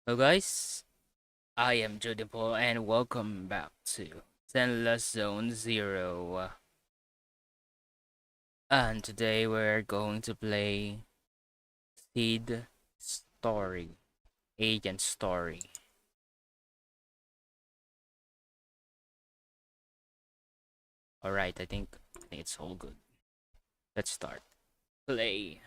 Hello guys, I am Judipo and welcome back to Zenless Zone Zero. And today we're going to play Seed Story, Agent Story. Alright, I think it's all good. Let's start. Play.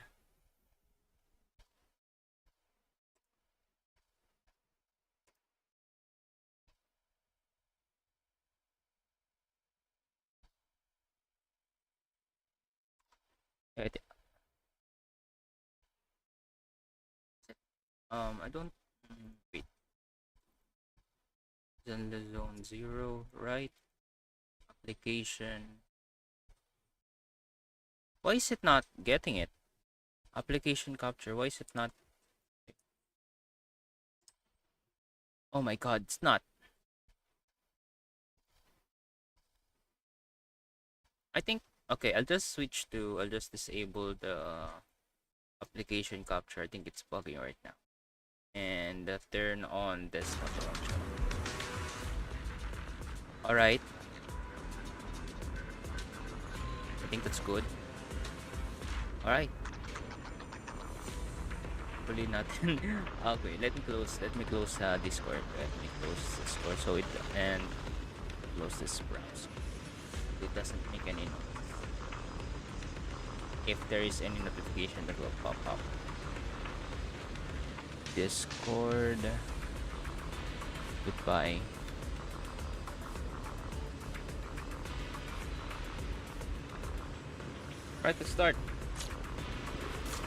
I thi- I don't wait. Zenless Zone Zero, right? Application. Why is it not getting it? Application capture. Why is it not? Oh my god, it's not. I think okay, I'll just disable the application capture. I think it's bugging right now. And turn on desktop launcher. Alright, I think that's good. Alright. Hopefully nothing. Okay, let me close Discord. Let me close Discord so it and close this browser. It doesn't make any noise. If there is any notification that will pop up. Discord. Goodbye. Right to start.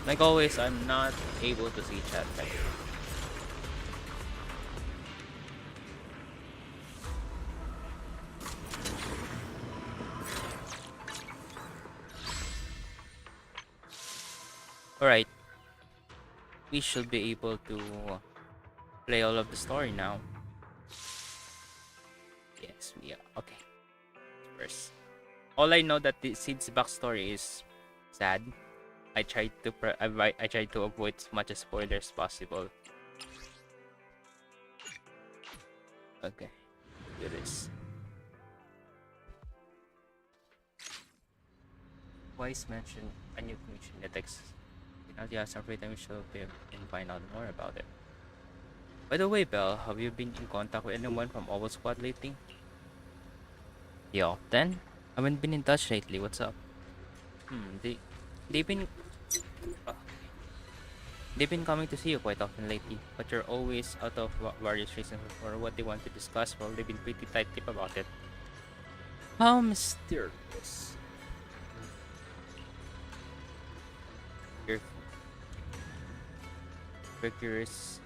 Like always, I'm not able to see chat right now. Alright, we should be able to play all of the story now. Yes, we are. Okay. First, all I know that the Sid's backstory is sad. I tried to avoid as much as spoilers possible. Okay, do this. Wise mentioned a new commission that Nadia some free time we should be and find out more about it. By the way, Belle, have you been in contact with anyone from Owl Squad lately? Yeah, often? Haven't been in touch lately. What's up? They've been uh, they've been coming to see you quite often lately, but you're always out of various reasons for what they want to discuss. Well, they've been pretty tight-lipped about it. How mysterious. You're curious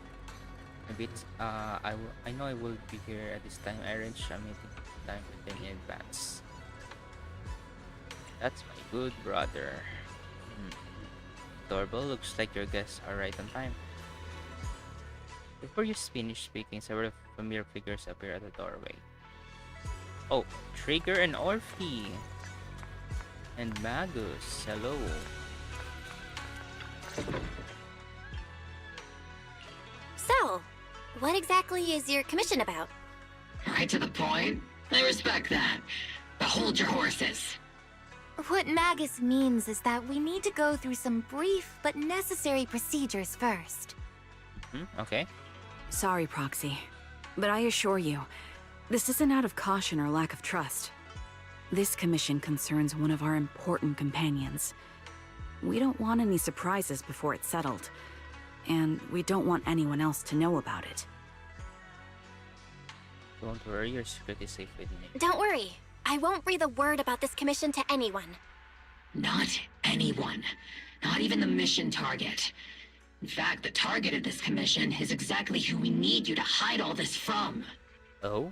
a bit. I know I will be here at this time. I arranged a meeting time in advance. That's my good brother. Hmm. Doorbell, looks like your guests are right on time. Before you finish speaking, several familiar figures appear at the doorway. Oh, Trigger and Orphe. And Magus. Hello. So, what exactly is your commission about? Right to the point. I respect that. But hold your horses. What Magus means is that we need to go through some brief but necessary procedures first. Okay. Sorry, Proxy, but I assure you, this isn't out of caution or lack of trust. This commission concerns one of our important companions. We don't want any surprises before it's settled, and we don't want anyone else to know about it. Don't worry, your secret is safe with me. Don't worry, I won't breathe a word about this commission to anyone. Not anyone. Not even the mission target. In fact, the target of this commission is exactly who we need you to hide all this from. Oh?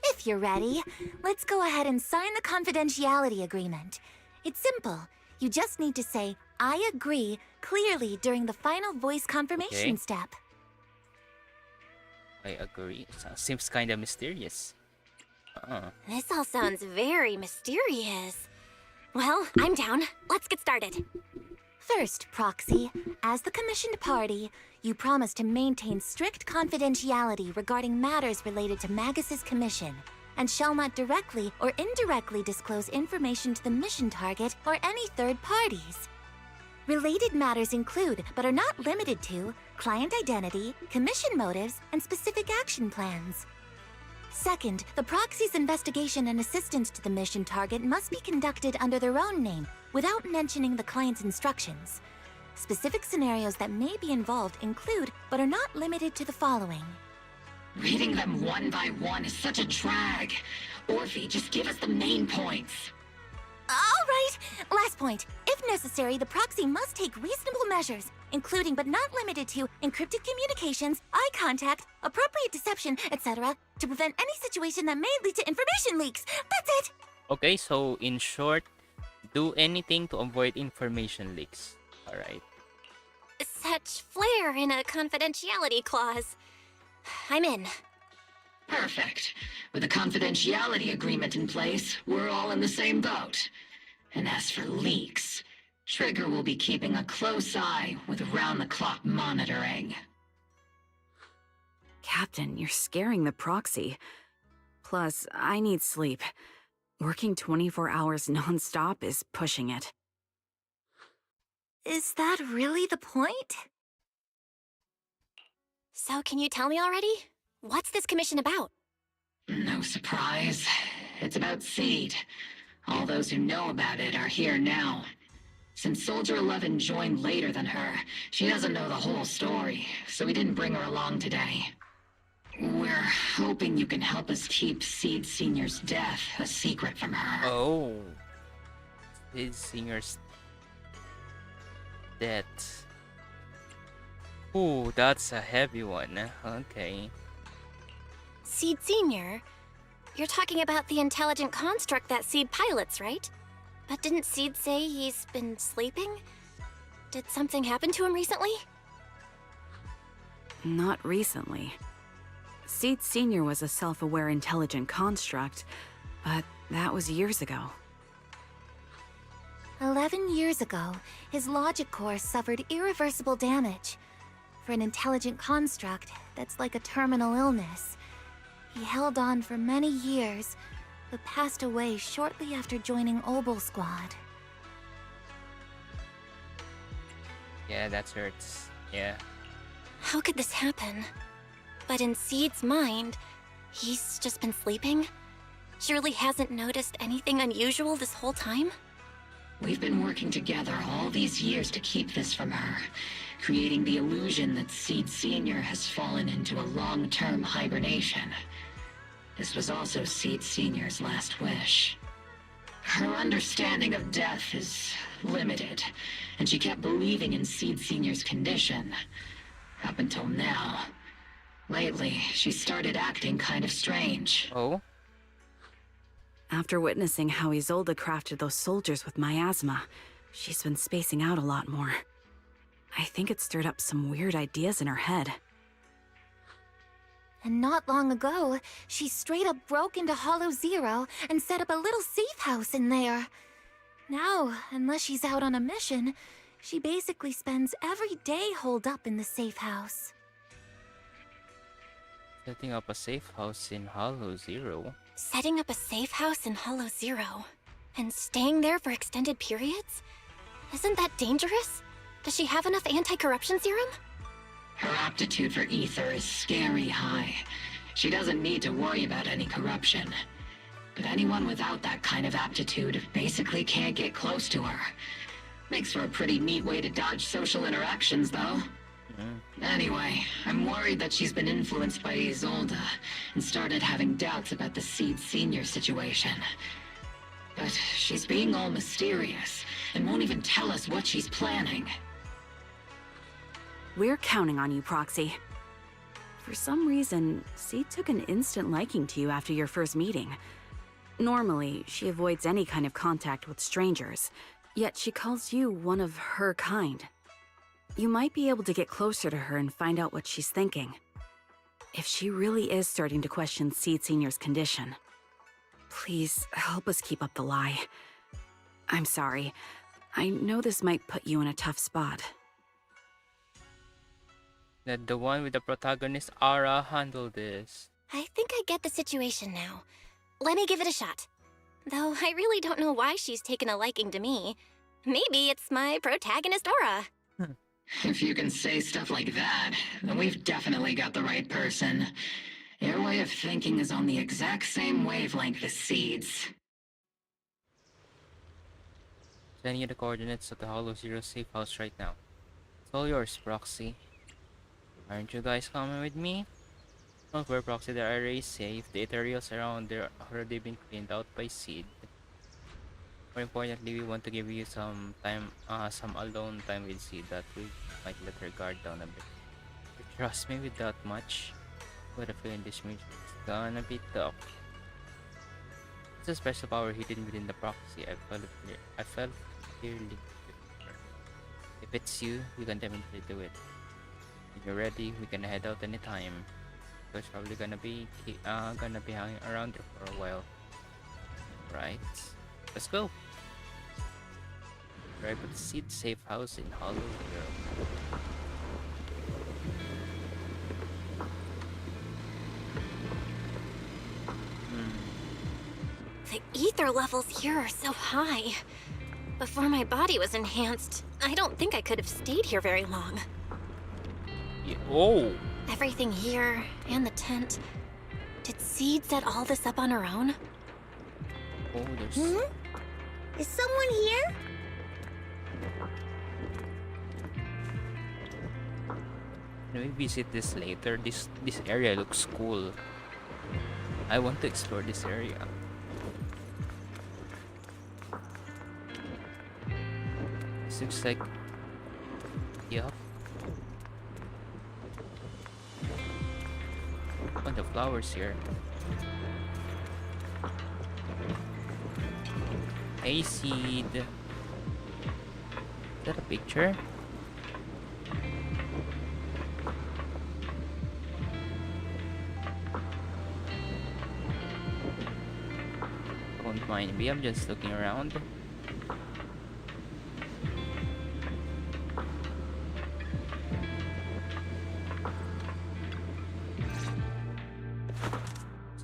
If you're ready, let's go ahead and sign the confidentiality agreement. It's simple. You just need to say, I agree, clearly during the final voice confirmation Okay. step. I agree. Seems kinda mysterious. This all sounds very mysterious. Well, I'm down. Let's get started. First, Proxy, as the commissioned party, you promise to maintain strict confidentiality regarding matters related to Magus's commission, and shall not directly or indirectly disclose information to the mission target or any third parties. Related matters include, but are not limited to, client identity, commission motives, and specific action plans. Second, the proxy's investigation and assistance to the mission target must be conducted under their own name, without mentioning the client's instructions. Specific scenarios that may be involved include, but are not limited to the following. Reading them one by one is such a drag. Orphe, just give us the main points. All right! Last point. If necessary, the proxy must take reasonable measures, including but not limited to encrypted communications, eye contact, appropriate deception, etc., to prevent any situation that may lead to information leaks. That's it! Okay, so in short, do anything to avoid information leaks. Alright. Such flair in a confidentiality clause. I'm in. Perfect. With a confidentiality agreement in place, we're all in the same boat. And as for leaks, Trigger will be keeping a close eye with round-the-clock monitoring. Captain, you're scaring the proxy. Plus, I need sleep. Working 24 hours non-stop is pushing it. Is that really the point? So can you tell me already? What's this commission about? No surprise. It's about Seed. All those who know about it are here now. Since Soldier 11 joined later than her, she doesn't know the whole story, so we didn't bring her along today. We're hoping you can help us keep Seed Senior's death a secret from her. Oh. His singer's death. Ooh, that's a heavy one. Okay. Seed Senior? You're talking about the intelligent construct that Seed pilots, right? But didn't Seed say he's been sleeping? Did something happen to him recently? Not recently. Seed Senior was a self-aware intelligent construct, but that was years ago. 11 years ago, his logic core suffered irreversible damage. For an intelligent construct, that's like a terminal illness. He held on for many years, but passed away shortly after joining Obel Squad. Yeah, that hurts. Yeah. How could this happen? But in Seed's mind, he's just been sleeping? Surely hasn't noticed anything unusual this whole time? We've been working together all these years to keep this from her, creating the illusion that Seed Senior has fallen into a long-term hibernation. This was also Seed Senior's last wish. Her understanding of death is limited, and she kept believing in Seed Senior's condition. Up until now. Lately, she started acting kind of strange. Oh? After witnessing how Isolde crafted those soldiers with miasma, she's been spacing out a lot more. I think it stirred up some weird ideas in her head. And not long ago, she straight up broke into Hollow Zero and set up a little safe house in there. Now, unless she's out on a mission, she basically spends every day holed up in the safe house. Setting up a safe house in Hollow Zero. Setting up a safe house in Hollow Zero? And staying there for extended periods? Isn't that dangerous? Does she have enough anti-corruption serum? Her aptitude for ether is scary high. She doesn't need to worry about any corruption. But anyone without that kind of aptitude basically can't get close to her. Makes for a pretty neat way to dodge social interactions, though. Anyway, I'm worried that she's been influenced by Isolde and started having doubts about the Seed Senior situation. But she's being all mysterious and won't even tell us what she's planning. We're counting on you, Proxy. For some reason, Seed took an instant liking to you after your first meeting. Normally, she avoids any kind of contact with strangers, yet she calls you one of her kind. You might be able to get closer to her and find out what she's thinking. If she really is starting to question Seed Senior's condition, please help us keep up the lie. I'm sorry. I know this might put you in a tough spot. Let the one with the protagonist aura handle this. I think I get the situation now. Let me give it a shot. Though I really don't know why she's taken a liking to me. Maybe it's my protagonist aura. If you can say stuff like that, then we've definitely got the right person. Your way of thinking is on the exact same wavelength as Seed's. Sending you the coordinates of the Hollow Zero safe house right now. It's all yours, Proxy. Aren't you guys coming with me? Don't worry, Proxy, the area is safe. The ethereals around there have already been cleaned out by Seed. More importantly, we want to give you some time, some alone time with Seed that we might let her guard down a bit. You trust me with that much? What a feeling this mission is gonna be tough. It's a special power hidden within the Proxy. I felt clearly. If it's you, we can definitely do it. If you're ready, we can head out anytime. It's probably gonna be hanging around there for a while. Right? Let's go. Right, but Seed safe house in Hollow Zero. The ether levels here are so high. Before my body was enhanced, I don't think I could have stayed here very long. Yeah. Oh! Everything here, and the tent. Did Seed set all this up on her own? Oh, there's... Is someone here? Can we visit this later? This area looks cool. I want to explore this area. This looks like... Yup. Bunch of flowers here. Hey, Seed. Is that a picture? Don't mind me, I'm just looking around.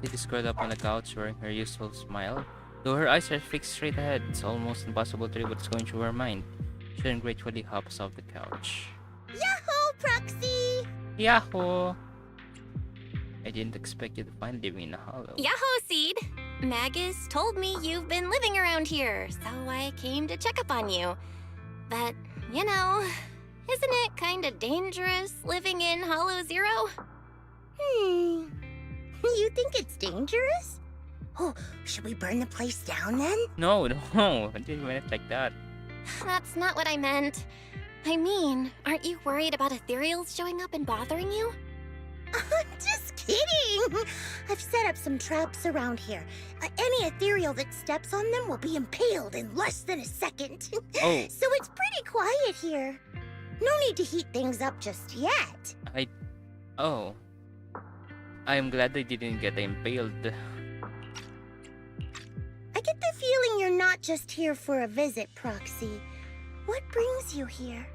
Seed is curled up on the couch wearing her usual smile. Though her eyes are fixed straight ahead, it's almost impossible to read what's going through her mind. She then gratefully hops off the couch. Yahoo, Proxy! Yahoo! I didn't expect you to find me in a hollow. Yahoo, Seed! Magus told me you've been living around here, so I came to check up on you. But, you know, isn't it kinda dangerous living in Hollow Zero? You think it's dangerous? Oh, should we burn the place down then? No, I didn't mean it like that. That's not what I meant. I mean, aren't you worried about ethereals showing up and bothering you? Just kidding! I've set up some traps around here. Any ethereal that steps on them will be impaled in less than a second. Oh. So it's pretty quiet here. No need to heat things up just yet. Oh. I am glad I didn't get impaled. I get the feeling you're not just here for a visit, Proxy. What brings you here?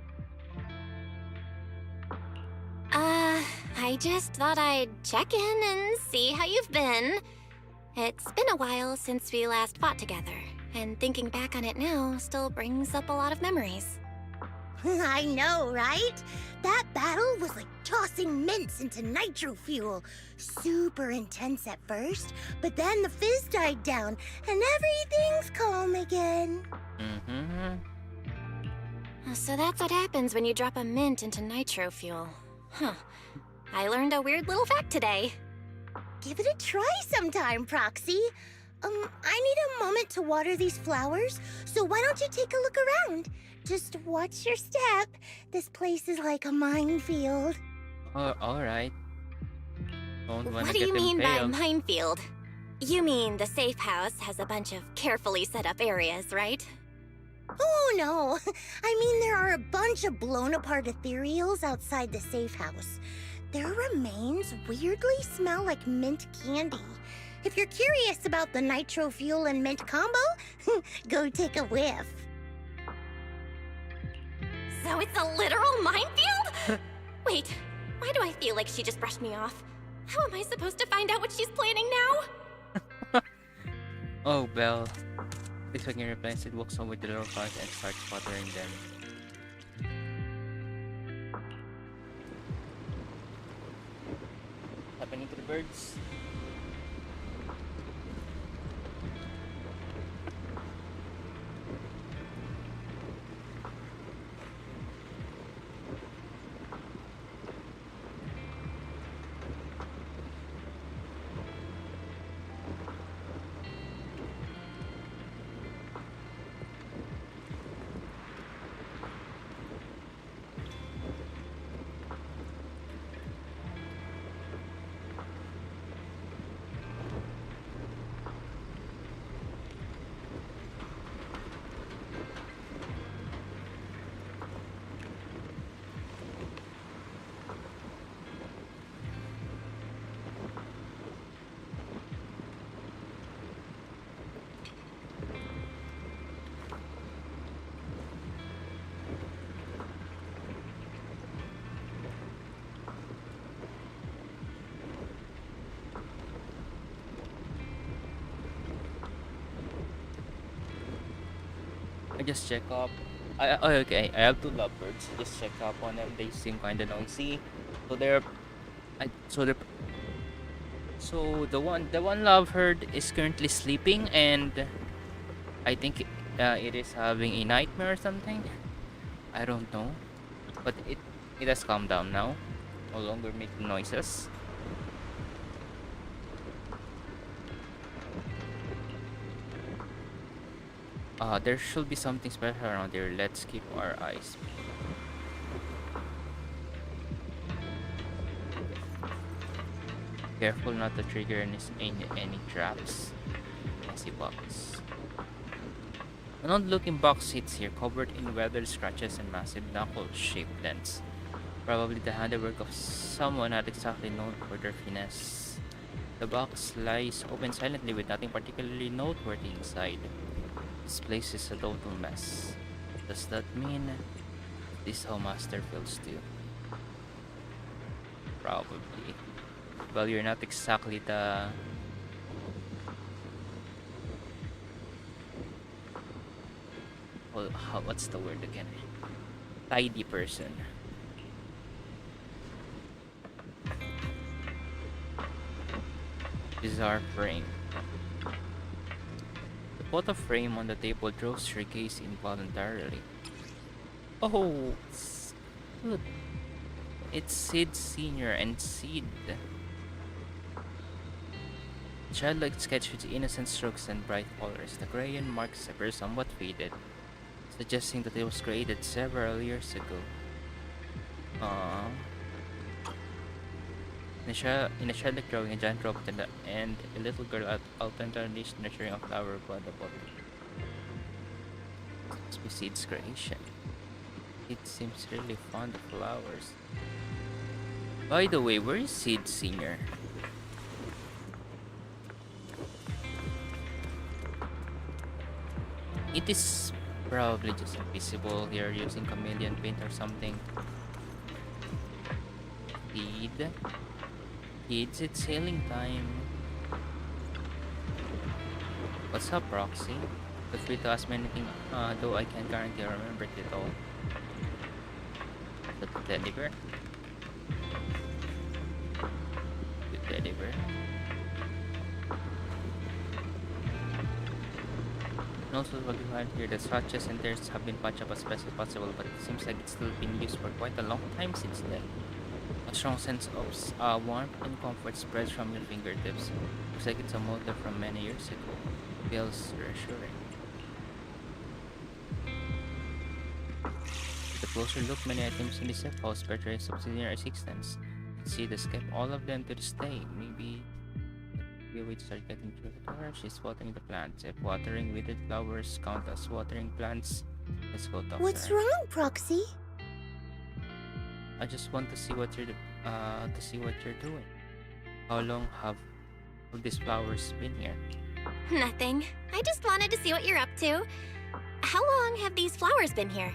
I just thought I'd check in and see how you've been. It's been a while since we last fought together, and thinking back on it now still brings up a lot of memories. I know, right? That battle was like tossing mints into nitro fuel. Super intense at first, but then the fizz died down, and everything's calm again. So that's what happens when you drop a mint into nitro fuel. Huh. I learned a weird little fact today. Give it a try sometime, Proxy. I need a moment to water these flowers, so why don't you take a look around? Just watch your step. This place is like a minefield. Oh, alright. Don't wanna What do get you mean by impaled. minefield? You mean the safe house has a bunch of carefully set up areas, right? Oh, no. I mean, there are a bunch of blown-apart ethereals outside the safe house. Their remains weirdly smell like mint candy. If you're curious about the nitro fuel and mint combo, go take a whiff. So it's a literal minefield? Wait, why do I feel like she just brushed me off? How am I supposed to find out what she's planning now? Oh, Belle. Please, when you reply, instead walks over to the little cars and starts watering them. Happening to the birds? I just check up. Okay. I have two lovebirds. I just check up on them. They seem kind of noisy. So they're, I so they're so the one lovebird is currently sleeping, and I think it is having a nightmare or something. I don't know, but it has calmed down now. No longer making noises. There should be something special around here. Let's keep our eyes. Careful not to trigger any traps. Messy box. An odd-looking box sits here, covered in weathered scratches and massive knuckle-shaped dents. Probably the handiwork of someone not exactly known for their finesse. The box lies open silently with nothing particularly noteworthy inside. This place is a total mess. Does that mean this is how Master feels too? Probably. Well, you're not exactly the... Well, what's the word again? Tidy person. Bizarre frame. The photo frame on the table draws your gaze involuntarily. Oh, good. It's Sid Sr. and Sid. Childlike sketch with innocent strokes and bright colors. The crayon marks appear somewhat faded, suggesting that it was created several years ago. Aww. In a childlike drawing, a giant robot and a little girl alternately nurturing a flower by the bottom. Must be Sid's creation. It seems really fond of flowers. By the way, where is Sid Sr.? It is probably just invisible here using chameleon paint or something. Kids, it's sailing time. What's up, Roxy? Feel free to ask me anything, though I can't guarantee I remember it all. The teddy bear? The teddy bear? And also what you find here, the scratches and tears have been patched up as best as possible, but it seems like it's still been used for quite a long time since then. A strong sense of warmth and comfort spreads from your fingertips. Looks like it's a motor from many years ago. Feels reassuring. With a closer look, many items in this house bear traces of senior existence. You can see the skip all of them to this day. Maybe a way to start getting through to her. She's watering the plants. If watering withered flowers count as watering plants, let's go talk What's to her. wrong, Proxy? I just want to see what you're doing. How long have these flowers been here? Nothing. I just wanted to see what you're up to. How long have these flowers been here?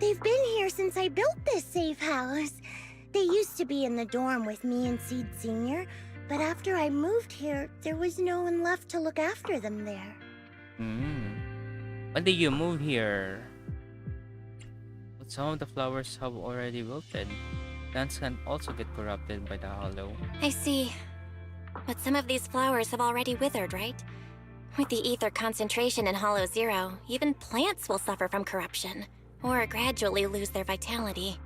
They've been here since I built this safe house. They used to be in the dorm with me and Seed Senior, but after I moved here, there was no one left to look after them there. When did you move here? But some of the flowers have already wilted. Plants can also get corrupted by the hollow. I see. But some of these flowers have already withered, right? With the ether concentration in Hollow Zero, even plants will suffer from corruption, or gradually lose their vitality.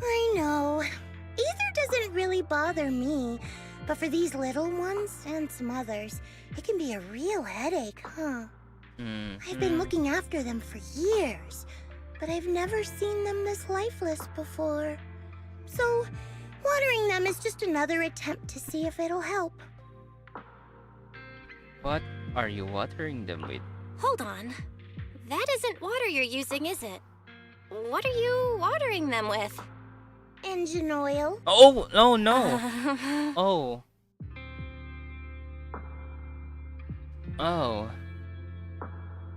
I know. Ether doesn't really bother me, but for these little ones and some others, it can be a real headache, huh? I've been looking after them for years, but I've never seen them this lifeless before. So, watering them is just another attempt to see if it'll help. What are you watering them with? Hold on. That isn't water you're using, is it? What are you watering them with? Engine oil. Oh, no. Oh. Oh.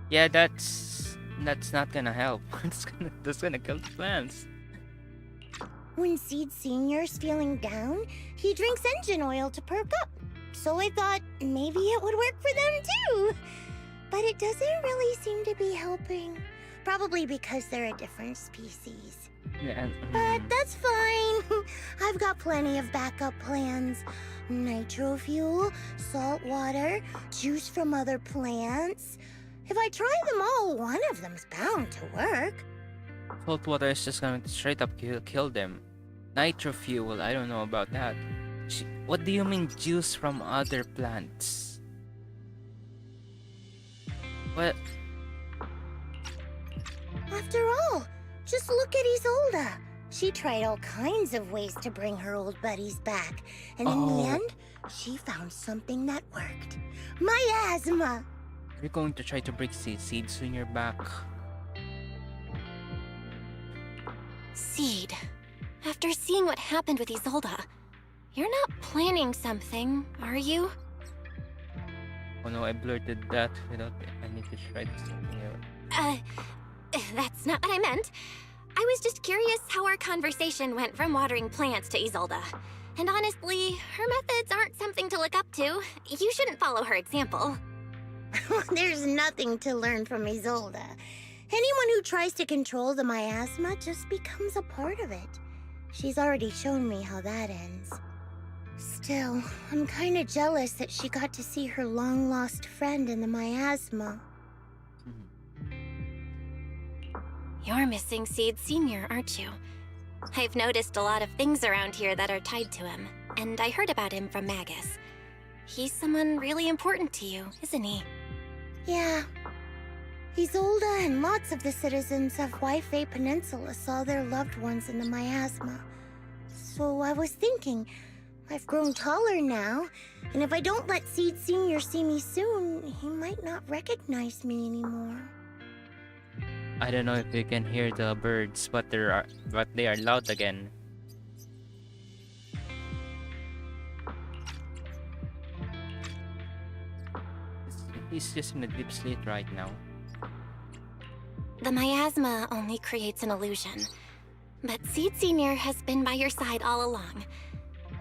Yeah, that's not gonna help. That's gonna kill the plants. When Seed Senior's feeling down, he drinks engine oil to perk up. So I thought maybe it would work for them too. But it doesn't really seem to be helping. Probably because they're a different species. Yeah. But that's fine. I've got plenty of backup plans. Nitro fuel, salt water, juice from other plants. If I try them all, one of them's bound to work. Salt water is just gonna straight up kill them. Nitro fuel, I don't know about that. What do you mean juice from other plants? What? After all, just look at Isolda. She tried all kinds of ways to bring her old buddies back. And in the end, she found something that worked. Miasma! Are you going to try to break Seed Senior back? Seed. After seeing what happened with Isolda, you're not planning something, are you? Oh no, I blurted that without I need to try this here. That's not what I meant. I was just curious how our conversation went from watering plants to Isolda. And honestly, her methods aren't something to look up to. You shouldn't follow her example. There's nothing to learn from Isolda. Anyone who tries to control the miasma just becomes a part of it. She's already shown me how that ends. Still, I'm kinda jealous that she got to see her long-lost friend in the miasma. You're missing Seed Senior, aren't you? I've noticed a lot of things around here that are tied to him, and I heard about him from Magus. He's someone really important to you, isn't he? Yeah. Isolda and lots of the citizens of Wi-Fi Peninsula saw their loved ones in the miasma. So I was thinking, I've grown taller now, and if I don't let Seed Senior see me soon, he might not recognize me anymore. I don't know if you can hear the birds, but they are loud again. He's just in a deep sleep right now. The miasma only creates an illusion. But Seed Senior has been by your side all along.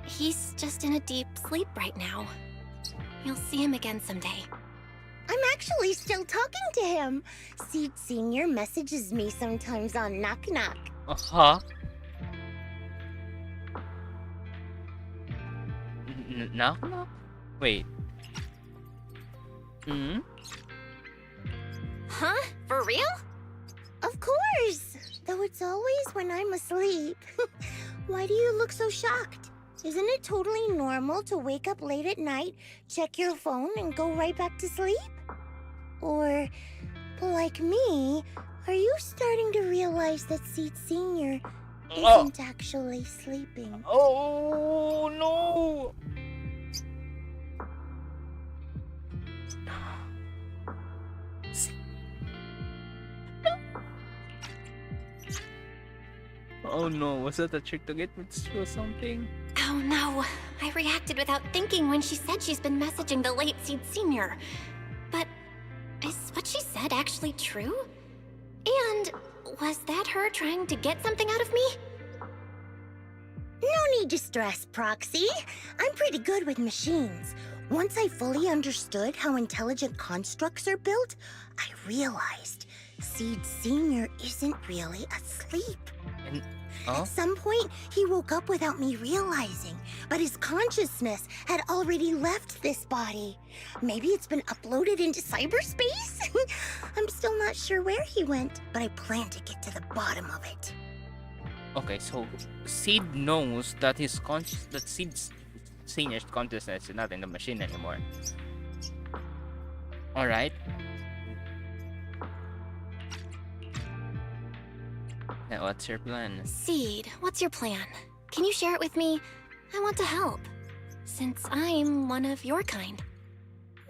He's just in a deep sleep right now. You'll see him again someday. I'm actually still talking to him. Seed Senior messages me sometimes on Knock Knock. Uh-huh. Knock knock? Wait. Hmm? Huh? For real? Of course! Though it's always when I'm asleep. Why do you look so shocked? Isn't it totally normal to wake up late at night, check your phone, and go right back to sleep? Or, like me, are you starting to realize that Seed Senior isn't actually sleeping? Oh no! Oh no, was that a trick to get me to do something? Oh no, I reacted without thinking when she said she's been messaging the late Seed Senior. But is what she said actually true? And Was that her trying to get something out of me? No need to stress, Proxy. I'm pretty good with machines. Once I fully understood how intelligent constructs are built, I realized Seed Sr. isn't really asleep. And At some point, he woke up without me realizing, but his consciousness had already left this body. Maybe it's been uploaded into cyberspace? I'm still not sure where he went, but I plan to get to the bottom of it. okay, so Seed knows that Seed's senior's consciousness is not in the machine anymore. Alright. Now what's your plan? Seed, what's your plan? Can you share it with me? I want to help, since I'm one of your kind.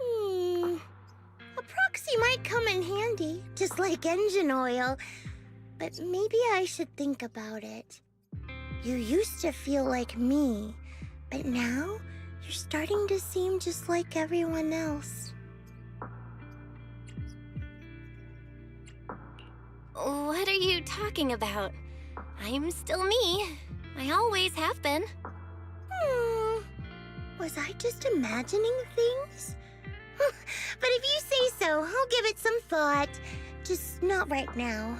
A proxy might come in handy, just like engine oil. But maybe I should think about it. You used to feel like me, but now you're starting to seem just like everyone else. What are you talking about? I'm still me. I always have been. Was I just imagining things? But if you say so, I'll give it some thought. Just not right now.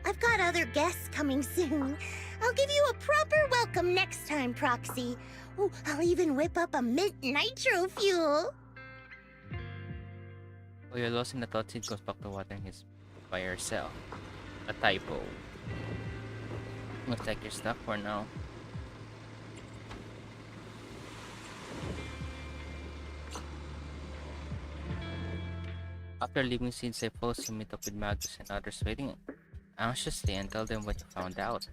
I've got other guests coming soon. I'll give you a proper welcome next time, Proxy. Oh, I'll even whip up a mint nitro fuel. Oh, you're lost in the thought. Seed goes back to watering his by herself. A typo. Looks like you're stuck for now. After leaving Seed safe post, you meet up with Magus and others waiting anxiously and tell them what you found out.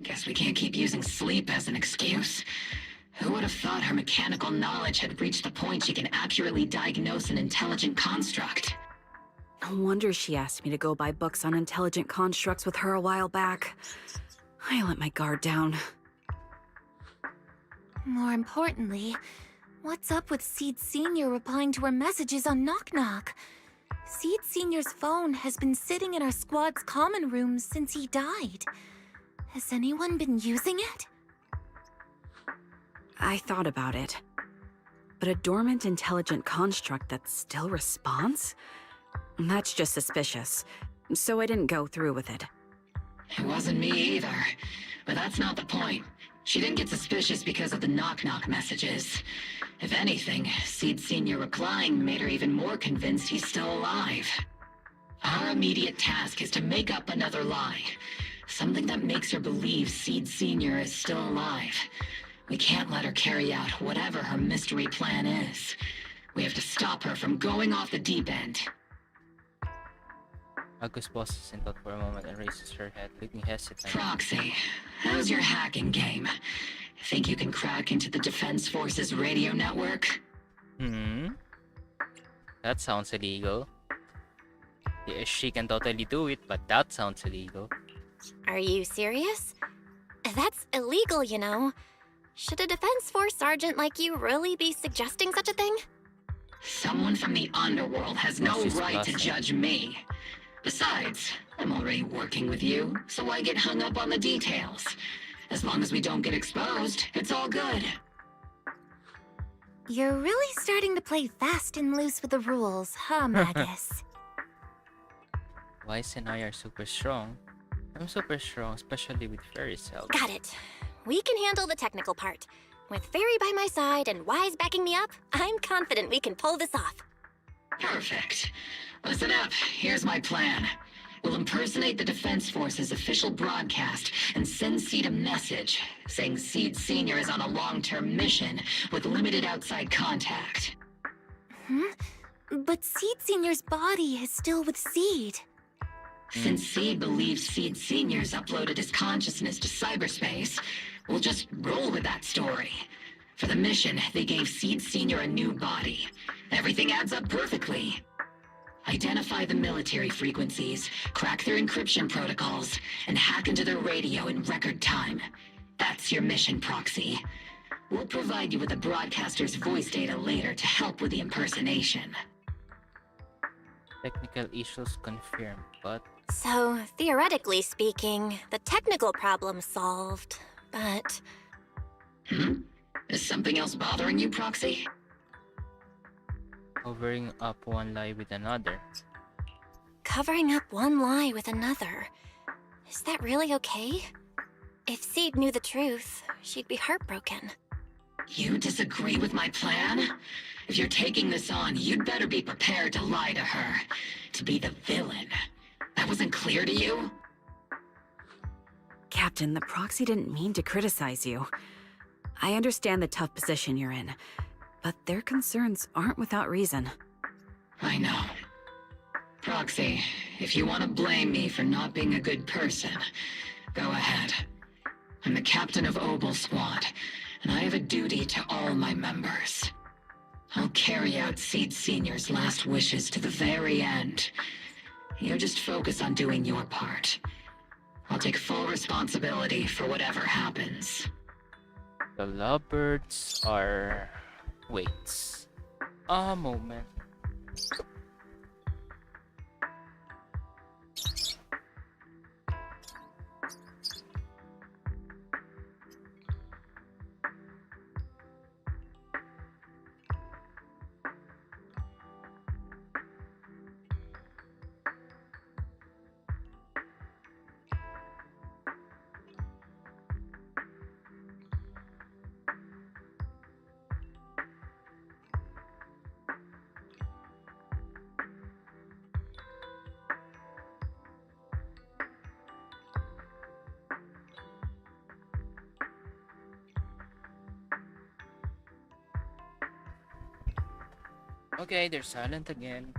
Guess we can't keep using sleep as an excuse. Who would have thought her mechanical knowledge had reached the point she can accurately diagnose an intelligent construct? No wonder she asked me to go buy books on intelligent constructs with her a while back. I let my guard down. More importantly, what's up with Seed Sr. replying to our messages on Knock Knock? Seed Sr.'s phone has been sitting in our squad's common room since he died. Has anyone been using it? I thought about it. But a dormant intelligent construct that still responds? That's just suspicious. So I didn't go through with it. It wasn't me either. But that's not the point. She didn't get suspicious because of the knock-knock messages. If anything, Seed Sr. replying made her even more convinced he's still alive. Our immediate task is to make up another lie. Something that makes her believe Seed Sr. is still alive. We can't let her carry out whatever her mystery plan is. We have to stop her from going off the deep end. Magus pauses in thought for a moment and raises her head, looking hesitant. Proxy, how's your hacking game? Think you can crack into the Defense Forces radio network? That sounds illegal. Yeah, she can totally do it, but that sounds illegal. Are you serious? That's illegal, you know. Should a Defense Force sergeant like you really be suggesting such a thing? Someone from the underworld has no She's right to bluffing. judge me. Besides, I'm already working with you, so I get hung up on the details. As long as we don't get exposed, it's all good. You're really starting to play fast and loose with the rules, huh, Magus? Wise and I are super strong. I'm super strong, especially with Fairy's help. Got it. We can handle the technical part. With Fairy by my side and Wise backing me up, I'm confident we can pull this off. Perfect. Listen up, here's my plan. We'll impersonate the Defense Force's official broadcast and send Seed a message saying Seed Sr. is on a long-term mission with limited outside contact. But Seed Sr.'s body is still with Seed. Since Seed believes Seed Sr.'s uploaded his consciousness to cyberspace, we'll just roll with that story. For the mission, they gave Seed Sr. a new body. Everything adds up perfectly. Identify the military frequencies, crack their encryption protocols, and hack into their radio in record time. That's your mission, Proxy. We'll provide you with the broadcaster's voice data later to help with the impersonation. Technical issues confirmed, but So, theoretically speaking, the technical problem's solved, but Is something else bothering you, Proxy? Covering up one lie with another. covering up one lie with another. Is that really okay? If Seed knew the truth, she'd be heartbroken. You disagree with my plan? If you're taking this on, you'd better be prepared to lie to her. To be the villain. That wasn't clear to you? Captain, the Proxy didn't mean to criticize you. I understand the tough position you're in, but their concerns aren't without reason. I know. Proxy, if you want to blame me for not being a good person, go ahead. I'm the captain of Obel Squad, and I have a duty to all my members. I'll carry out Seed Senior's last wishes to the very end. You just focus on doing your part. I'll take full responsibility for whatever happens. The lovebirds are... Wait. A moment. Okay, they're silent again.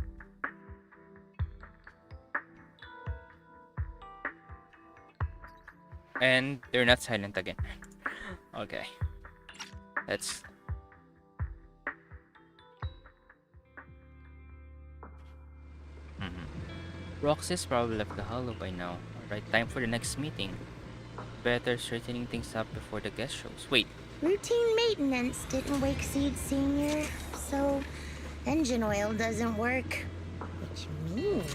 And they're not silent again. Okay. Let's... Roxy's probably left the hollow by now. Alright, time for the next meeting. Better straightening things up before the guest shows. Wait, Routine maintenance didn't wake Seed Senior, so engine oil doesn't work. Which means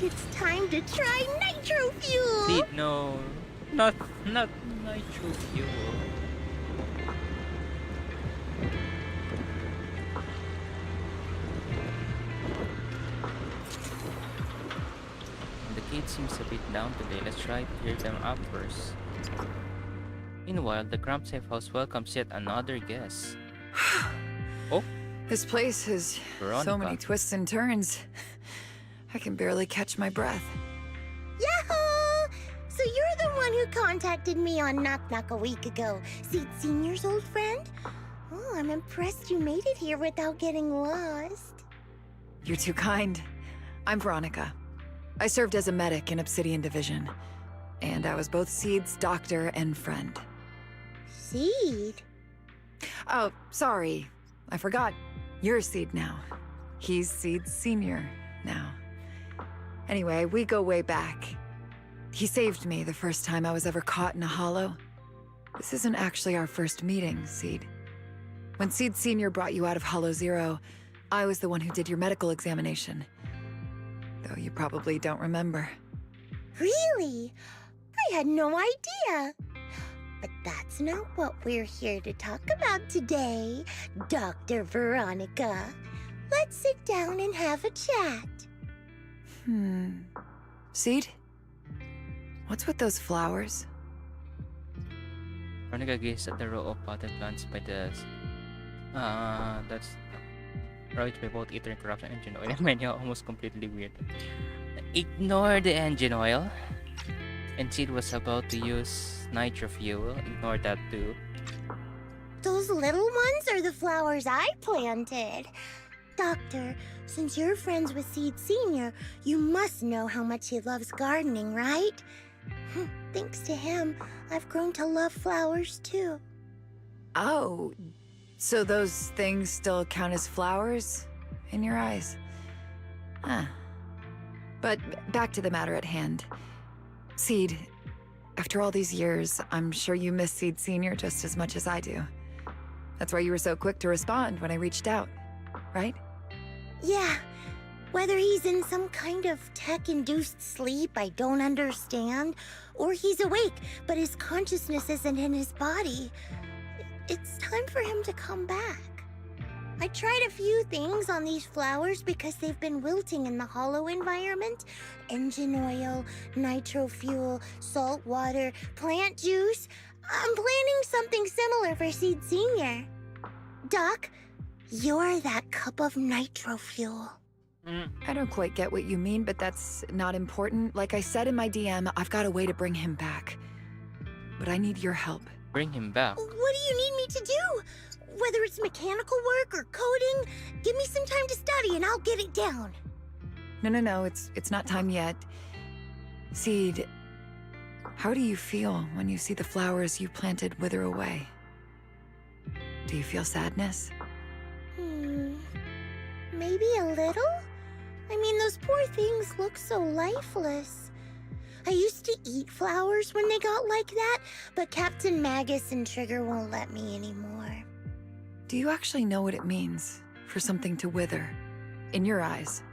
it's time to try nitro fuel! Seed, no. Not nitro fuel. The gate seems a bit down today. Let's try to clear them up first. Meanwhile, the Cramp Safe House welcomes yet another guest. Oh, This place has so Veronica. many twists and turns. I can barely catch my breath. Yahoo! So you're the one who contacted me on Knock Knock a week ago, Seed Senior's old friend? Oh, I'm impressed you made it here without getting lost. You're too kind. I'm Veronica. I served as a medic in Obsidian Division, and I was both Seed's doctor and friend. Seed? Oh, sorry. I forgot. You're Seed now. He's Seed Senior now. Anyway, we go way back. He saved me the first time I was ever caught in a hollow. This isn't actually our first meeting, Seed. When Seed Senior brought you out of Hollow Zero, I was the one who did your medical examination. Though you probably don't remember. Really? I had no idea. But that's not what we're here to talk about today, Dr. Veronica. Let's sit down and have a chat. Seed? What's with those flowers? Veronica gazed at the row of potted plants by the... that's... Right by both ether and corruption engine oil. Many are almost completely weird. Ignore the engine oil. And Seed was about to use nitro fuel. Ignore that too. Those little ones are the flowers I planted. Doctor, since you're friends with Seed Senior, you must know how much he loves gardening, right? Thanks to him, I've grown to love flowers too. Oh, so those things still count as flowers in your eyes? Huh. But back to the matter at hand. Seed, after all these years, I'm sure you miss Seed Senior just as much as I do. That's why you were so quick to respond when I reached out, right? Yeah, Whether he's in some kind of tech-induced sleep I don't understand, or he's awake, but his consciousness isn't in his body, it's time for him to come back. I tried a few things on these flowers because they've been wilting in the hollow environment. Engine oil, nitro fuel, salt water, plant juice. I'm planning something similar for Seed Senior. Doc, you're that cup of nitro fuel. I don't quite get what you mean, but that's not important. Like I said in my DM, I've got a way to bring him back. But I need your help. Bring him back. What do you need me to do? Whether it's mechanical work or coding, give me some time to study and I'll get it down. No, it's not time yet. Seed, how do you feel when you see the flowers you planted wither away? Do you feel sadness? Maybe a little? I mean, those poor things look so lifeless. I used to eat flowers when they got like that, but Captain Magus and Trigger won't let me anymore. Do you actually know what it means for something to wither? In your eyes,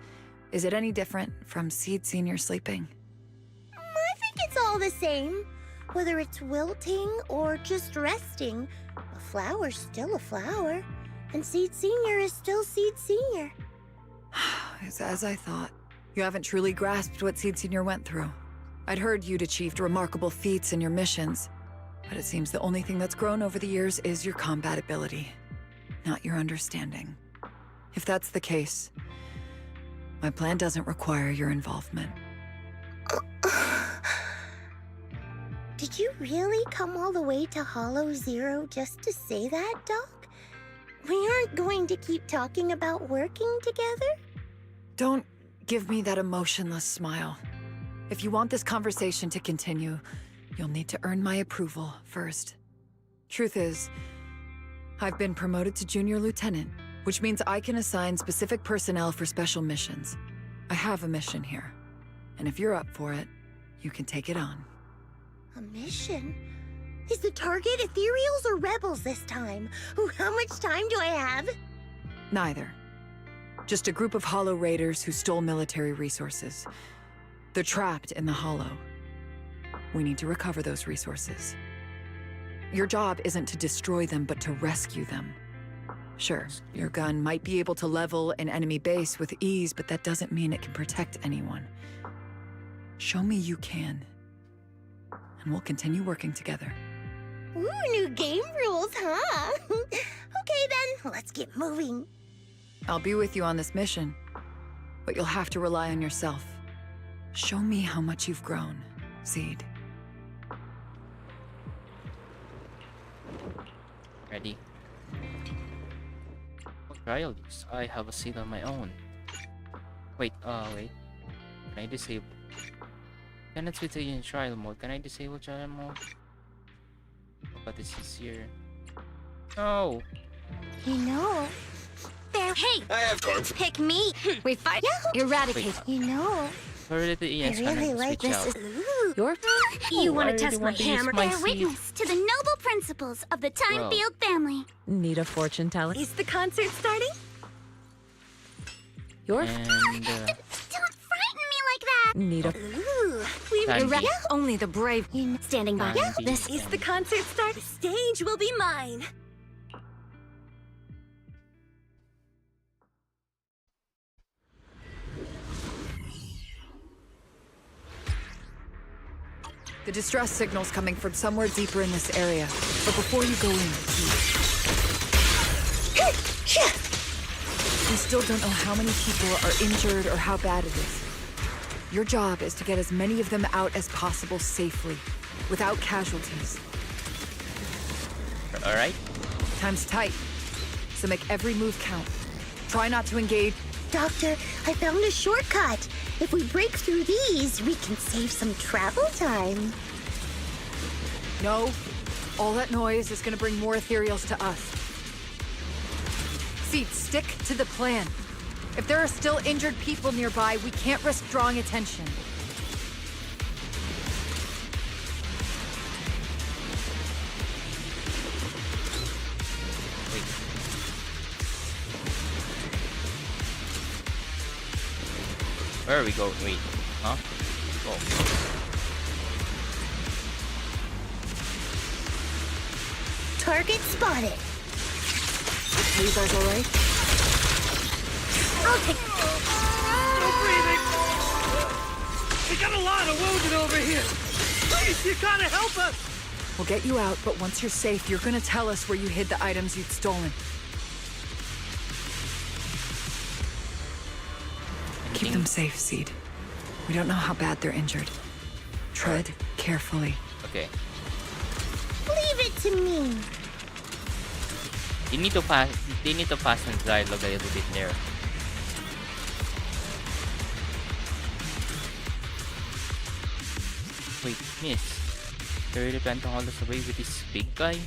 is it any different from Seed Senior sleeping? I think it's all the same. Whether it's wilting or just resting, a flower's still a flower, and Seed Senior is still Seed Senior. It's as I thought. You haven't truly grasped what Seed Senior went through. I'd heard you'd achieved remarkable feats in your missions, but it seems the only thing that's grown over the years is your combat ability, not your understanding. If that's the case, my plan doesn't require your involvement. Did you really come all the way to Hollow Zero just to say that, Doc? We aren't going to keep talking about working together? Don't give me that emotionless smile. If you want this conversation to continue, you'll need to earn my approval first. Truth is, I've been promoted to Junior Lieutenant, which means I can assign specific personnel for special missions. I have a mission here, and if you're up for it, you can take it on. A mission? Is the target ethereals or rebels this time? How much time do I have? Neither. Just a group of Hollow Raiders who stole military resources. They're trapped in the Hollow. We need to recover those resources. Your job isn't to destroy them, but to rescue them. Sure, your gun might be able to level an enemy base with ease, but that doesn't mean it can protect anyone. Show me you can, and we'll continue working together. Ooh, new game rules, huh? Okay then, let's get moving. I'll be with you on this mission, but you'll have to rely on yourself. Show me how much you've grown, Seed. Ready? What trial use? I have a seat on my own. Wait. Can I disable? Cannot switch in trial mode. Can I disable trial mode? But this is here. No. You know, Hey! I have time. Pick me! We fight! Eradicate! you know, Yes, I really like switch this. out. Ooh, You want I to test really my want to use hammer? my Bear seed. witness to the noble principles of the Timefield family. Need a fortune teller? is the concert starting? Your And Don't frighten me like that! need a Ooh, we've Sandy. Only the brave. Standing by. Sandy. This Is the concert start? The stage will be mine. The distress signal's coming from somewhere deeper in this area. But before you go in, we still don't know how many people are injured or how bad it is. Your job is to get as many of them out as possible safely, without casualties. alright. Time's tight, so make every move count. Try not to engage. Doctor, I found a shortcut. If we break through these, we can save some travel time. No, all that noise is gonna bring more ethereals to us. Seed, stick to the plan. If there are still injured people nearby, we can't risk drawing attention. Wait. Where are we going? Wait. Huh? Oh. Target spotted. Are you guys alright? I'll take No breathing! We got a lot of wounded over here! Please, you gotta help us! We'll get you out, but once you're safe, you're gonna tell us where you hid the items you'd stolen. Keep them safe, Seed. We don't know how bad they're injured. Tread carefully. Okay. Leave it to me. You need to pass. They need to pass the dialogue a little bit there. Wait, miss. They really plan to haul us away with this big guy?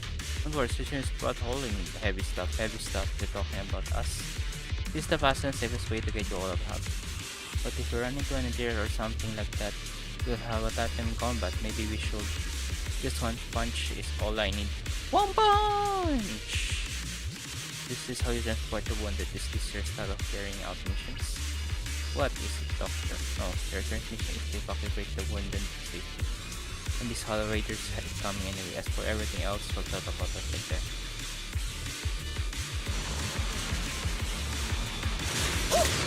Of course, Vision is about hauling heavy stuff. They're talking about us. This is the fastest and safest way to get you all out. But if we run into an deer or something like that, we'll have a time in combat. Maybe we should. Just one punch is all I need. One punch! This is how you transport the wounded. Is this your style of carrying out missions? What is it, Doctor? No, your current mission is to evacuate the wounded safely. And these Hollow Raiders had it coming anyway. As for everything else, we'll talk about that later.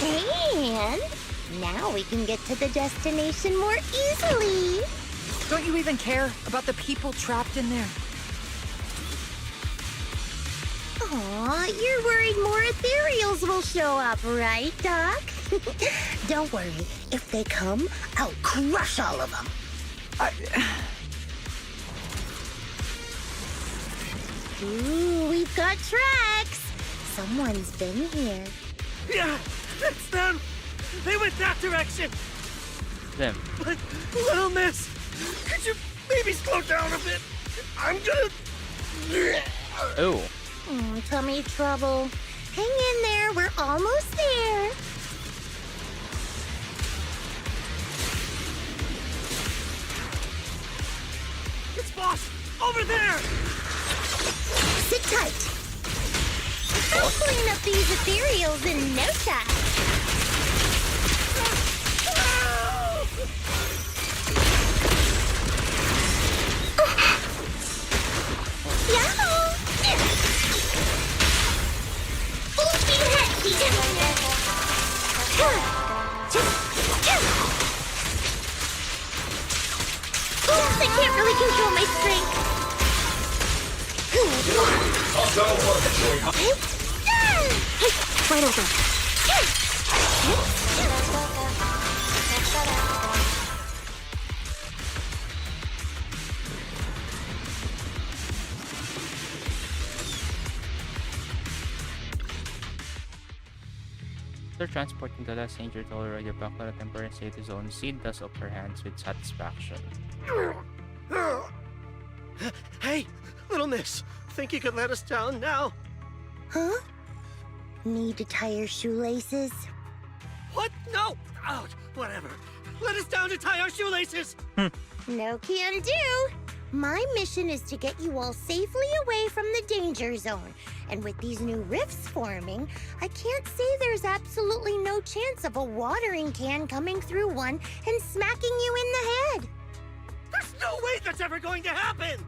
And now we can get to the destination more easily. Don't you even care about the people trapped in there? Aw, you're worried more ethereals will show up, right, Doc? Don't worry. If they come, I'll crush all of them. Ooh, we've got tracks. Someone's been here. Yeah, it's them! They went that direction! Them. But, little miss, could you maybe slow down a bit? I'm gonna... Oh. Tummy trouble. Hang in there, we're almost there. It's boss! Over there! Sit tight. I'll clean up these ethereals in no time. Yahoo! Full speed ahead, Oops, I can't really control my strength. Right over. After transporting the last injured already back to the temporary safety zone, Seed does up her hands with satisfaction. Hey, little miss, think you could let us down now? Huh? Need to tie your shoelaces? What? No! Out! Whatever. Let us down to tie our shoelaces! No can do. My mission is to get you all safely away from the danger zone. And with these new rifts forming, I can't say there's absolutely no chance of a watering can coming through one and smacking you in the head. There's no way that's ever going to happen!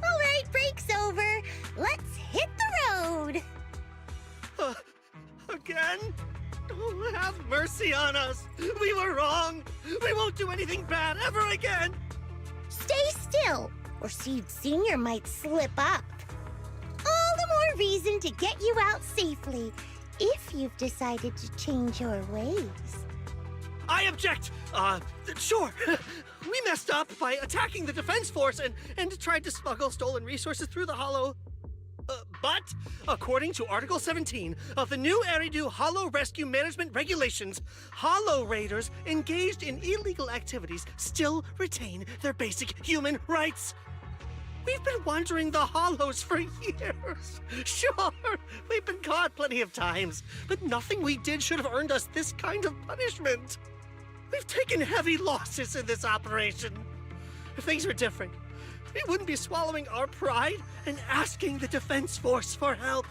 All right, break's over. Let's hit the road. Again? Oh, have mercy on us! We were wrong! We won't do anything bad ever again! Stay still, or Seed Senior might slip up. All the more reason to get you out safely, if you've decided to change your ways. I object! Sure. We messed up by attacking the defense force and tried to smuggle stolen resources through the Hollow. But, according to Article 17 of the new Eridu Hollow Rescue Management Regulations, Hollow Raiders engaged in illegal activities still retain their basic human rights. We've been wandering the Hollows for years. Sure, we've been caught plenty of times, but nothing we did should have earned us this kind of punishment. We've taken heavy losses in this operation. If things were different, we wouldn't be swallowing our pride and asking the Defense Force for help.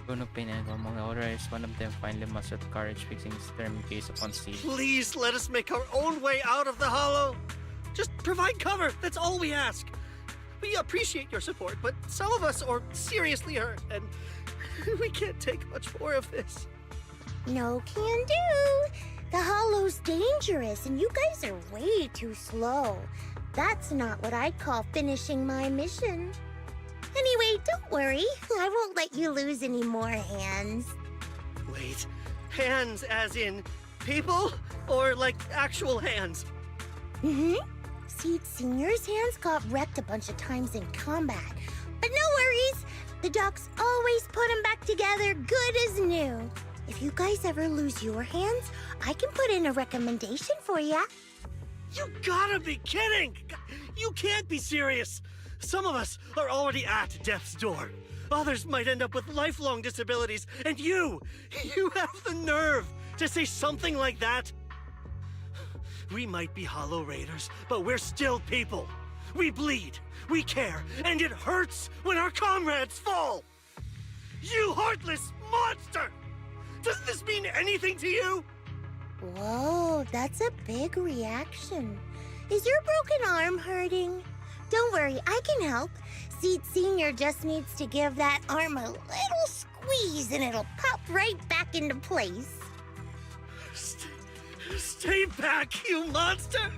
Bruno Payne and among others, one of them finally mustered courage fixing his determined gaze upon Seed. Please let us make our own way out of the hollow. Just provide cover. That's all we ask. We appreciate your support, but some of us are seriously hurt, and we can't take much more of this. No can do. The hollow's dangerous, and you guys are way too slow. That's not what I'd call finishing my mission. Anyway, don't worry. I won't let you lose any more hands. Wait, hands as in people? Or like actual hands? Mm-hmm. Seed Senior's hands got wrecked a bunch of times in combat. But no worries. The docs always put them back together good as new. If you guys ever lose your hands, I can put in a recommendation for ya. You gotta be kidding! You can't be serious! Some of us are already at death's door. Others might end up with lifelong disabilities, and you have the nerve to say something like that? We might be Hollow Raiders, but we're still people. We bleed, we care, and it hurts when our comrades fall! You heartless monster! Does this mean anything to you? Whoa, that's a big reaction. Is your broken arm hurting? Don't worry, I can help. Seed Senior just needs to give that arm a little squeeze and it'll pop right back into place. Stay back, you monster!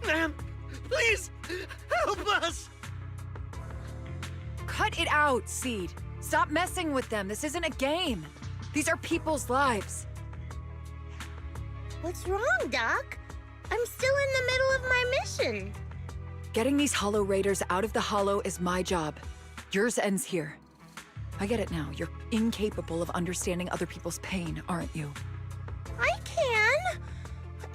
Ma'am, please, help us! Cut it out, Seed. Stop messing with them. This isn't a game. These are people's lives. What's wrong, Doc? I'm still in the middle of my mission. Getting these Hollow Raiders out of the Hollow is my job. Yours ends here. I get it now. You're incapable of understanding other people's pain, aren't you? I can.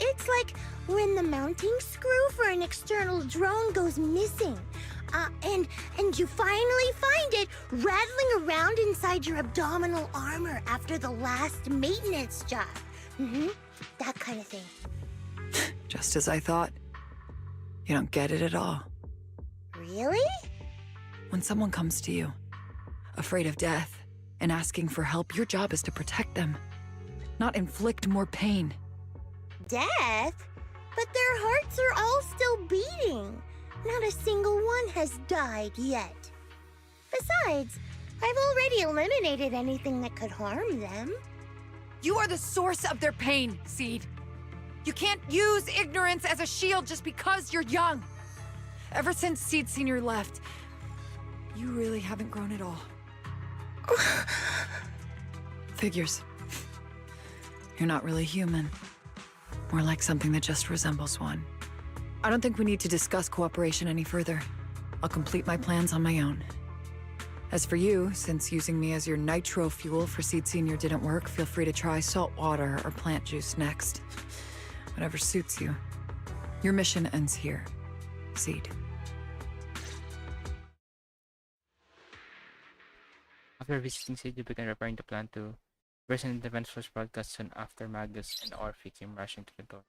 It's like when the mounting screw for an external drone goes missing. And you finally find it rattling around inside your abdominal armor after the last maintenance job. Mm-hmm. That kind of thing. Just as I thought. You don't get it at all. Really? When someone comes to you, afraid of death, and asking for help, your job is to protect them, not inflict more pain. Death? But their hearts are all still beating. Not a single one has died yet. Besides, I've already eliminated anything that could harm them. You are the source of their pain, Seed. You can't use ignorance as a shield just because you're young. Ever since Seed Senior left, you really haven't grown at all. Figures. You're not really human. More like something that just resembles one. I don't think we need to discuss cooperation any further. I'll complete my plans on my own. As for you, since using me as your nitro fuel for Seed Senior didn't work, feel free to try salt water or plant juice next. Whatever suits you. Your mission ends here, Seed. After visiting Seed, you began preparing the plan to present the Defense Force broadcast soon after Magus and Orphe came rushing to the door.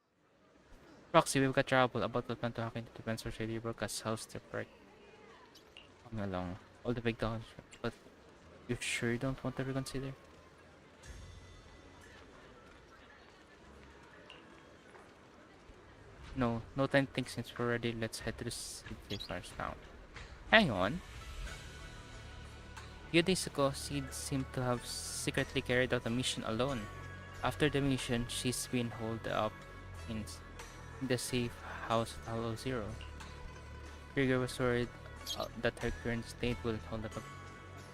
Proxy, we've got trouble about the plan to hack into the Defense Force radio broadcast house to break along all the big dogs, but you sure you don't want to reconsider? No time to think since we're ready. Let's head to the Seed Farms town. Hang on. A few days ago, Seed seemed to have secretly carried out a mission alone. After the mission, she's been holed up in the safe house at Hollow Zero. Trigger was worried that her current state will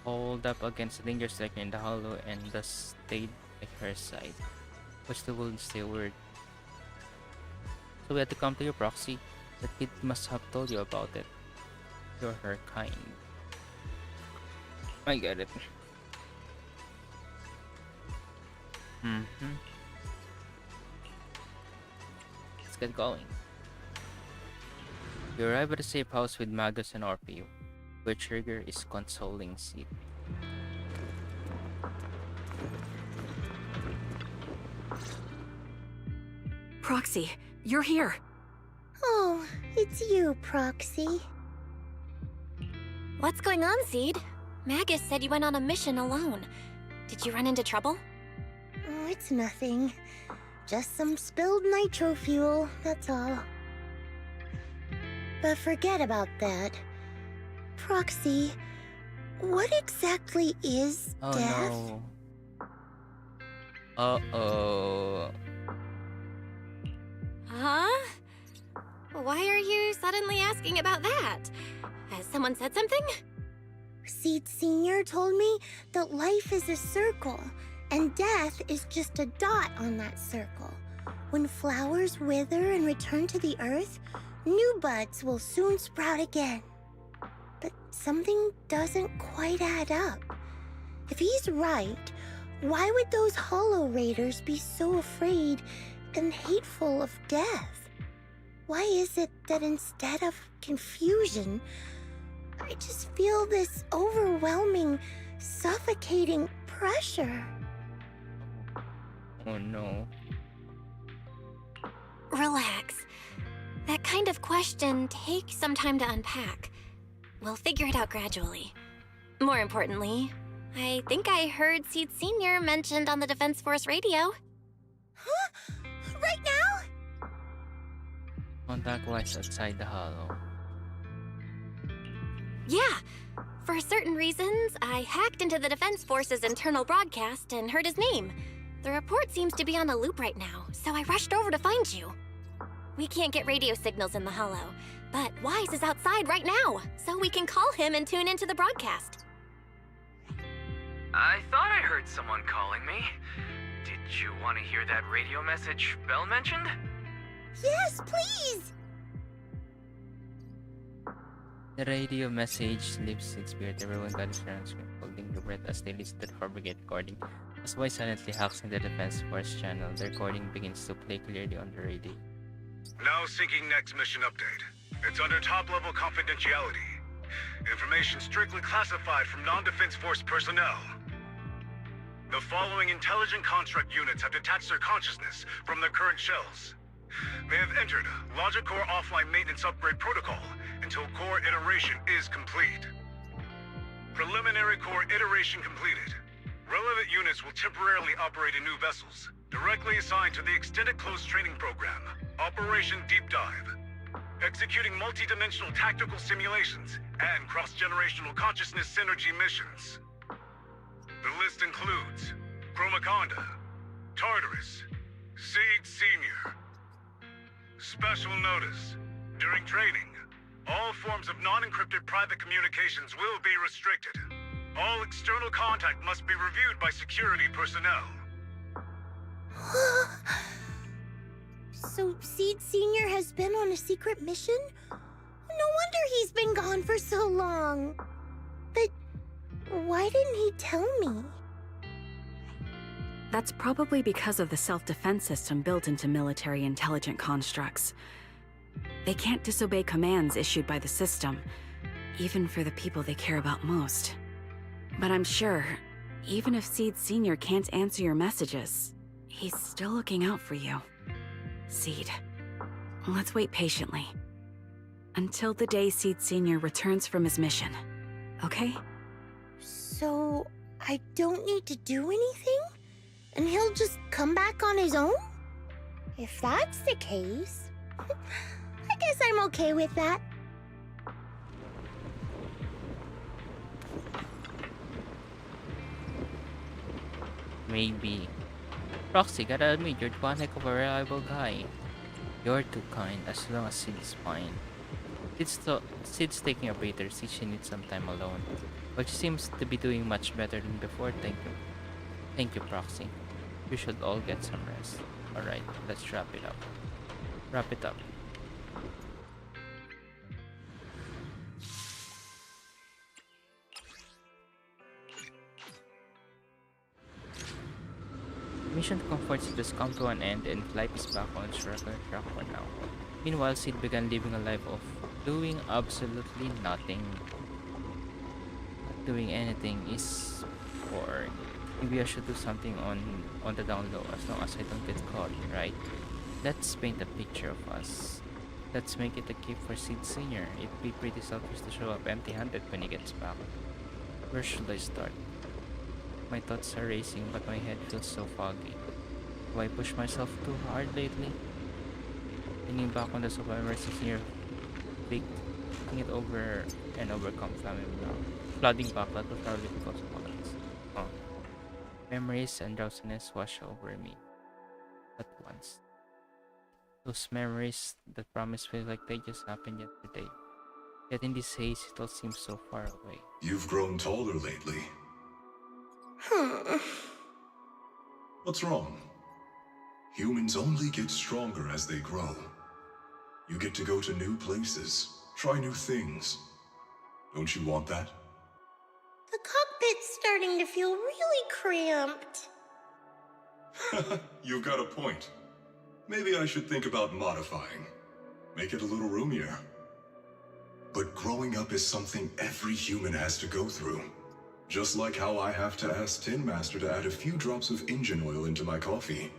hold up against the dangerous sector in the Hollow and thus stayed by her side. But still wouldn't say a word. So we had to come to your Proxy. The kid must have told you about it. You're her kind. I get it. Let's get going. You arrive at a safe house with Magus and Orphe, where Trigger is consoling Seed. Proxy, you're here. Oh, it's you, Proxy. What's going on, Seed? Magus said you went on a mission alone. Did you run into trouble? Oh, it's nothing. Just some spilled nitro fuel, that's all. But forget about that. Proxy, what exactly is Oh death? no. Uh-oh. Huh? Why are you suddenly asking about that? Has someone said something? Seed Senior told me that life is a circle, and death is just a dot on that circle. When flowers wither and return to the earth, new buds will soon sprout again. But something doesn't quite add up. If he's right, why would those Hollow Raiders be so afraid and hateful of death? Why is it that instead of confusion, I just feel this overwhelming, suffocating pressure? Oh no. Relax. That kind of question takes some time to unpack. We'll figure it out gradually. More importantly, I think I heard Seed Senior mentioned on the Defense Force radio. Huh? Right now? Contact Wise outside the hollow. Yeah. For certain reasons, I hacked into the Defense Force's internal broadcast and heard his name. The report seems to be on a loop right now, so I rushed over to find you. We can't get radio signals in the hollow, but Wise is outside right now, so we can call him and tune into the broadcast. I thought I heard someone calling me. Did you want to hear that radio message Belle mentioned? Yes, please! The radio message leaves its spirit. Everyone got his around screen, holding their breath as they listen to the propagate recording. As Wise silently hacks in the Defense Force channel, the recording begins to play clearly on the radio. Now syncing next mission update. It's under top-level confidentiality. Information strictly classified from non-Defense Force personnel. The following intelligent construct units have detached their consciousness from their current shells. They have entered Logic Core offline maintenance upgrade protocol until core iteration is complete. Preliminary core iteration completed. Relevant units will temporarily operate in new vessels, directly assigned to the extended closed training program, Operation Deep Dive. Executing multi-dimensional tactical simulations and cross-generational consciousness synergy missions. The list includes Chromaconda, Tartarus, Seed Senior. Special notice. During training, all forms of non-encrypted private communications will be restricted. All external contact must be reviewed by security personnel. So Seed Senior has been on a secret mission? No wonder he's been gone for so long. But why didn't he tell me? That's probably because of the self-defense system built into military intelligent constructs. They can't disobey commands issued by the system, even for the people they care about most. But I'm sure, even if Seed Senior can't answer your messages, he's still looking out for you. Seed, let's wait patiently. Until the day Seed Senior returns from his mission, okay? So I don't need to do anything? And he'll just come back on his own? If that's the case, I guess I'm okay with that. Maybe. Roxy, gotta admit, you're one heck of a reliable guy. You're too kind, as long as Sid is fine. Sid's taking a breather since she needs some time alone, but she seems to be doing much better than before, thank you. Thank you, Proxy. We should all get some rest. Alright, let's wrap it up. Wrap it up. Mission to comfort Sid has come to an end and life is back on its regular track for now. Meanwhile, Sid began living a life of doing absolutely nothing. Not doing anything is boring. Maybe I should do something on the down low as long as I don't get caught, right? Let's paint a picture of us. Let's make it a gift for Sid Senior. It'd be pretty selfish to show up empty-handed when he gets back. Where should I start? My thoughts are racing, but my head feels so foggy. Do I push myself too hard lately? Thinking back on the soap memories is near big, thinking it over and overcome family now. Flooding back, that was probably because of all this. Oh. Memories and drowsiness wash over me at once. Those memories that promise feel like they just happened yesterday. Yet in this haze, it all seems so far away. You've grown taller lately. What's wrong? Humans only get stronger as they grow. You get to go to new places, try new things. Don't you want that? The cockpit's starting to feel really cramped. You've got a point. Maybe I should think about modifying. Make it a little roomier. But growing up is something every human has to go through. Just like how I have to ask Tin Master to add a few drops of engine oil into my coffee.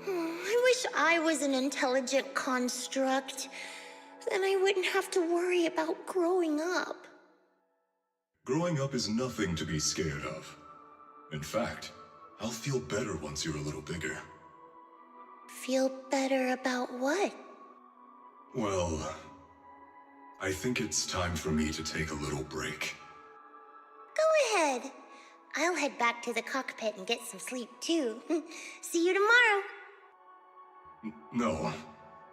I wish I was an intelligent construct. Then I wouldn't have to worry about growing up. Growing up is nothing to be scared of. In fact, I'll feel better once you're a little bigger. Feel better about what? Well, I think it's time for me to take a little break. Go ahead. I'll head back to the cockpit and get some sleep too. See you tomorrow. No,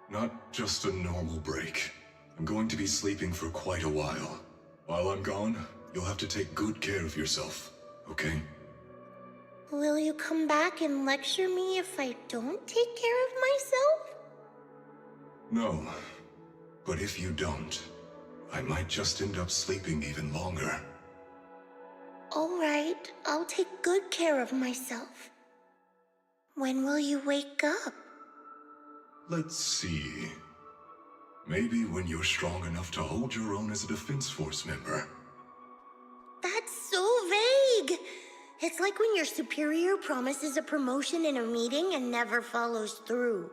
not just a normal break. I'm going to be sleeping for quite a while. While I'm gone, you'll have to take good care of yourself, okay? Will you come back and lecture me if I don't take care of myself? No, but if you don't, I might just end up sleeping even longer. All right, I'll take good care of myself. When will you wake up? Let's see. Maybe when you're strong enough to hold your own as a Defense Force member. That's so vague. It's like when your superior promises a promotion in a meeting and never follows through.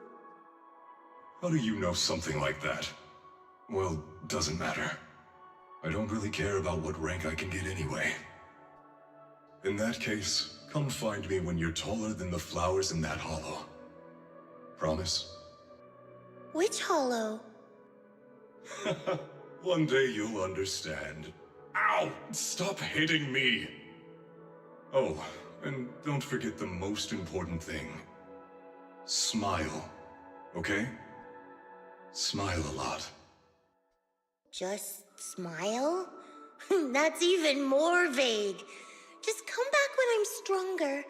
How do you know something like that? Well, doesn't matter. I don't really care about what rank I can get anyway. In that case, come find me when you're taller than the flowers in that hollow. Promise? Which hollow? One day you'll understand. Ow! Stop hitting me! Oh, and don't forget the most important thing. Smile, okay? Smile a lot. Just smile? That's even more vague. Just come back when I'm stronger.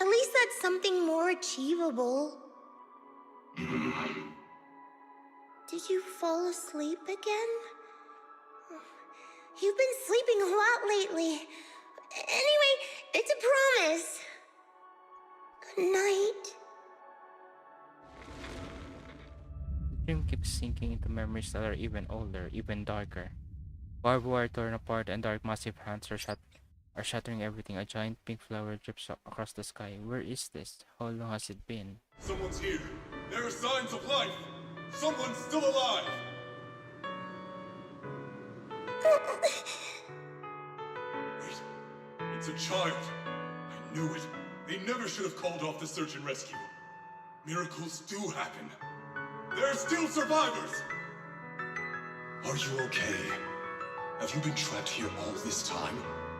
At least that's something more achievable. Did you fall asleep again? You've been sleeping a lot lately. Anyway, it's a promise. Good night. The dream keeps sinking into memories that are even older, even darker. Barbed wire torn apart and dark massive hands are shattering everything. A giant pink flower drips across the sky. Where is this? How long has it been? Someone's here! There are signs of life! Someone's still alive! Wait, it's a child. I knew it. They never should have called off the search and rescue. Miracles do happen. There are still survivors! Are you okay? Have you been trapped here all this time?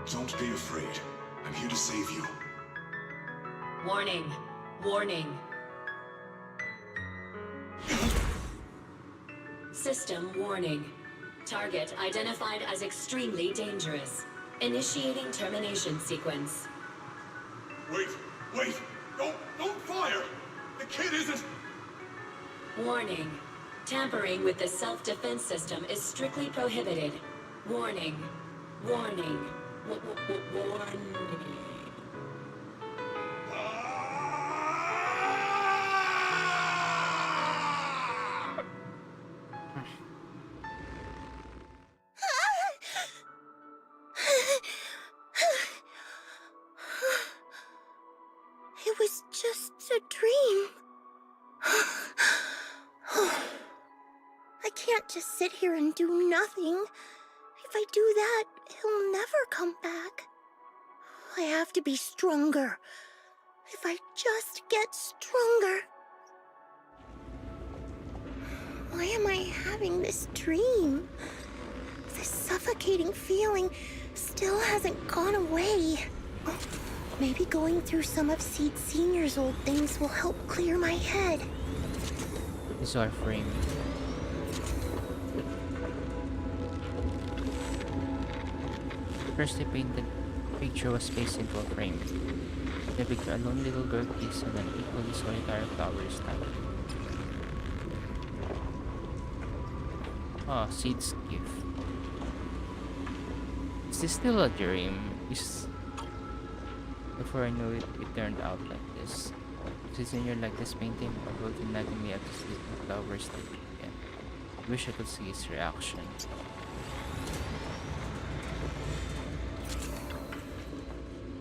Don't be afraid. I'm here to save you. Warning. Warning. System warning. Target identified as extremely dangerous. Initiating termination sequence. Wait! Don't fire! The kid isn't... Warning. Tampering with the self-defense system is strictly prohibited. Warning. Warning. Warning. It was just a dream. I can't just sit here and do nothing. If I do that, he'll never come back. I have to be stronger. If I just get stronger. Why am I having this dream? This suffocating feeling still hasn't gone away. Maybe going through some of Seed Senior's old things will help clear my head. This is our frame. First, I painted picture was placed into a frame. The picture, a lone little girl keys on an equally solitary flower stand. Ah, Seed's gift. Is this still a dream? Before I knew it, it turned out like this. Is in your like this painting or looking naggingly at this little flower stand again? I wish I could see his reaction.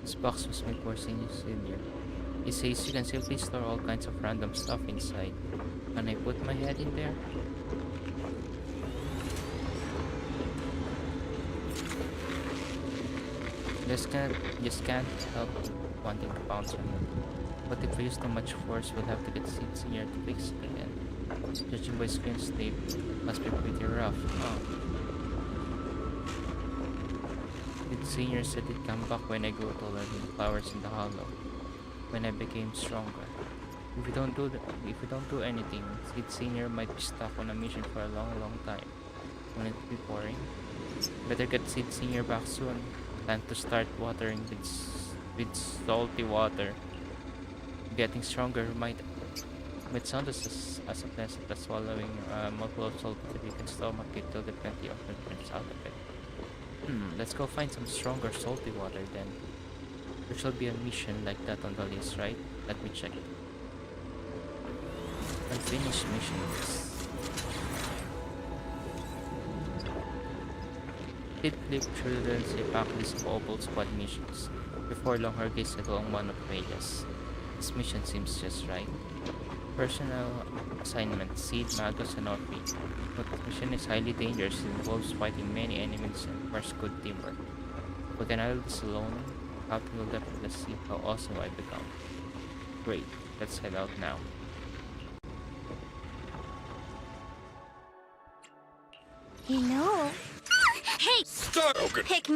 This box was made for Senior. He says you can simply store all kinds of random stuff inside. Can I put my head in there? Just can't help wanting to bounce on it. But if I use too much force, we'll have to get Senior to fix it again. Judging by screen tape, must be pretty rough, huh? Senior said he'd come back when I grew taller than the flowers in the hollow. When I became stronger. If we don't do anything, Sid Senior might be stuck on a mission for a long time. Won't it be boring? Better get Sid Senior back soon. Plan to start watering with salty water. Getting stronger might sound as pleasant as swallowing a mouthful of salt if you can stomach it till the plenty of nutrients out of it. Let's go find some stronger salty water then. There should be a mission like that on the list, right? Let me check. Unfinished missions. Did flip through the backlist of Opal Squad missions. Before long, her gaze settled on one of Reyes. This mission seems just right. Personal assignment, Seed, Magus, and Orphe. But this mission is highly dangerous and involves fighting many enemies and requires good teamwork. If we can handle this alone, Captain will definitely see how awesome I become. Great, let's head out now. You know... Hey! Start! Okay. Pick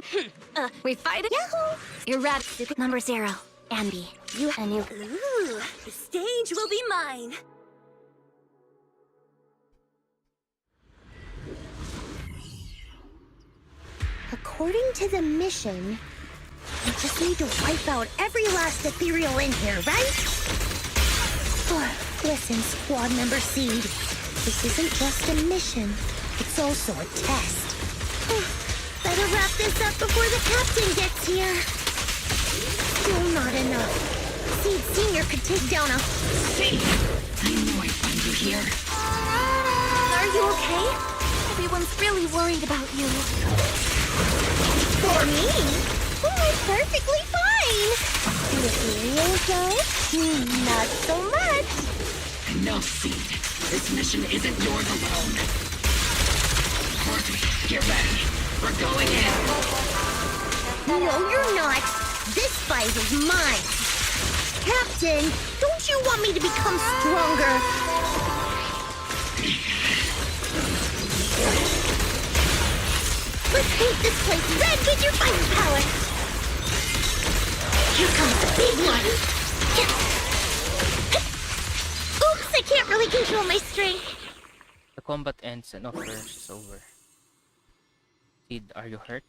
we fight it? Yahoo! You're red. Number 0. Ambi. You and you. Ooh, the stage will be mine. According to the mission, we just need to wipe out every last ethereal in here, right? Listen, Squad Member Seed. This isn't just a mission. It's also a test. Better wrap this up before the captain gets here. Still not enough. Seed Senior could take down a... See? I knew I'd find you here. Are you okay? Everyone's really worried about you. For me? Oh, I'm perfectly fine. The ethereals, though? Not so much. No, Seed. This mission isn't yours alone. Orphe, get ready. We're going in. No, you're not. This fight is mine. Captain, don't you want me to become stronger? Let's paint this place red with your fighting power. Here comes the big one. Oops, I can't really control my strength. The combat ends and offer is over. Seed, are you hurt?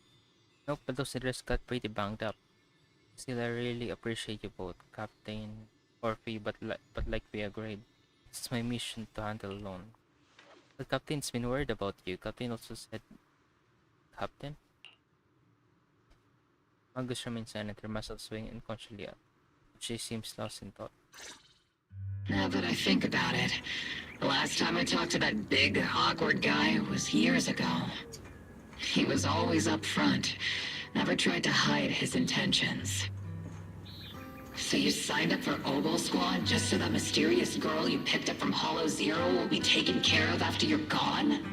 Nope, but those leaders got pretty banged up. Still, I really appreciate you both, Captain, Orphe, but like we agreed, this is my mission to handle alone. The Captain's been worried about you. Captain also said... Captain? Magus remains silent, her muscles swing unconsciously up. She seems lost in thought. Now that I think about it, the last time I talked to that big, awkward guy was years ago. He was always up front, never tried to hide his intentions. So you signed up for Oboe Squad just so that mysterious girl you picked up from Hollow Zero will be taken care of after you're gone?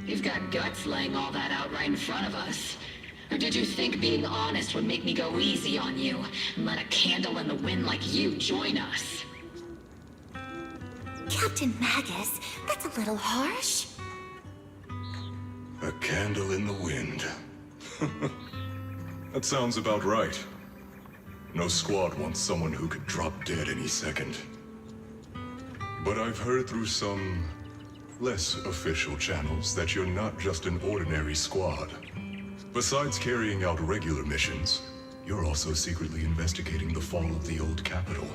You've got guts laying all that out right in front of us. Or did you think being honest would make me go easy on you and let a candle in the wind like you join us? Captain Magus, that's a little harsh. A candle in the wind. That sounds about right. No squad wants someone who could drop dead any second. But I've heard through some less official channels that you're not just an ordinary squad. Besides carrying out regular missions, you're also secretly investigating the fall of the old capital.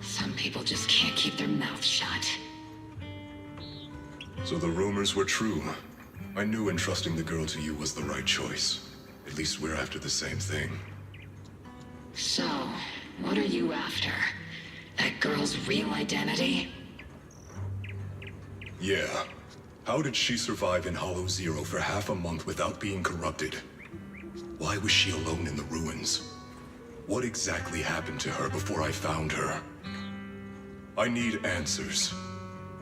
Some people just can't keep their mouths shut. So the rumors were true. I knew entrusting the girl to you was the right choice. At least we're after the same thing. So, what are you after? That girl's real identity? Yeah. How did she survive in Hollow Zero for half a month without being corrupted? Why was she alone in the ruins? What exactly happened to her before I found her? I need answers.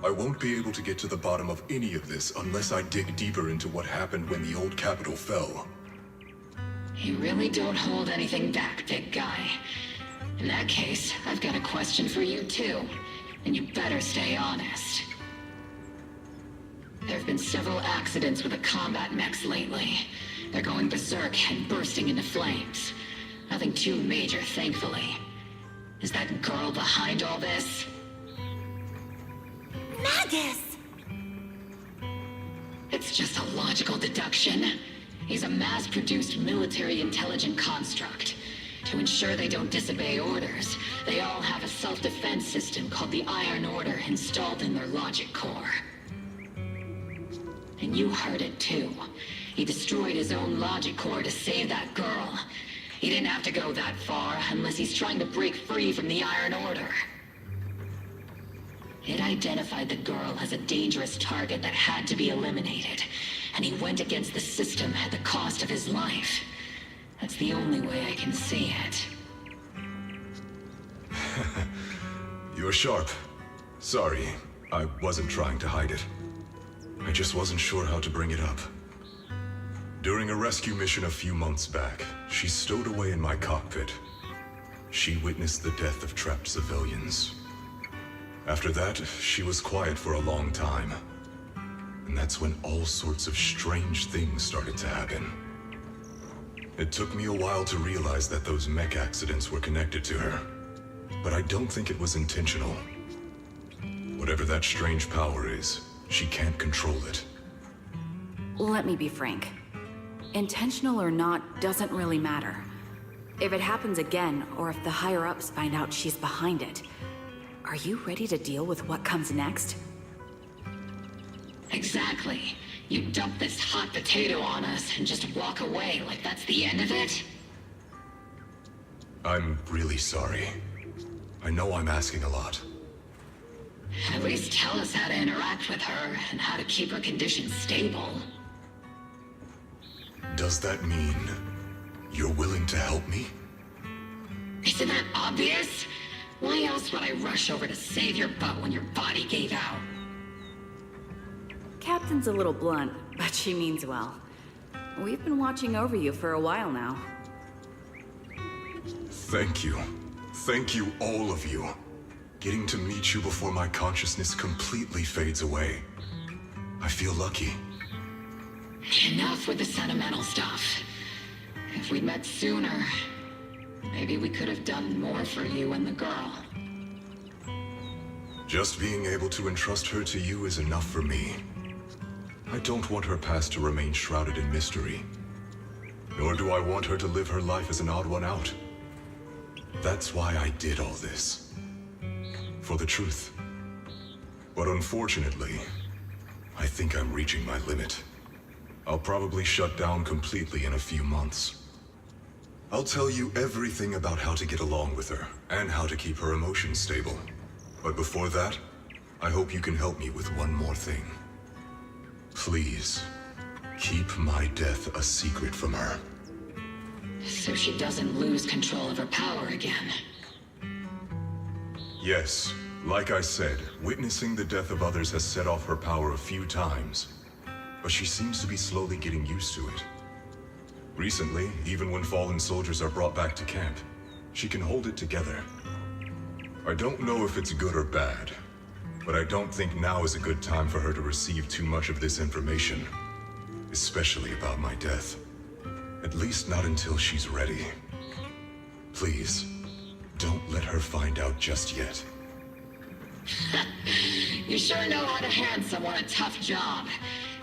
I won't be able to get to the bottom of any of this unless I dig deeper into what happened when the old capital fell. You really don't hold anything back, big guy. In that case, I've got a question for you too, and you better stay honest. There have been several accidents with the combat mechs lately. They're going berserk and bursting into flames. Nothing too major, thankfully. Is that girl behind all this? Magus! It's just a logical deduction. He's a mass-produced military intelligent construct. To ensure they don't disobey orders, they all have a self-defense system called the Iron Order installed in their logic core. And you heard it too. He destroyed his own logic core to save that girl. He didn't have to go that far unless he's trying to break free from the Iron Order. It identified the girl as a dangerous target that had to be eliminated, and he went against the system at the cost of his life. That's the only way I can see it. You're sharp. Sorry, I wasn't trying to hide it. I just wasn't sure how to bring it up. During a rescue mission a few months back, she stowed away in my cockpit. She witnessed the death of trapped civilians. After that, she was quiet for a long time. And that's when all sorts of strange things started to happen. It took me a while to realize that those mech accidents were connected to her. But I don't think it was intentional. Whatever that strange power is, she can't control it. Let me be frank. Intentional or not doesn't really matter. If it happens again, or if the higher-ups find out she's behind it, are you ready to deal with what comes next? Exactly. You dump this hot potato on us and just walk away like that's the end of it? I'm really sorry. I know I'm asking a lot. At least tell us how to interact with her and how to keep her condition stable. Does that mean you're willing to help me? Isn't that obvious? Why else would I rush over to save your butt when your body gave out? Captain's a little blunt, but she means well. We've been watching over you for a while now. Thank you. Thank you, all of you. Getting to meet you before my consciousness completely fades away. I feel lucky. Enough with the sentimental stuff. If we'd met sooner, maybe we could have done more for you and the girl. Just being able to entrust her to you is enough for me. I don't want her past to remain shrouded in mystery. Nor do I want her to live her life as an odd one out. That's why I did all this. For the truth. But unfortunately, I think I'm reaching my limit. I'll probably shut down completely in a few months. I'll tell you everything about how to get along with her, and how to keep her emotions stable. But before that, I hope you can help me with one more thing. Please, keep my death a secret from her. So she doesn't lose control of her power again. Yes, Like I said, witnessing the death of others has set off her power a few times. But she seems to be slowly getting used to it. Recently, even when fallen soldiers are brought back to camp, she can hold it together. I don't know if it's good or bad, but I don't think now is a good time for her to receive too much of this information. Especially about my death. At least not until she's ready. Please, don't let her find out just yet. You sure know how to hand someone a tough job.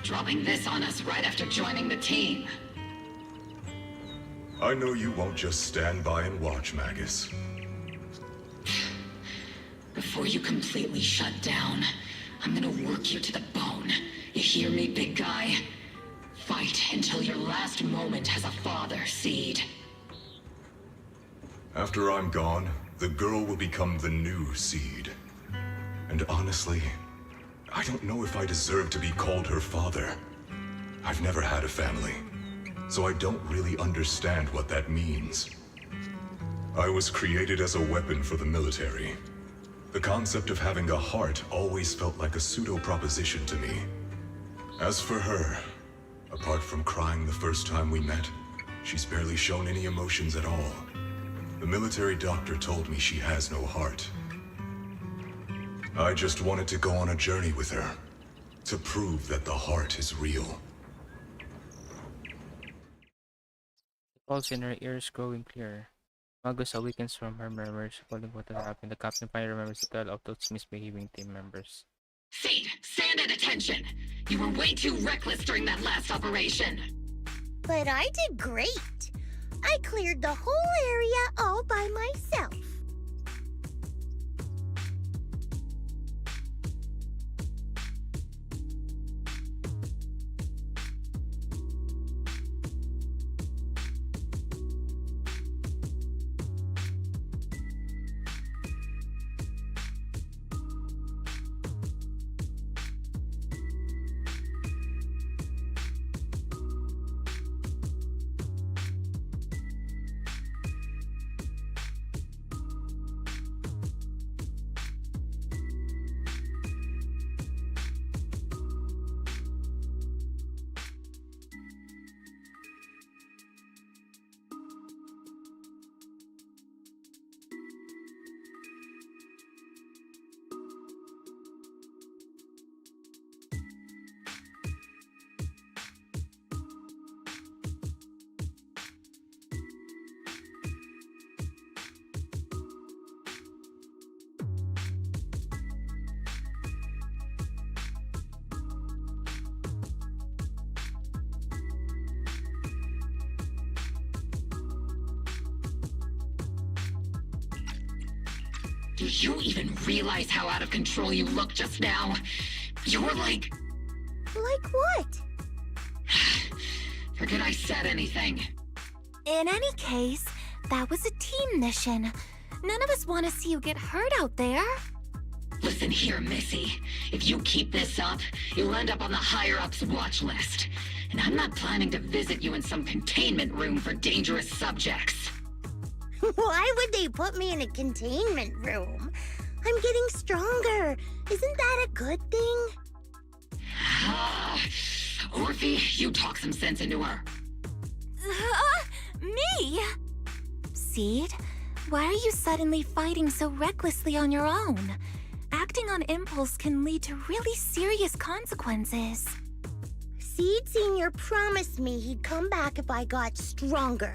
Dropping this on us right after joining the team. I know you won't just stand by and watch, Magus. Before you completely shut down, I'm gonna work you to the bone. You hear me, big guy? Fight until your last moment has a father, Seed. After I'm gone, the girl will become the new Seed. And honestly, I don't know if I deserve to be called her father. I've never had a family, so I don't really understand what that means. I was created as a weapon for the military. The concept of having a heart always felt like a pseudo-proposition to me. As for her, apart from crying the first time we met, she's barely shown any emotions at all. The military doctor told me she has no heart. I just wanted to go on a journey with her, to prove that the heart is real. The pulse in her ears growing clearer. Magus awakens from her murmurs, recalling what had happened. The captain finally remembers to tell of those misbehaving team members. Seed, stand at attention! You were way too reckless during that last operation! But I did great. I cleared the whole area all by myself. Do you even realize how out of control you look just now? You're like... Like what? Forget I said anything. In any case, that was a team mission. None of us want to see you get hurt out there. Listen here, Missy. If you keep this up, you'll end up on the higher-ups watch list. And I'm not planning to visit you in some containment room for dangerous subjects. Why would they put me in a containment room? I'm getting stronger. Isn't that a good thing? Orphe, you talk some sense into her. Me? Seed, why are you suddenly fighting so recklessly on your own? Acting on impulse can lead to really serious consequences. Seed Senior promised me he'd come back if I got stronger.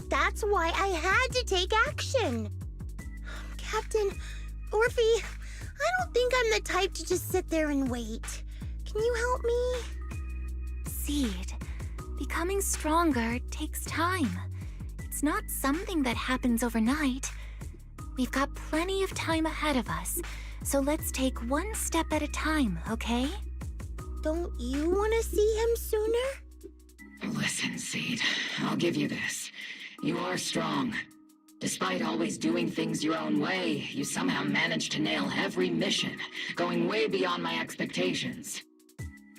That's why I had to take action. Captain, Orphe, I don't think I'm the type to just sit there and wait. Can you help me? Seed, becoming stronger takes time. It's not something that happens overnight. We've got plenty of time ahead of us, so let's take one step at a time, okay? Don't you want to see him sooner? Listen, Seed, I'll give you this. You are strong. Despite always doing things your own way, you somehow managed to nail every mission, going way beyond my expectations.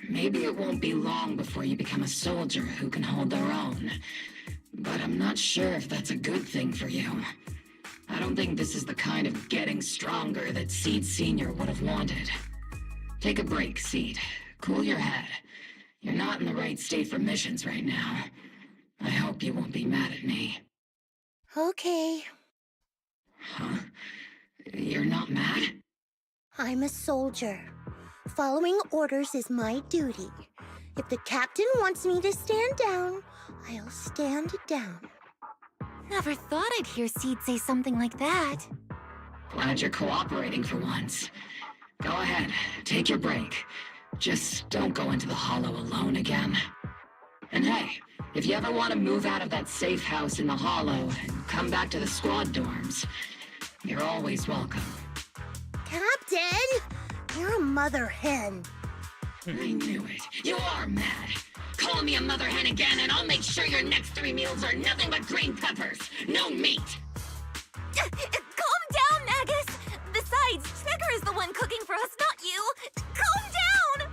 Maybe it won't be long before you become a soldier who can hold their own. But I'm not sure if that's a good thing for you. I don't think this is the kind of getting stronger that Seed Sr. would have wanted. Take a break, Seed. Cool your head. You're not in the right state for missions right now. I hope you won't be mad at me. Okay. Huh? You're not mad? I'm a soldier. Following orders is my duty. If the captain wants me to stand down, I'll stand down. Never thought I'd hear Seed say something like that. Glad you're cooperating for once. Go ahead, take your break. Just don't go into the hollow alone again. And hey, if you ever want to move out of that safe house in the hollow and come back to the squad dorms, you're always welcome. Captain! You're a mother hen. I knew it. You are mad. Call me a mother hen again and I'll make sure your next 3 meals are nothing but green peppers. No meat. Calm down, Magus! Besides, Trigger is the one cooking for us, not you! Calm down!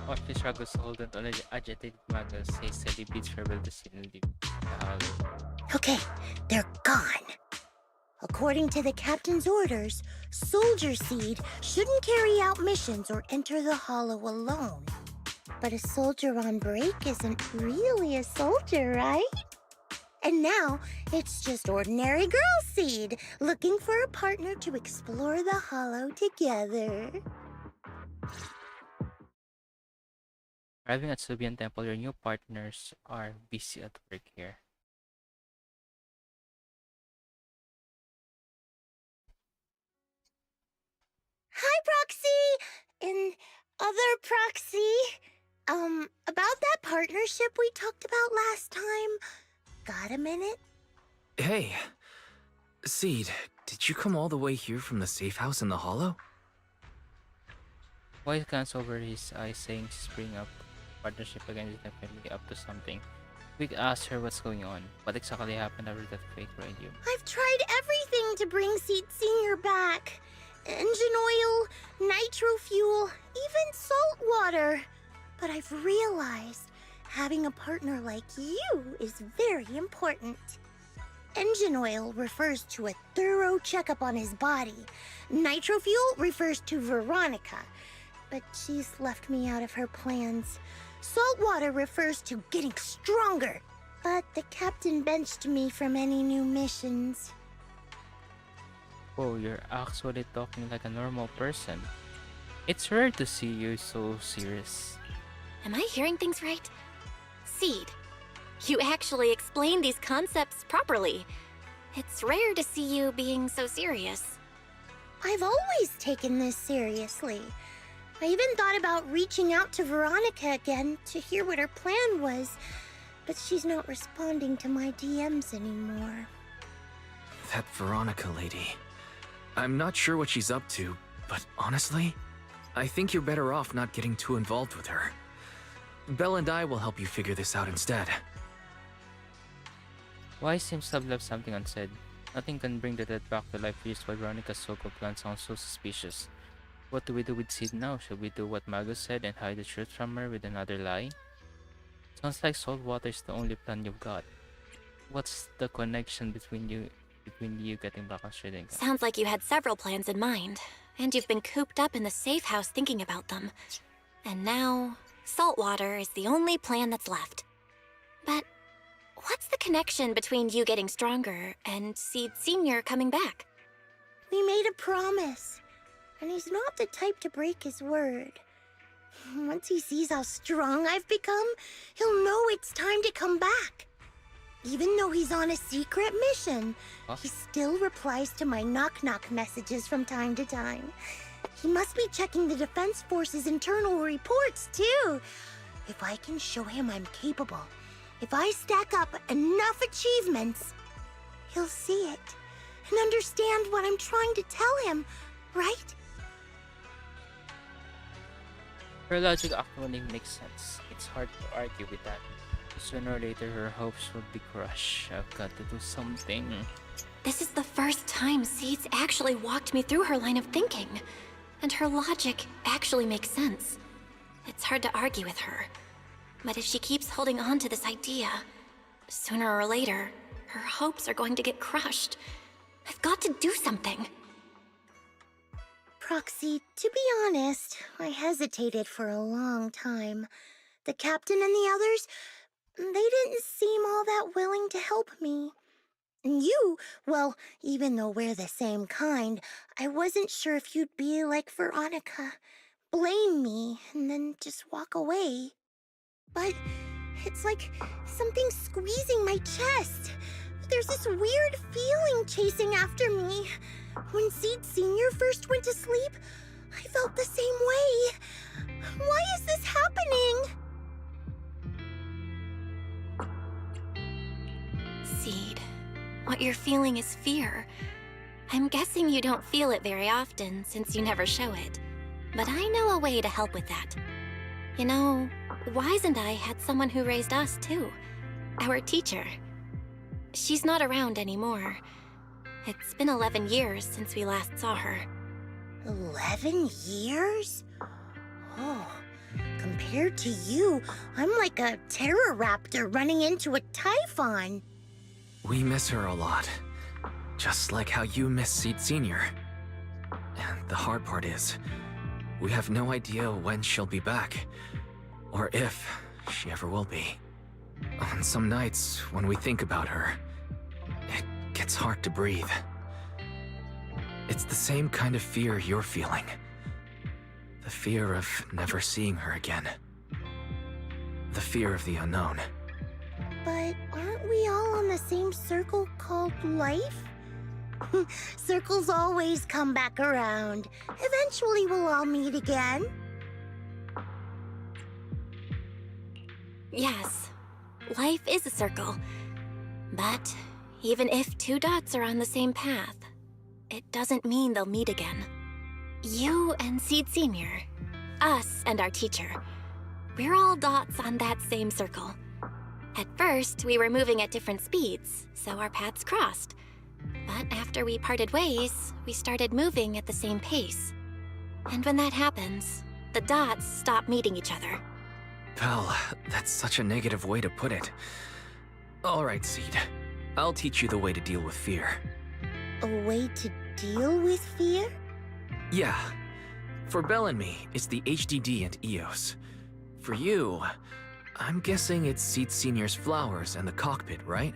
Watch the struggles hold on to an agitated Magus hastily beats farewell to Sid and leave the hollow. Okay, they're gone. According to the captain's orders, Soldier Seed shouldn't carry out missions or enter the hollow alone. But a soldier on break isn't really a soldier, right? And now, it's just ordinary girl Seed looking for a partner to explore the hollow together. Arriving at Subian Temple, your new partners are busy at work here. Hi, Proxy! And other Proxy. About that partnership we talked about last time. Got a minute? Hey, Seed, did you come all the way here from the safe house in the hollow? Voice glance over his eyes, saying she's bringing up partnership again is definitely up to something. We asked her what's going on. What exactly happened after that fake radio? I've tried everything to bring Seed Senior back. Engine oil, nitro fuel, even salt water. But I've realized having a partner like you is very important. Engine oil refers to a thorough checkup on his body. Nitro fuel refers to Veronica, but she's left me out of her plans. Salt water refers to getting stronger, but the captain benched me from any new missions. Whoa, you're actually talking like a normal person. It's rare to see you so serious. Am I hearing things right? Seed, you actually explained these concepts properly. It's rare to see you being so serious. I've always taken this seriously. I even thought about reaching out to Veronica again to hear what her plan was, but she's not responding to my DMs anymore. That Veronica lady. I'm not sure what she's up to, but honestly, I think you're better off not getting too involved with her. Belle and I will help you figure this out instead. Why seems to have left something unsaid? Nothing can bring the dead back to life, used by Veronica's so-called plan sounds so suspicious. What do we do with Sid now? Should we do what Magus said and hide the truth from her with another lie? Sounds like salt water is the only plan you've got. What's the connection between you getting back on Sri? Sounds like you had several plans in mind, and you've been cooped up in the safe house thinking about them. And now, salt water is the only plan that's left. But what's the connection between you getting stronger and Seed Senior coming back? We made a promise, and he's not the type to break his word. Once he sees how strong I've become, he'll know it's time to come back. Even though he's on a secret mission, he still replies to my knock-knock messages from time to time. He must be checking the Defense Force's internal reports, too. If I can show him I'm capable, if I stack up enough achievements, he'll see it and understand what I'm trying to tell him, right? Her logic actually makes sense. It's hard to argue with that. Sooner or later, her hopes will be crushed. I've got to do something. This is the first time Seed's actually walked me through her line of thinking. And her logic actually makes sense. It's hard to argue with her. But if she keeps holding on to this idea, sooner or later, her hopes are going to get crushed. I've got to do something. Proxy, to be honest, I hesitated for a long time. The captain and the others, they didn't seem all that willing to help me. And you, well, even though we're the same kind, I wasn't sure if you'd be like Veronica. Blame me and then just walk away. But it's like something squeezing my chest. There's this weird feeling chasing after me. When Seed Sr. first went to sleep, I felt the same way. Why is this happening? Seed, what you're feeling is fear. I'm guessing you don't feel it very often since you never show it. But I know a way to help with that. You know, Wise and I had someone who raised us too. Our teacher. She's not around anymore. It's been 11 years since we last saw her. 11 years? Oh, compared to you, I'm like a terror raptor running into a typhon. We miss her a lot. Just like how you miss Seed Sr. And the hard part is, we have no idea when she'll be back. Or if she ever will be. On some nights, when we think about her, it gets hard to breathe. It's the same kind of fear you're feeling. The fear of never seeing her again. The fear of the unknown. But aren't we all on the same circle called life? Circles always come back around. Eventually we'll all meet again. Yes, life is a circle. But even if two dots are on the same path, it doesn't mean they'll meet again. You and Seed Sr., us and our teacher, we're all dots on that same circle. At first, we were moving at different speeds, so our paths crossed. But after we parted ways, we started moving at the same pace. And when that happens, the dots stop meeting each other. Belle, that's such a negative way to put it. Alright, Seed. I'll teach you the way to deal with fear. A way to deal with fear? Yeah. For Belle and me, it's the HDD and EOS. For you, I'm guessing it's Seed Sr.'s flowers and the cockpit, right?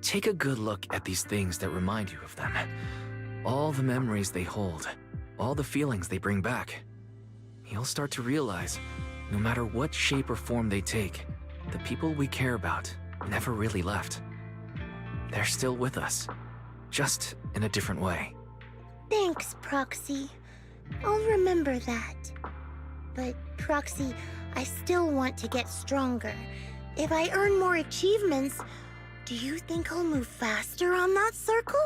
Take a good look at these things that remind you of them. All the memories they hold, all the feelings they bring back. You'll start to realize, no matter what shape or form they take, the people we care about never really left. They're still with us, just in a different way. Thanks, Proxy. I'll remember that. But, Proxy, I still want to get stronger. If I earn more achievements, do you think I'll move faster on that circle?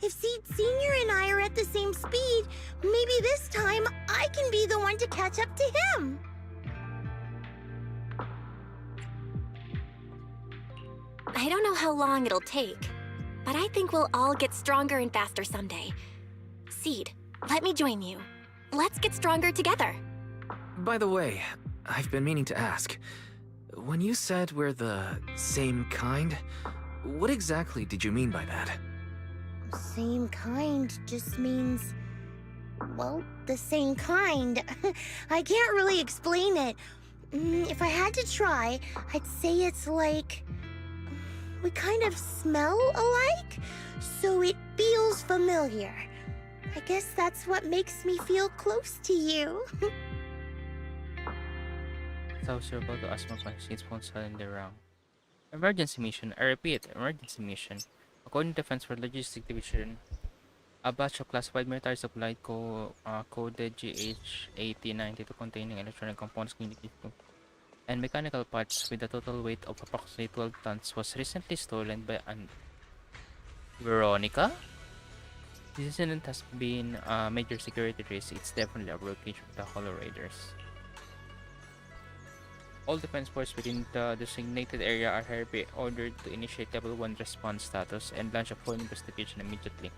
If Seed Sr. and I are at the same speed, maybe this time I can be the one to catch up to him. I don't know how long it'll take, but I think we'll all get stronger and faster someday. Seed, let me join you. Let's get stronger together. By the way, I've been meaning to ask. When you said we're the same kind, what exactly did you mean by that? Same kind just means, well, the same kind. I can't really explain it. If I had to try, I'd say it's like we kind of smell alike, so it feels familiar. I guess that's what makes me feel close to you. So suitable to ask my questions won't cylinder wrong. Emergency mission. I repeat, emergency mission. According to Defense for Logistics Division, a batch of classified military supply coded GH-8092 containing electronic components, communication, and mechanical parts with a total weight of approximately 12 tons was recently stolen by an Veronica? This incident has been a major security risk. It's definitely a breach of the Hollow Raiders. All defense forces within the designated area are hereby ordered to initiate level 1 response status and launch a full investigation immediately.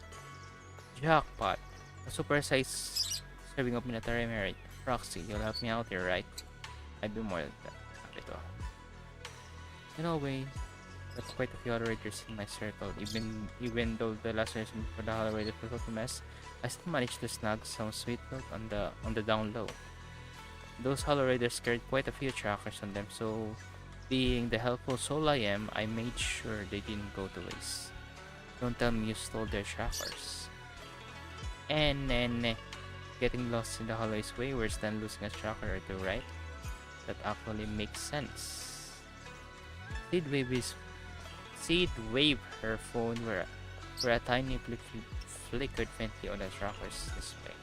Jackpot! A super-sized serving of military merit. Proxy, you'll help me out here, right? I'd be more than that. Happy to. In a way, But quite a few Hollow Raiders in my circle. Even though the last version for the Hollow Raiders was a mess, I still managed to snag some sweet loot on the down low. Those Hollow Raiders carried quite a few trackers on them, so being the helpful soul I am, I made sure they didn't go to waste. Don't tell me you stole their trackers. And then getting lost in the hollow is way worse than losing a tracker or two, right? That actually makes sense. Seed waved her phone where a tiny flickered faintly on the tracker's display.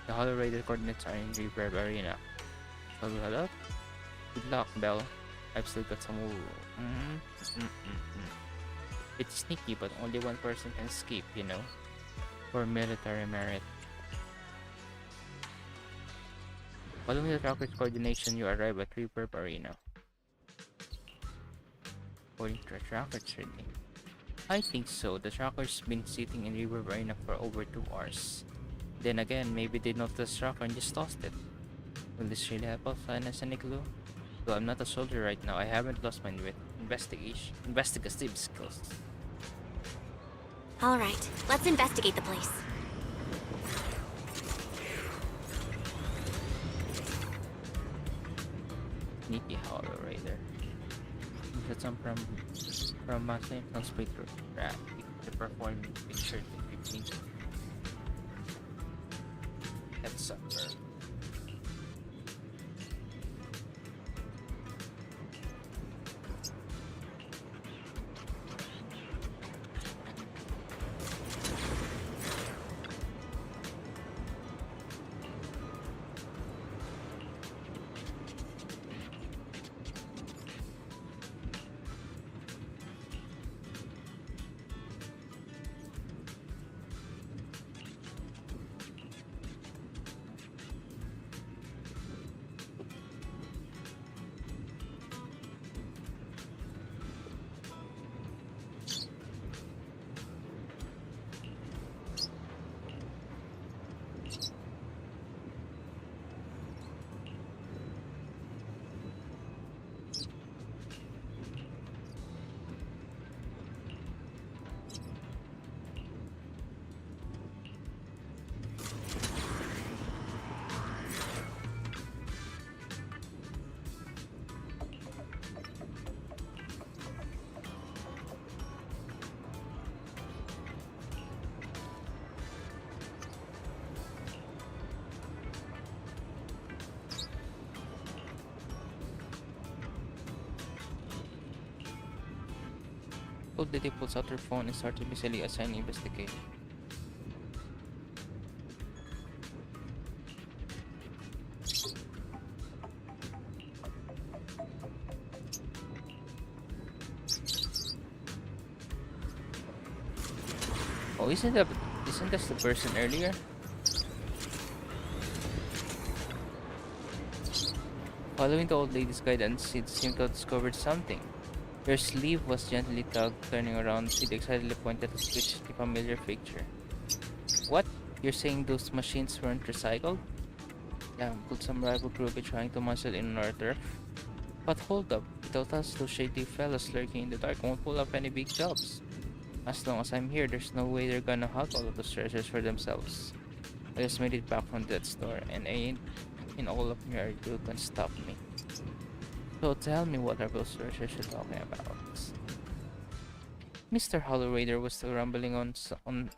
The Hollow Raider coordinates are in Reverb Arena. Hello? Good luck, Belle. I've still got some. It's sneaky, but only one person can escape, you know? For military merit. Following the tracker's coordination, you arrive at Reverb Arena. According to the tracker, certainly. I think so. The tracker's been sitting in Reverb Arena for over 2 hours. Then again, maybe they noticed the tracker and just tossed it. Will this really help us find us any clue? Though I'm not a soldier right now, I haven't lost my investigative skills. Alright, let's investigate the place. Sneaky Hollow Raider. That's some from Muslim from Splitter. Rat. The performing picture to 15. That's sucker. Old lady pulls out her phone and starts busily assigning investigation. Oh, isn't that the person earlier? Following the old lady's guidance, it seemed to have discovered something. Her sleeve was gently tugged. Turning around, Sid excitedly pointed at a suspiciously familiar figure. What? You're saying those machines weren't recycled? Yeah, could some rival group be trying to muscle in on our turf? But hold up, without us, those shady fellas lurking in the dark won't pull up any big jobs. As long as I'm here, there's no way they're gonna hug all of those treasures for themselves. I just made it back from that store, and ain't in all of Mary you can stop me. So tell me, what are those treasures you're talking about? Mr. Hollow Raider was still rambling on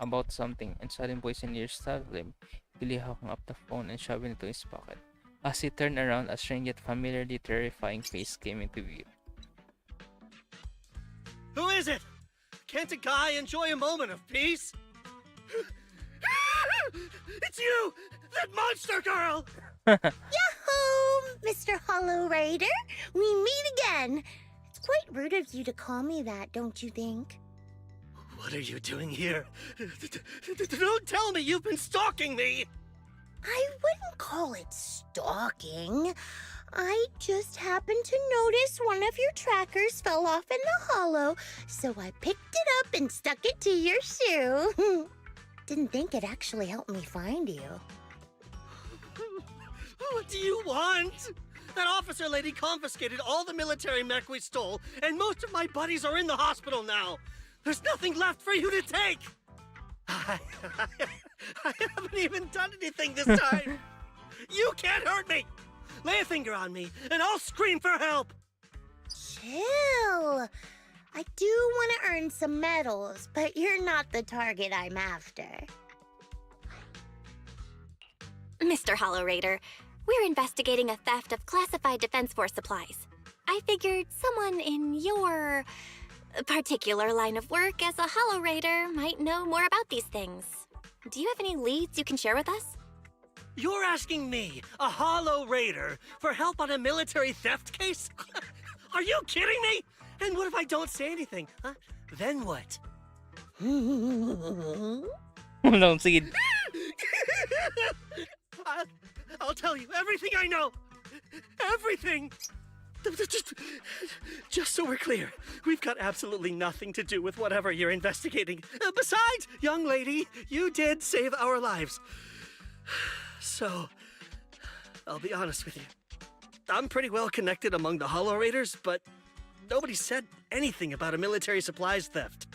about something, and sudden voice in ears startled him, Billy hooking up the phone and shoving it into his pocket. As he turned around, a strange yet familiarly terrifying face came into view. Who is it? Can't a guy enjoy a moment of peace? It's you! That monster girl! Yahoo, Mr. Hollow Raider! We meet again! It's quite rude of you to call me that, don't you think? What are you doing here? Don't tell me you've been stalking me! I wouldn't call it stalking. I just happened to notice one of your trackers fell off in the hollow, so I picked it up and stuck it to your shoe. Didn't think it actually helped me find you. What do you want? That officer lady confiscated all the military mech we stole, and most of my buddies are in the hospital now. There's nothing left for you to take. I haven't even done anything this time. You can't hurt me. Lay a finger on me, and I'll scream for help. Chill. I do want to earn some medals, but you're not the target I'm after. Mr. Hollow Raider, we're investigating a theft of classified Defense Force supplies. I figured someone in your particular line of work as a Hollow Raider might know more about these things. Do you have any leads you can share with us? You're asking me, a Hollow Raider, for help on a military theft case? Are you kidding me? And what if I don't say anything? Huh? Then what? No, sige. I'll tell you everything I know. Everything. Just so we're clear, we've got absolutely nothing to do with whatever you're investigating. Besides, young lady, you did save our lives. So, I'll be honest with you. I'm pretty well connected among the Hollow Raiders, but nobody said anything about a military supplies theft.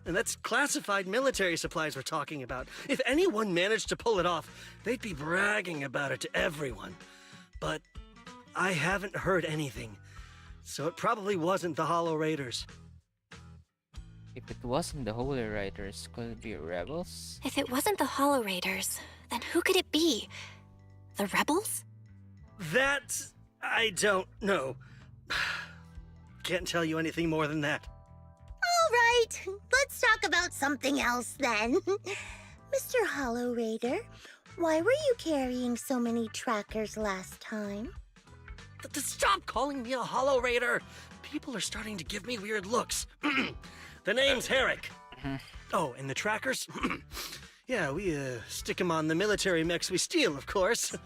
And that's classified military supplies we're talking about. If anyone managed to pull it off, they'd be bragging about it to everyone. But I haven't heard anything, so it probably wasn't the Hollow Raiders. If it wasn't the Holy Riders, could it be rebels? If it wasn't the Hollow Raiders, then who could it be? The rebels? That I don't know. Can't tell you anything more than that. All right, let's talk about something else then. Mr. Hollow Raider, why were you carrying so many trackers last time? Stop calling me a Hollow Raider! People are starting to give me weird looks. The name's Herrick. Oh, and the trackers? Yeah, we stick them on the military mechs we steal, of course.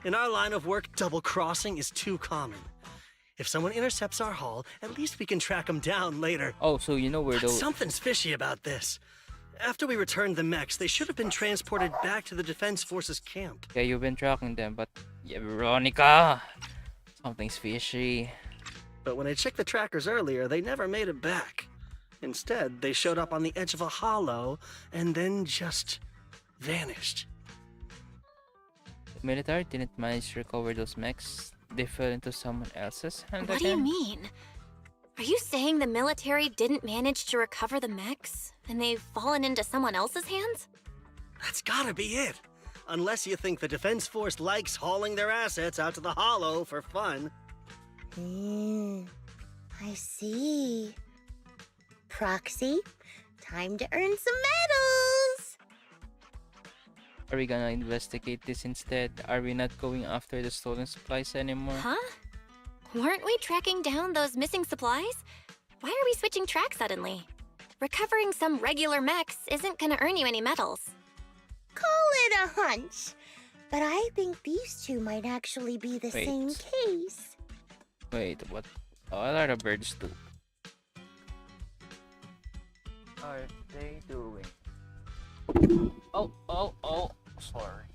In our line of work, double-crossing is too common. If someone intercepts our haul, at least we can track them down later. Oh, so you know where But those... something's fishy about this. After we returned the mechs, they should have been transported back to the Defense Forces camp. Yeah, you've been tracking them, but... Yeah, Veronica! Something's fishy. But when I checked the trackers earlier, they never made it back. Instead, they showed up on the edge of a hollow, and then just vanished. The military didn't manage to recover those mechs. They fell into someone else's hand What do you again? mean? Are you saying the military didn't manage to recover the mechs, and they've fallen into someone else's hands? That's gotta be it. Unless you think the Defense Force likes hauling their assets out to the hollow for fun. I see. Proxy, time to earn some medals! Are we gonna investigate this instead? Are we not going after the stolen supplies anymore? Huh? Weren't we tracking down those missing supplies? Why are we switching tracks suddenly? Recovering some regular mechs isn't gonna earn you any medals. Call it a hunch. But I think these two might actually be the Wait. same case. Wait, what are the birds do? What are they doing? Oh, sorry.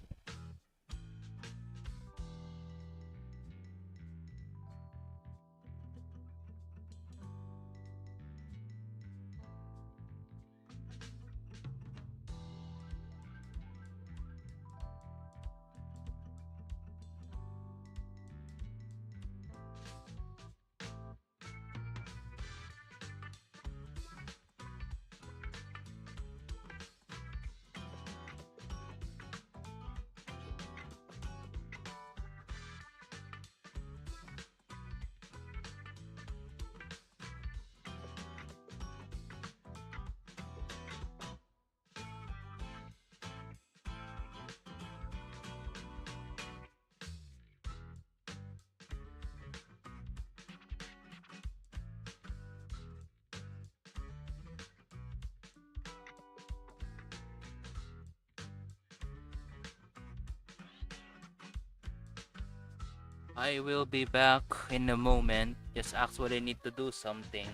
I will be back in a moment. Just actually need to do something.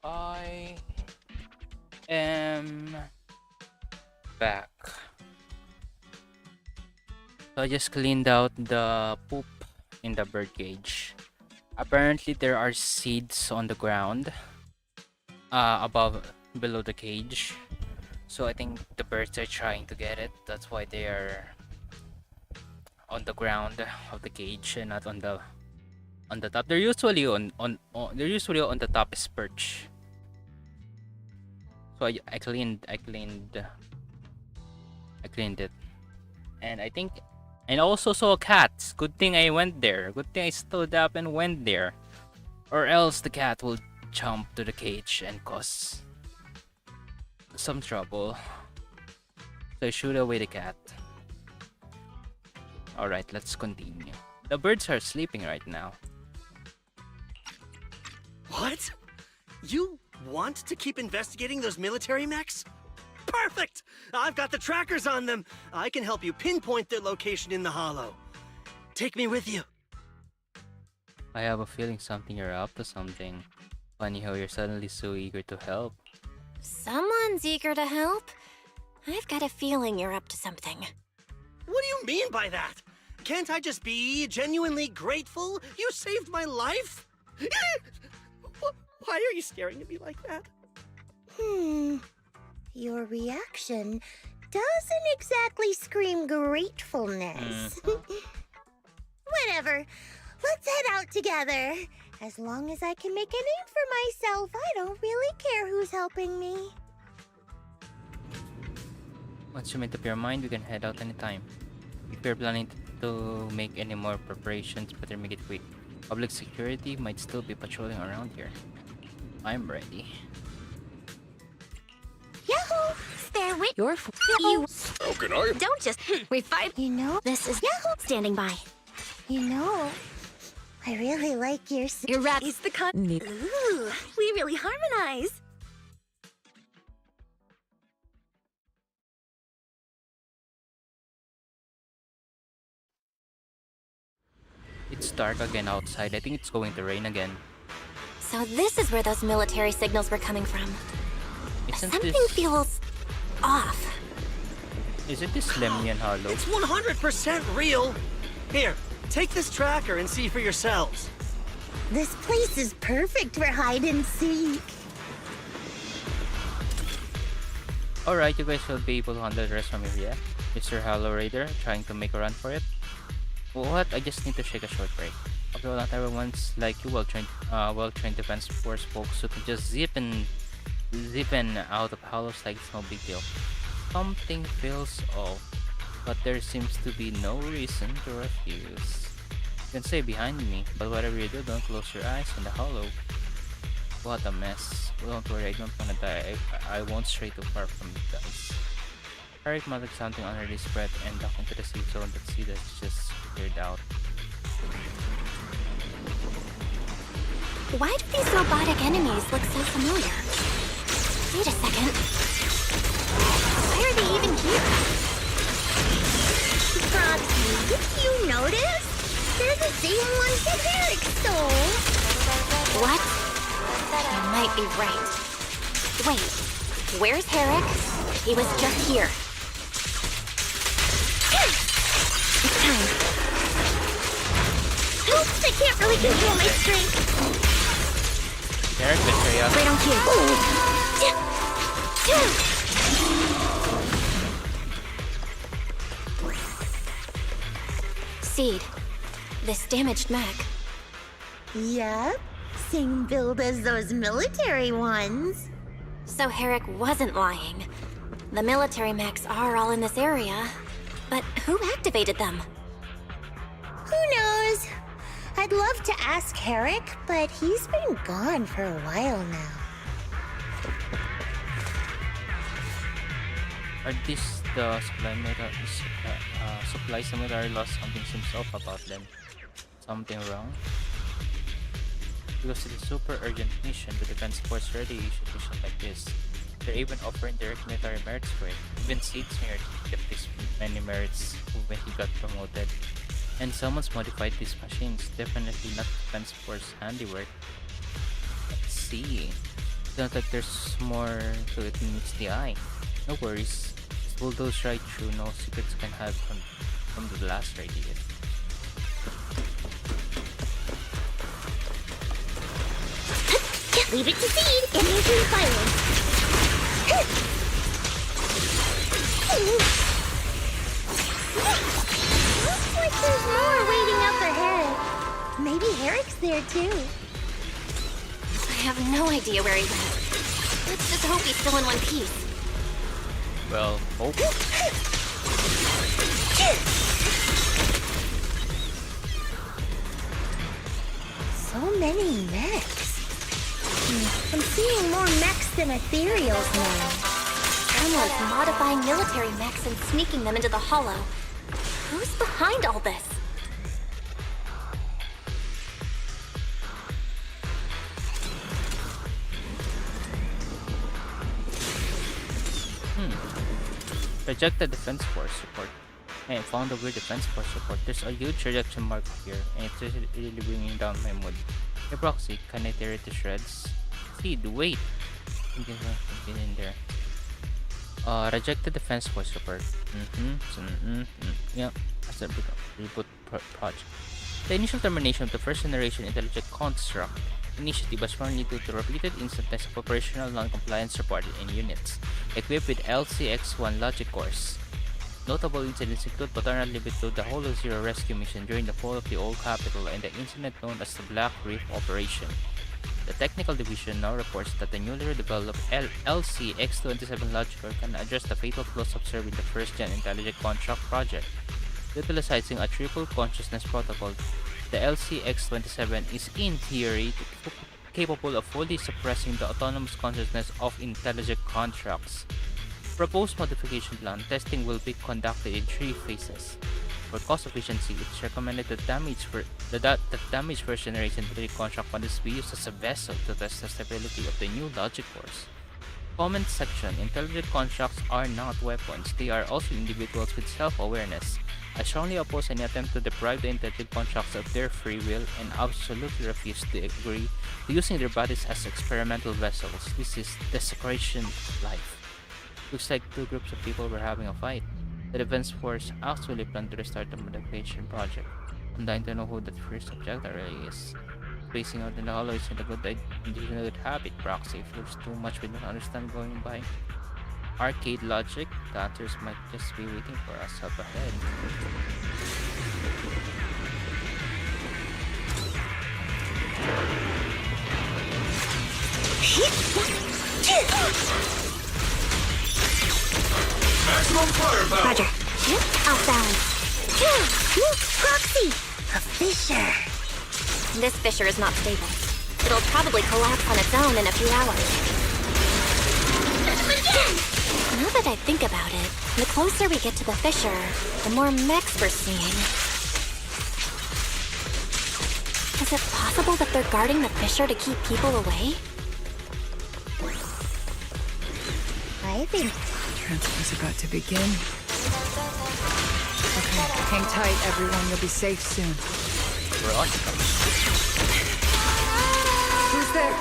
I am back. So I just cleaned out the poop in the bird cage. Apparently there are seeds on the ground below the cage. So I think the birds are trying to get it. That's why they are on the ground of the cage and not on the top. They're usually they're usually on the top perch. So I cleaned it. And I think and also saw cats. Good thing I went there. Good thing I stood up and went there. Or else the cat will jump to the cage and cause some trouble. So I shoot away the cat. Alright, let's continue. The birds are sleeping right now. What? You want to keep investigating those military mechs? Perfect! I've got the trackers on them. I can help you pinpoint their location in the hollow. Take me with you. I have a feeling you're up to something. Funny how you're suddenly so eager to help. Someone's eager to help. I've got a feeling you're up to something. What do you mean by that? Can't I just be genuinely grateful? You saved my life? Why are you staring at me like that? Your reaction doesn't exactly scream gratefulness. Whatever. Let's head out together. As long as I can make a name for myself, I don't really care who's helping me. Once you make up your mind, we can head out anytime. If you're planning to make any more preparations, better make it quick. Public security might still be patrolling around here. I'm ready. Yahoo! Spare wit. Your You How can I? don't just. We fight. You know, This is Yahoo standing by. I really like your... Your rat is the con. Ooh, we really harmonize. It's dark again outside. I think it's going to rain again. So this is where those military signals were coming from. Isn't Something this feels off. Isn't this Lemnian Hollow? It's 100% real. Here, take this tracker and see for yourselves. This place is perfect for hide and seek. Alright, you guys will be able to handle the rest from here, yeah? Mr. Hollow Raider trying to make a run for it. What? I just need to take a short break. After all, not everyone's like you, well-trained defense force folks who can just zip in out of hollows like it's no big deal. Something feels off, but there seems to be no reason to refuse. You can stay behind me, but whatever you do, don't close your eyes in the hollow. What a mess. Don't worry, I don't wanna die. I won't stray too far from you guys. Eric muttered something under his breath and ducked into the safe zone that Seed has just cleared out. Why do these robotic enemies look so familiar? Wait a second. Why are they even here? Proxy, did you notice? They're the same ones that Eric stole. What? You might be right. Wait, where's Herrick? He was just here. It's time. Oops, I can't really control my strength. Eric, Victoria. Right on cue. Seed, this damaged mech. Yep, same build as those military ones. So Herrick wasn't lying. The military mechs are all in this area, but who activated them? Who knows? I'd love to ask Herrick, but he's been gone for a while now. Are these the supply military lost? Something seems off about them. Something wrong? Because it's a super urgent mission, the defense force rarely issue mission like this. They're even offering direct military merits for it. Even Seeds kept this many merits when he got promoted. And someone's modified these machines. Definitely not defense force handiwork. Let's see. Sounds like there's more to it than meets the eye. No worries. Just bulldoze right through. No secrets can hide from the blast radius. Leave it to Seed and his new violence. Looks like there's more waiting up ahead. Maybe Eric's there too. I have no idea where he went. Let's just hope he's still in one piece. Well, hope. So many mechs. I'm seeing more mechs than ethereals now. Someone's modifying military mechs and sneaking them into the Hollow. Who's behind all this? Rejected Defense Force support. And found a weird Defense Force support. There's a huge rejection mark here, and it's really bringing down my mood. Hey Proxy, can I tear it to shreds? Seed, wait! Been in there. Rejected Defense Force support. Yeah, that's a reboot project. The initial termination of the first generation intelligent construct initiative was primarily due to repeated instances of operational non-compliance reported in units equipped with LCX-1 logic cores. Notable incidents include paternal limit to the Hollow Zero rescue mission during the fall of the old capital and the incident known as the Black Reef Operation. The Technical Division now reports that the newly developed LCX-27 logic core can address the fatal flaws observed in the first-gen intelligent construct project. Utilizing a triple consciousness protocol, the LCX-27 is in theory capable of fully suppressing the autonomous consciousness of intelligent constructs. Proposed modification plan testing will be conducted in 3 phases. For cost efficiency, it's recommended that damaged first generation intelligent construct models be used as a vessel to test the stability of the new logic cores. Comment section: intelligent constructs are not weapons, they are also individuals with self-awareness. I strongly oppose any attempt to deprive the intelligent constructs of their free will and absolutely refuse to agree to using their bodies as experimental vessels. This is desecration of life. Looks like 2 groups of people were having a fight. The Defense Force actually planned to restart the modification project. I'm dying to know who that first objector really is. Spacing out in the Hollow isn't a good habit, Proxy. If there's too much we don't understand going by arcade logic, the answers might just be waiting for us up ahead. Maximum firepower! Roger. Outbound. Look, Proxy! A fissure. This fissure is not stable. It'll probably collapse on its own in a few hours. Now that I think about it, the closer we get to the fissure, the more mechs we're seeing. Is it possible that they're guarding the fissure to keep people away? I think Transfer's about to begin. Okay, hang tight, everyone. You'll be safe soon. We're on. Who's there?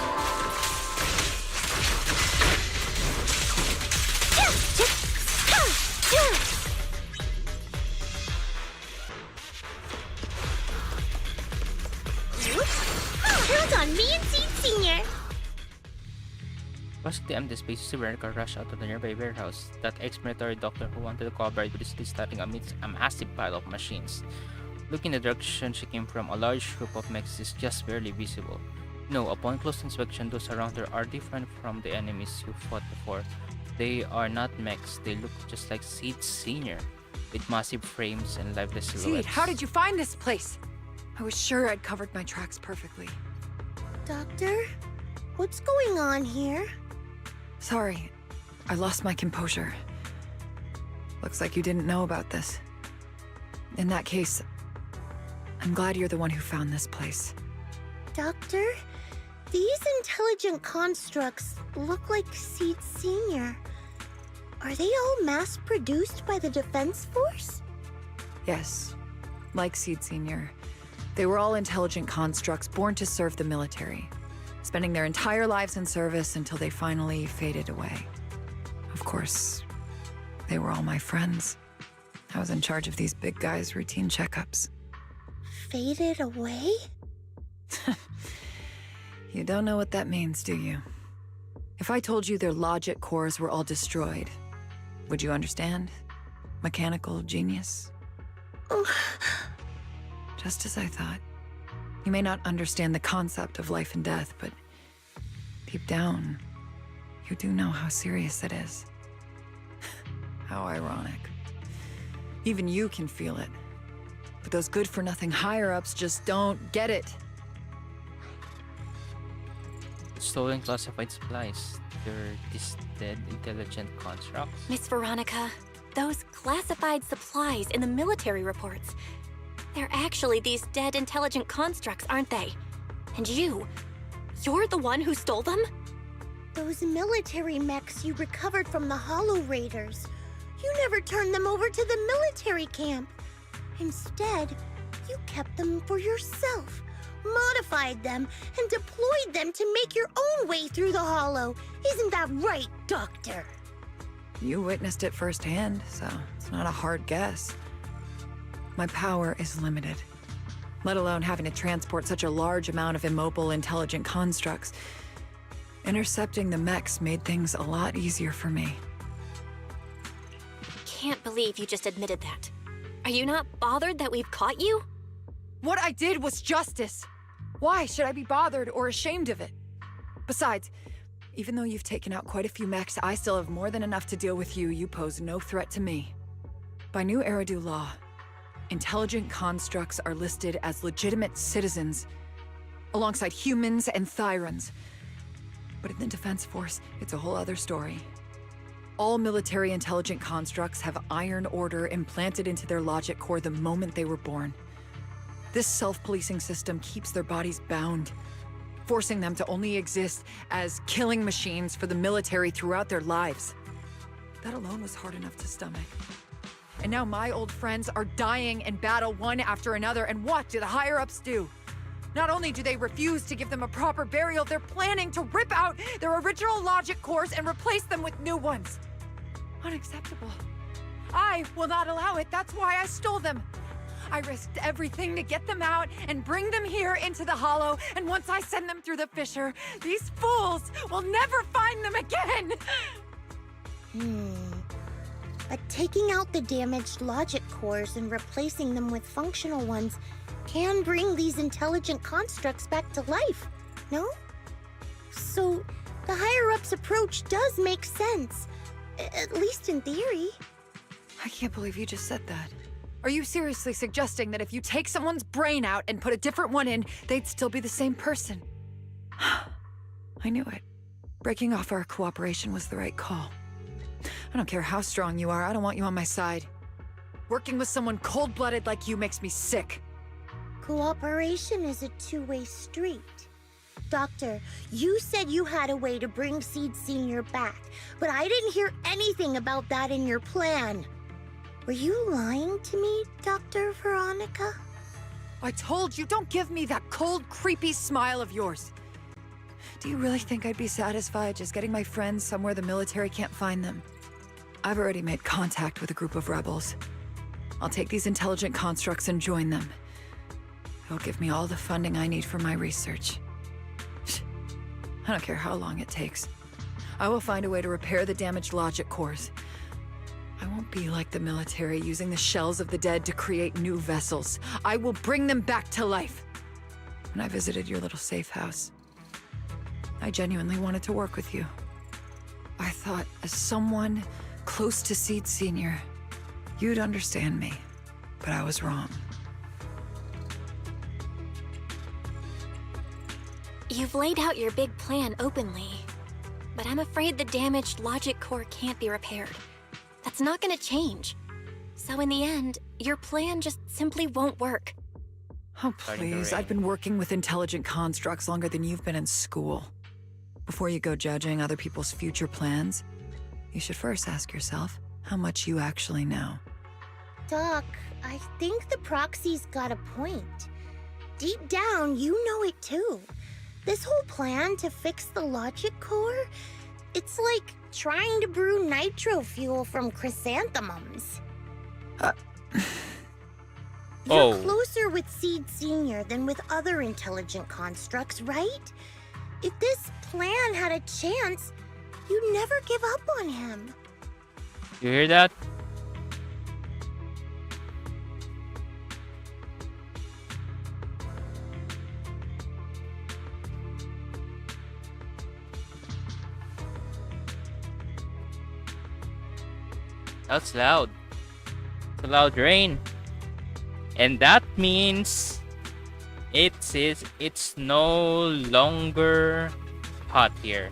Count on me and Seed Senior. Crossing the empty space, Veronica rushed out to the nearby warehouse. That ex-military doctor who wanted to cooperate with is starting amidst a massive pile of machines. Looking in the direction she came from, a large group of mechs is just barely visible. No, upon close inspection, those around her are different from the enemies you fought before. They are not mechs, they look just like Seed Senior, with massive frames and lifeless silhouettes. Seed, how did you find this place? I was sure I'd covered my tracks perfectly. Doctor, what's going on here? Sorry, I lost my composure. Looks like you didn't know about this. In that case, I'm glad you're the one who found this place. Doctor, these intelligent constructs look like Seed Senior. Are they all mass-produced by the Defense Force? Yes, like Seed Senior. They were all intelligent constructs born to serve the military. spending their entire lives in service until they finally faded away. Of course, they were all my friends. I was in charge of these big guys' routine checkups. Faded away? You don't know what that means, do you? If I told you their logic cores were all destroyed, would you understand? Mechanical genius? Just as I thought. You may not understand the concept of life and death, but deep down, you do know how serious it is. How ironic. Even you can feel it. But those good-for-nothing higher-ups just don't get it. Stolen classified supplies. They're these dead intelligent constructs. Miss Veronica, those classified supplies in the military reports, they're actually these dead intelligent constructs, aren't they? And you're the one who stole them? Those military mechs you recovered from the Hollow Raiders. You never turned them over to the military camp. Instead, you kept them for yourself, modified them, and deployed them to make your own way through the Hollow. Isn't that right, Doctor? You witnessed it firsthand, so it's not a hard guess. My power is limited, let alone having to transport such a large amount of immobile, intelligent constructs. Intercepting the mechs made things a lot easier for me. Can't believe you just admitted that. Are you not bothered that we've caught you? What I did was justice. Why should I be bothered or ashamed of it? Besides, even though you've taken out quite a few mechs, I still have more than enough to deal with you. You pose no threat to me. By new Eridu law, intelligent constructs are listed as legitimate citizens, alongside humans and Thyrans. But in the Defense Force, it's a whole other story. All military intelligent constructs have Iron Order implanted into their logic core the moment they were born. This self-policing system keeps their bodies bound, forcing them to only exist as killing machines for the military throughout their lives. That alone was hard enough to stomach. And now my old friends are dying in battle one after another, and what do the higher-ups do? Not only do they refuse to give them a proper burial, they're planning to rip out their original logic cores and replace them with new ones. Unacceptable. I will not allow it. That's why I stole them. I risked everything to get them out and bring them here into the Hollow, and once I send them through the fissure, these fools will never find them again! But taking out the damaged logic cores and replacing them with functional ones can bring these intelligent constructs back to life, no? So, the higher-ups approach does make sense, at least in theory. I can't believe you just said that. Are you seriously suggesting that if you take someone's brain out and put a different one in, they'd still be the same person? I knew it. Breaking off our cooperation was the right call. I don't care how strong you are, I don't want you on my side. Working with someone cold-blooded like you makes me sick. Cooperation is a two-way street. Doctor, you said you had a way to bring Seed Senior back, but I didn't hear anything about that in your plan. Were you lying to me, Dr. Veronica? I told you, don't give me that cold, creepy smile of yours. Do you really think I'd be satisfied just getting my friends somewhere the military can't find them? I've already made contact with a group of rebels. I'll take these intelligent constructs and join them. They'll give me all the funding I need for my research. I don't care how long it takes. I will find a way to repair the damaged logic cores. I won't be like the military, using the shells of the dead to create new vessels. I will bring them back to life. When I visited your little safe house, I genuinely wanted to work with you. I thought, as someone close to Seed Senior, you'd understand me, but I was wrong. You've laid out your big plan openly, but I'm afraid the damaged logic core can't be repaired. That's not gonna change. So in the end, your plan just simply won't work. Oh, please. I've been working with intelligent constructs longer than you've been in school. Before you go judging other people's future plans, you should first ask yourself how much you actually know. Doc, I think the proxy's got a point. Deep down, you know it too. This whole plan to fix the logic core, it's like trying to brew nitro fuel from chrysanthemums. You're Oh. closer with Seed Senior than with other intelligent constructs, right? If this plan had a chance, you'd never give up on him. You hear that? That's loud. It's a loud rain. And that means it's no longer hot here.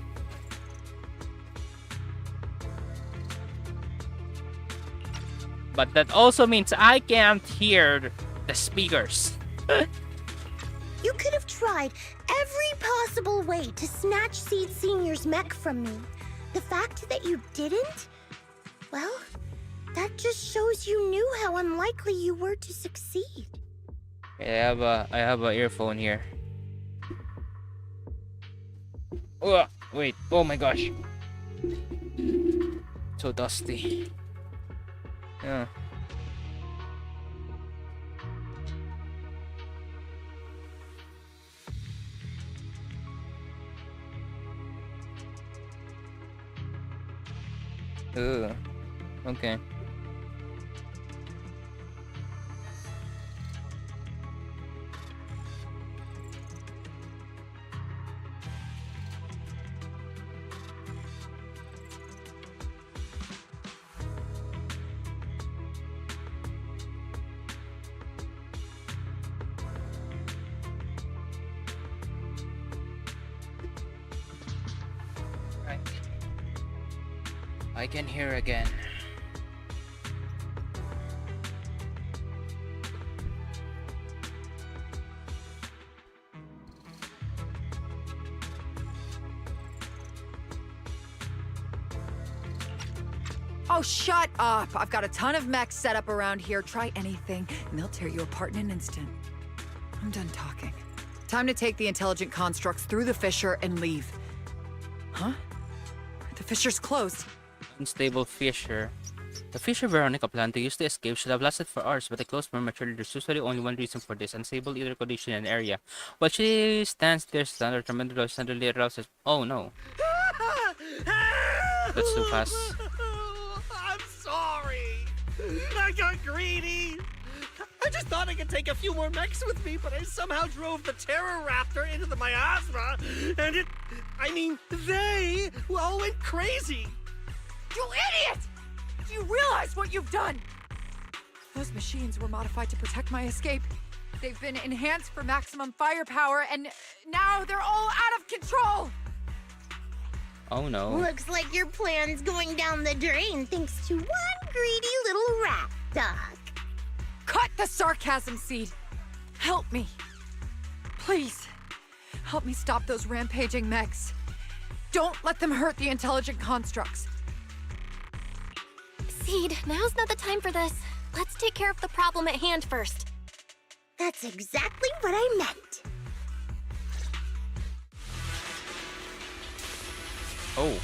But that also means I can't hear the speakers. You could have tried every possible way to snatch Seed Senior's mech from me. The fact that you didn't, well, that just shows you knew how unlikely you were to succeed. I have a earphone here. Oh, wait. Oh my gosh. So dusty. Yeah. Ugh. Okay. Right. I can hear again. Oh, shut up! I've got a ton of mechs set up around here. Try anything, and they'll tear you apart in an instant. I'm done talking. Time to take the intelligent constructs through the fissure and leave. Huh? The fissure's closed. Unstable fissure. The fissure Veronica planned to use to escape should have lasted for hours, but it closed prematurely. There's usually only one reason for this: unstable either condition in an area. While she stands there, standard tremendous suddenly arouses. Oh no. That's too fast. I'm sorry. I got greedy. I just thought I could take a few more mechs with me, but I somehow drove the Terror Raptor into the miasma, and they all went crazy. You idiot! Do you realize what you've done? Those machines were modified to protect my escape. They've been enhanced for maximum firepower, and now they're all out of control! Oh no. Looks like your plan's going down the drain thanks to one greedy little rat dog. Cut the sarcasm, Seed. Help me. Please. Help me stop those rampaging mechs. Don't let them hurt the intelligent constructs. Seed, now's not the time for this. Let's take care of the problem at hand first. That's exactly what I meant. Oh.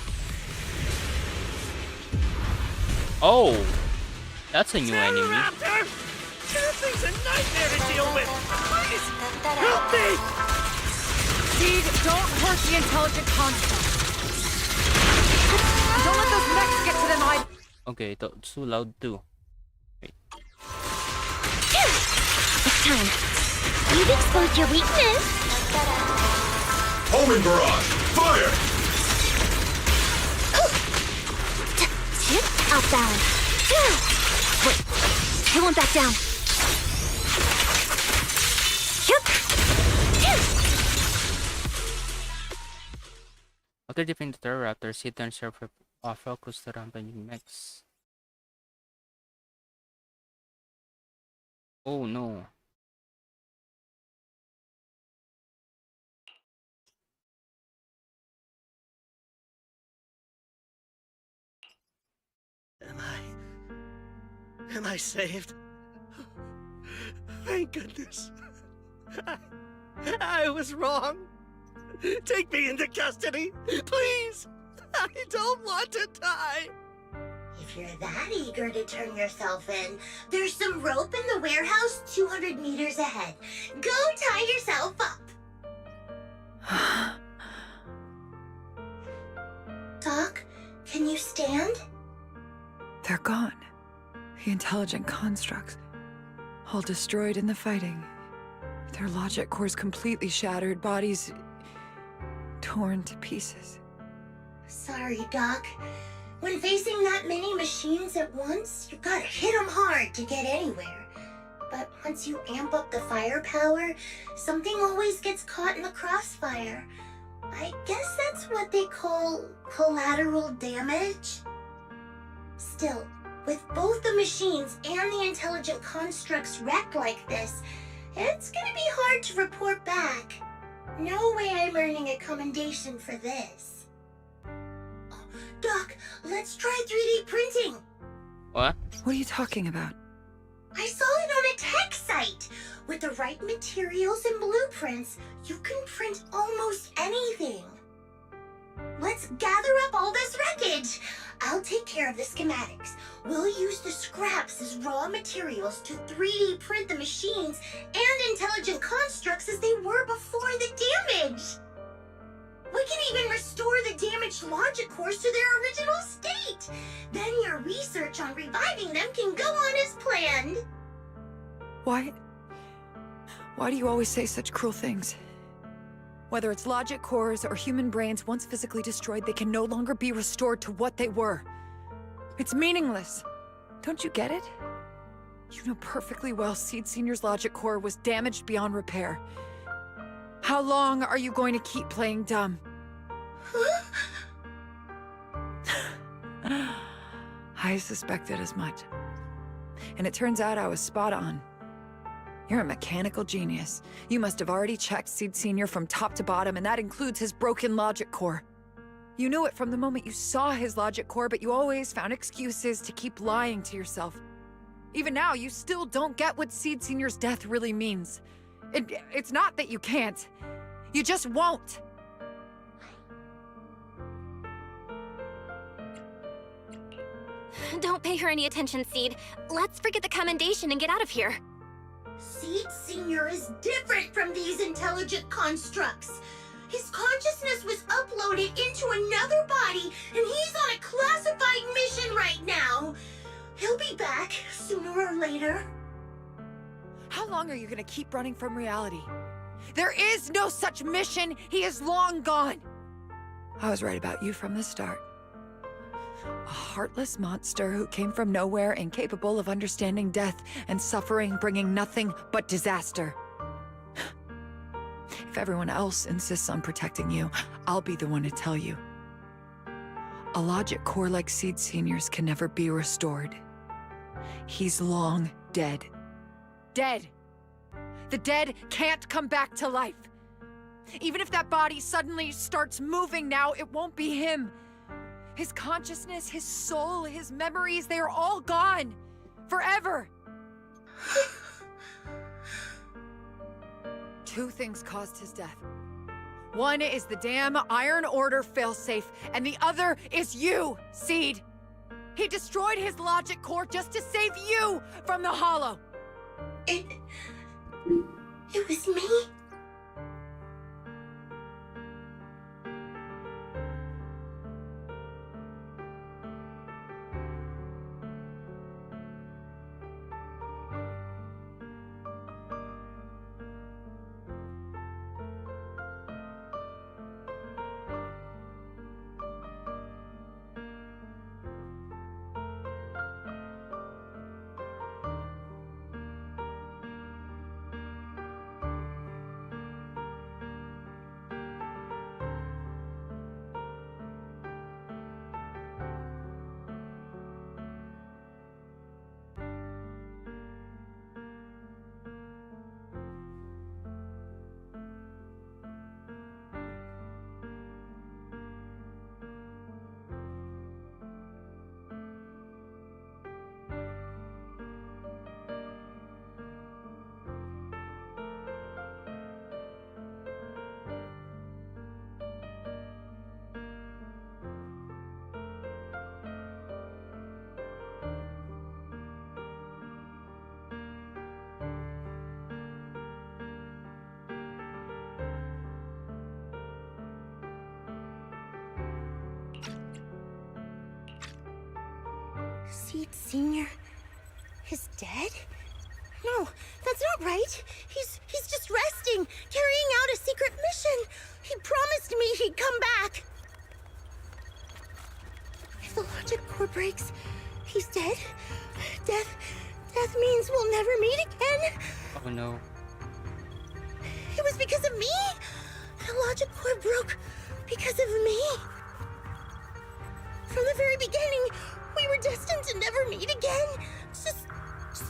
Oh. That's a new enemy. Raptor! That thing's a nightmare to deal with. Please, help me! Seed, don't hurt the intelligent constructs. Don't let those mechs get to them either. Okay, it's too loud too. Wait. It's time. You've exposed your weakness. Homing barrage! Fire! Off balance. Wait, I won't back down. After defeating the Terror Raptor, Seed turns her focus to rampaging mechs. Oh no. Am I saved? Thank goodness. I was wrong. Take me into custody, please. I don't want to die. If you're that eager to turn yourself in, there's some rope in the warehouse 200 meters ahead. Go tie yourself up. Doc, can you stand? They're gone. The intelligent constructs. All destroyed in the fighting. Their logic cores completely shattered, bodies torn to pieces. Sorry, Doc. When facing that many machines at once, you gotta hit them hard to get anywhere. But once you amp up the firepower, something always gets caught in the crossfire. I guess that's what they call collateral damage. Still, with both the machines and the intelligent constructs wrecked like this, it's gonna be hard to report back. No way I'm earning a commendation for this. Doc, let's try 3D printing. What? What are you talking about? I saw it on a tech site. With the right materials and blueprints, you can print almost anything. Let's gather up all this wreckage. I'll take care of the schematics. We'll use the scraps as raw materials to 3D print the machines and intelligent constructs as they were before the damage. We can even restore the damaged logic cores to their original state. Then your research on reviving them can go on as planned. Why do you always say such cruel things? Whether it's logic cores or human brains once physically destroyed, they can no longer be restored to what they were. It's meaningless. Don't you get it? You know perfectly well Seed Senior's logic core was damaged beyond repair. How long are you going to keep playing dumb? I suspected as much. And it turns out I was spot on. You're a mechanical genius. You must have already checked Seed Senior from top to bottom, and that includes his broken logic core. You knew it from the moment you saw his logic core, but you always found excuses to keep lying to yourself. Even now, you still don't get what Seed Senior's death really means. It's not that you can't. You just won't. Don't pay her any attention, Seed. Let's forget the commendation and get out of here. Seed Senior is different from these intelligent constructs. His consciousness was uploaded into another body, and he's on a classified mission right now. He'll be back sooner or later. How long are you gonna keep running from reality? There is no such mission! He is long gone! I was right about you from the start. A heartless monster who came from nowhere, incapable of understanding death and suffering, bringing nothing but disaster. If everyone else insists on protecting you, I'll be the one to tell you. A logic core like Seed Senior's can never be restored. He's long dead. Dead! The dead can't come back to life. Even if that body suddenly starts moving now, it won't be him. His consciousness, his soul, his memories, they are all gone. Forever. Two things caused his death. One is the damn Iron Order failsafe, and the other is you, Seed. He destroyed his logic core just to save you from the Hollow. It was me? Seed Senior is dead? No, that's not right. He's just resting, carrying out a secret mission. He promised me he'd come back. If the logic core breaks, he's dead. Death means we'll never meet again. Oh no. It was because of me. The logic core broke because of me. From the very beginning, we were destined to never meet again. Just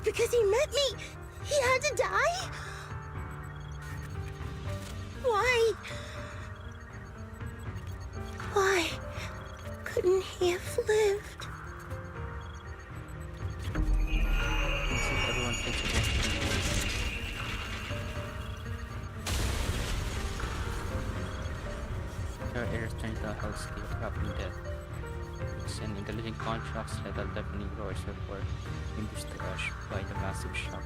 because he met me, he had to die? Why? Why couldn't he have lived? Since everyone thinks against me. There are errors turning to a hellscape, trapped in death. And intelligent constructs that are deafening roars before induced to rush by the massive shock.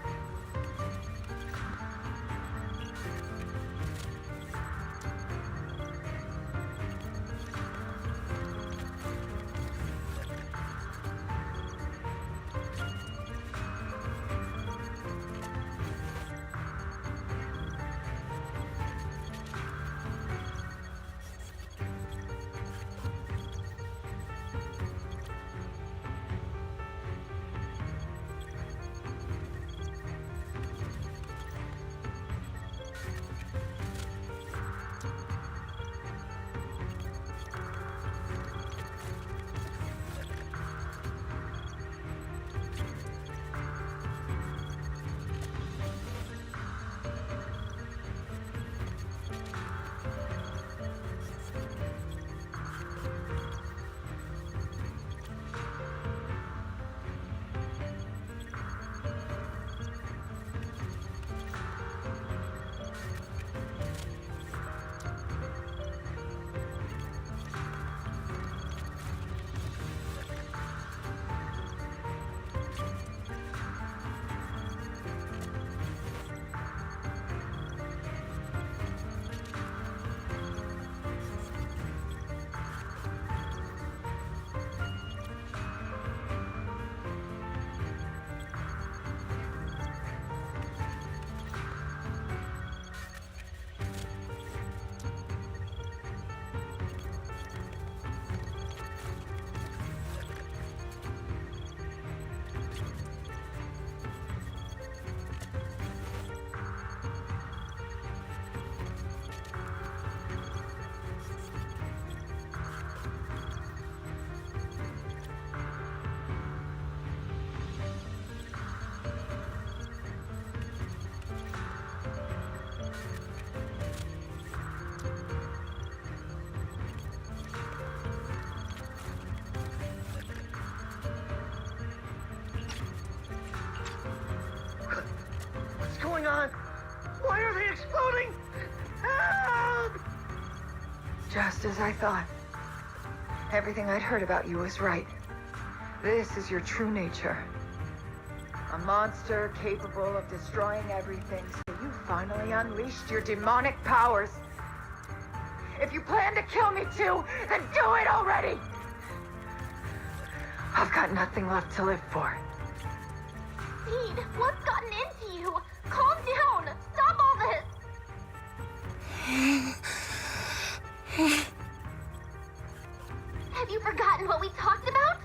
What's going on? Why are they exploding? Help! Just as I thought. Everything I'd heard about you was right. This is your true nature. A monster capable of destroying everything, so you finally unleashed your demonic powers. If you plan to kill me too, then do it already! I've got nothing left to live for. Seed, what's gotten into you? Calm down! Stop all this! Have you forgotten what we talked about?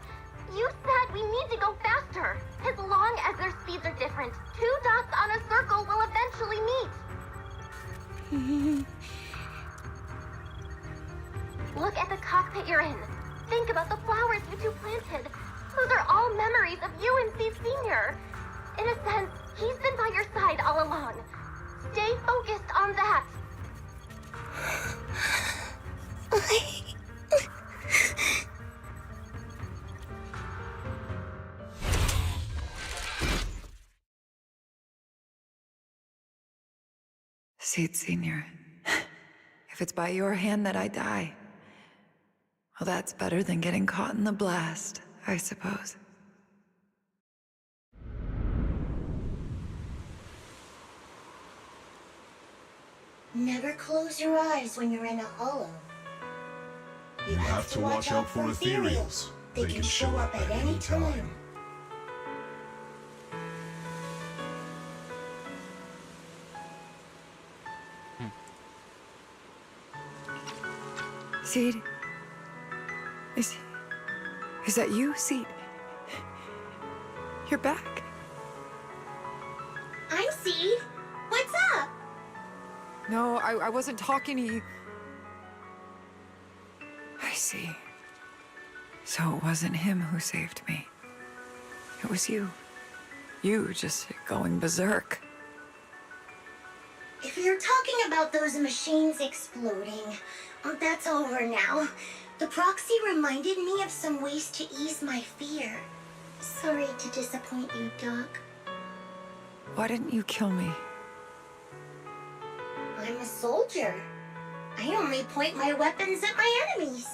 You said we need to go faster. As long as their speeds are different, 2 dots on a circle will eventually meet. Look at the cockpit you're in. Think about the flowers you two planted. Those are all memories of you and Seed Senior. In a sense, he's been by your side all along. Stay focused on that. Seed Senior. If it's by your hand that I die, well, that's better than getting caught in the blast, I suppose. Never close your eyes when you're in a hollow. You have to watch out for ethereals. They can show up at any time. Seed? Is that you, Seed? You're back. I'm Seed. What's up? No, I wasn't talking to you. I see. So it wasn't him who saved me. It was you. You just going berserk. If you're talking about those machines exploding, that's over now. The proxy reminded me of some ways to ease my fear. Sorry to disappoint you, Doc. Why didn't you kill me? I'm a soldier. I only point my weapons at my enemies.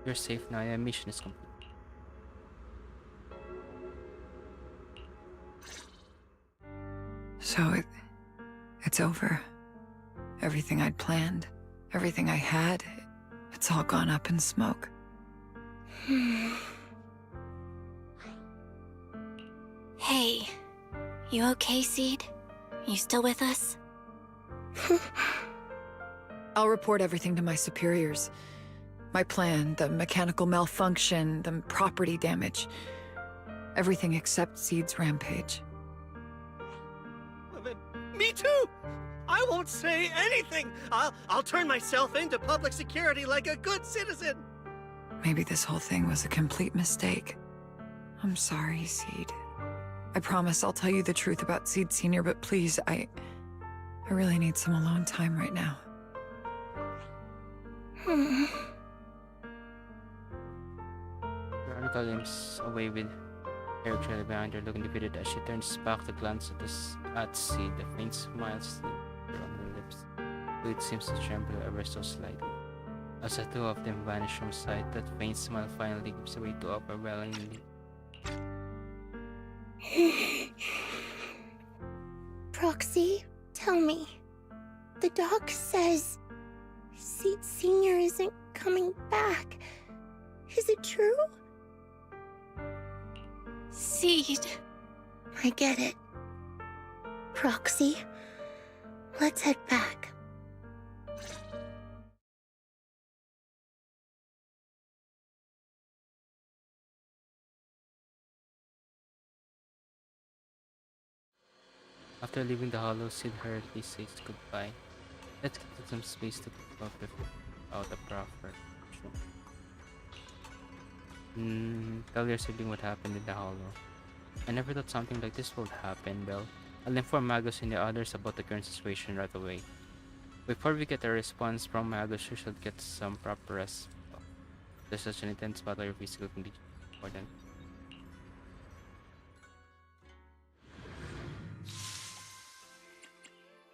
You're safe now. Your mission is complete. So it's over. Everything I'd planned, everything I had, it's all gone up in smoke. Hey, you okay, Seed? You still with us? I'll report everything to my superiors. My plan, the mechanical malfunction, the property damage. Everything except Seed's rampage. Me too! I won't say anything! I'll turn myself into public security like a good citizen! Maybe this whole thing was a complete mistake. I'm sorry, Seed. I promise I'll tell you the truth about Seed Sr., but please, I really need some alone time right now. Veronica limps away with hair trailing behind her, looking defeated as she turns back to glance at Seed. A faint smile still on her lips, though it seems to tremble ever so slightly. As the two of them vanish from sight, that faint smile finally gives way to overwhelmingly. Proxy, tell me. The doc says Seed Sr. isn't coming back. Is it true? Seed. I get it. Proxy, let's head back. After leaving the hollow, Sid hurriedly says goodbye. Let's get some space to cook up without a proper tell your sibling what happened in the hollow. I never thought something like this would happen, Belle. I'll inform Magus and the others about the current situation right away. Before we get a response from Magus, you should get some proper rest. There's such an intense battle, your physical condition is important.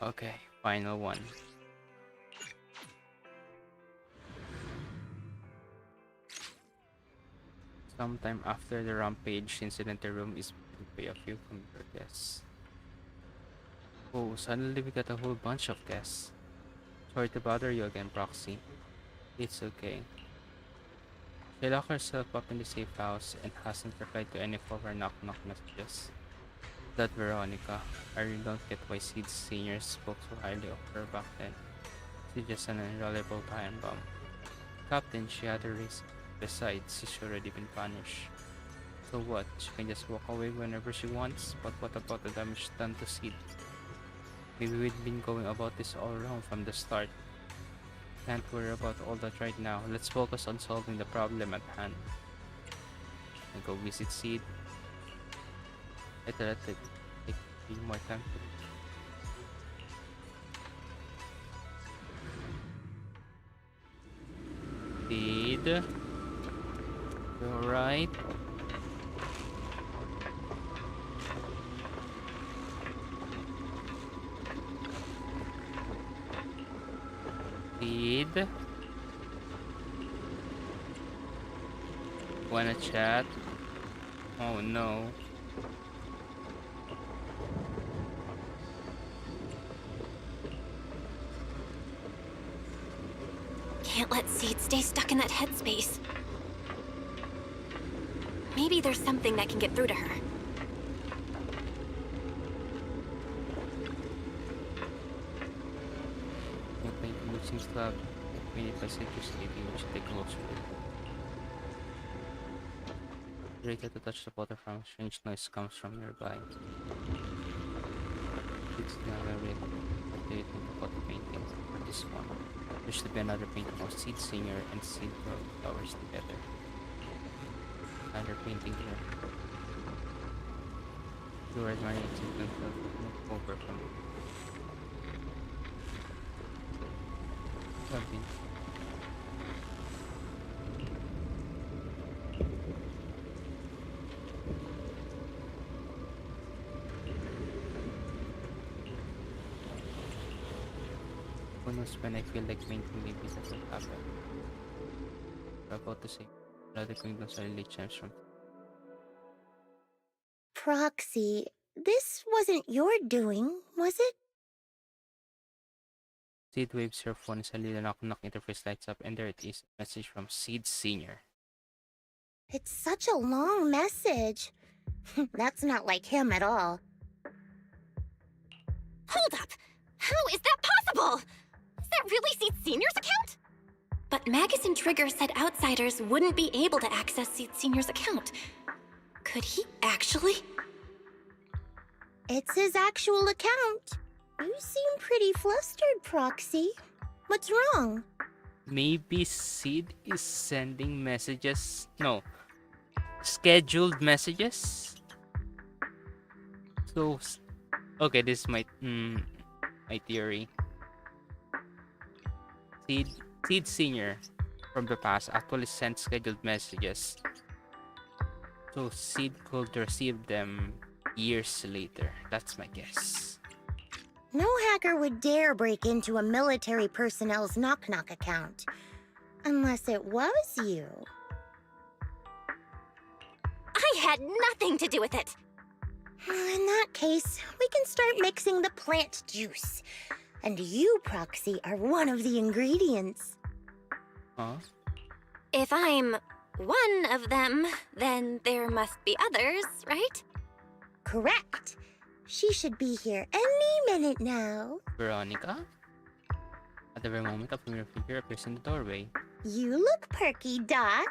Okay, final one. Sometime after the rampage incident, the room is filled by a few familiar guests. Oh, suddenly we got a whole bunch of guests. Sorry to bother you again, Proxy. It's okay. She locked herself up in the safe house and hasn't replied to any of our knock-knock messages. That Veronica, I really don't get why Seed Sr. spoke so highly of her back then. She's just an unreliable time bomb. Captain, she had a race. Besides, she's already been punished. So what? She can just walk away whenever she wants? But what about the damage done to Seed? Maybe we've been going about this all wrong from the start. Can't worry about all that right now. Let's focus on solving the problem at hand. And go visit Seed. Let it take more time. Seed, you alright? Seed, wanna chat? Oh no. Can't let Seed stay stuck in that headspace. Maybe there's something that can get through to her. Yung painting which seems to have made by citrus lady, we should take a closer look. Directed to touch the water from strange noise comes from nearby. It's not very what do you think about the painting for this one? There should be another painting of Seed Senior and Seed Girl flowers together. Another painting here. Two admiring Seed move over from something. Almost when I feel like painting maybe that will happen. I'm about to say another kingdom suddenly chimes from Proxy, this wasn't your doing, was it? Seed waves your phone and suddenly the knock interface lights up and there it is. A message from Seed Senior. It's such a long message. That's not like him at all. Hold up! How is that possible? Is that really Seed Senior's account? But Magus and Trigger said outsiders wouldn't be able to access Seed Senior's account. Could he actually? It's his actual account. You seem pretty flustered, Proxy. What's wrong? Maybe Seed is sending messages. No. Scheduled messages? So, okay, this is my theory. Seed Senior from the past actually sent scheduled messages. So Seed could receive them years later. That's my guess. No hacker would dare break into a military personnel's knock-knock account. Unless it was you. I had nothing to do with it! In that case, we can start mixing the plant juice. And you, Proxy, are one of the ingredients. Huh? If I'm one of them, then there must be others, right? Correct. She should be here any minute now. Veronica? At the very moment, a familiar figure appears in the doorway. You look perky, Doc.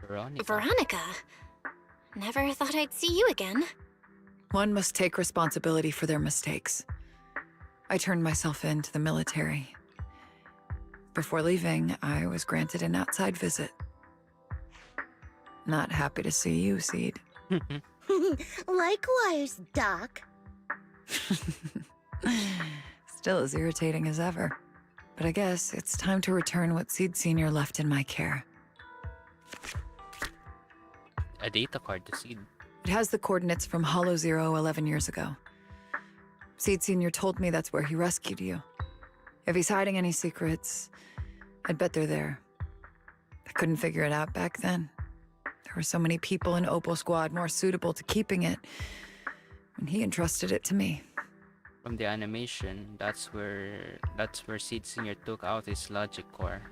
Veronica? Never thought I'd see you again. One must take responsibility for their mistakes. I turned myself in to the military. Before leaving, I was granted an outside visit. Not happy to see you, Seed. Likewise, Doc. Still as irritating as ever. But I guess it's time to return what Seed Senior left in my care. A data card to Seed. It has the coordinates from Hollow Zero 11 years ago. Seed Senior told me that's where he rescued you. If he's hiding any secrets, I'd bet they're there. I couldn't figure it out back then. There were so many people in Opal Squad more suitable to keeping it, and he entrusted it to me. From the animation, that's where Seed Senior took out his logic core.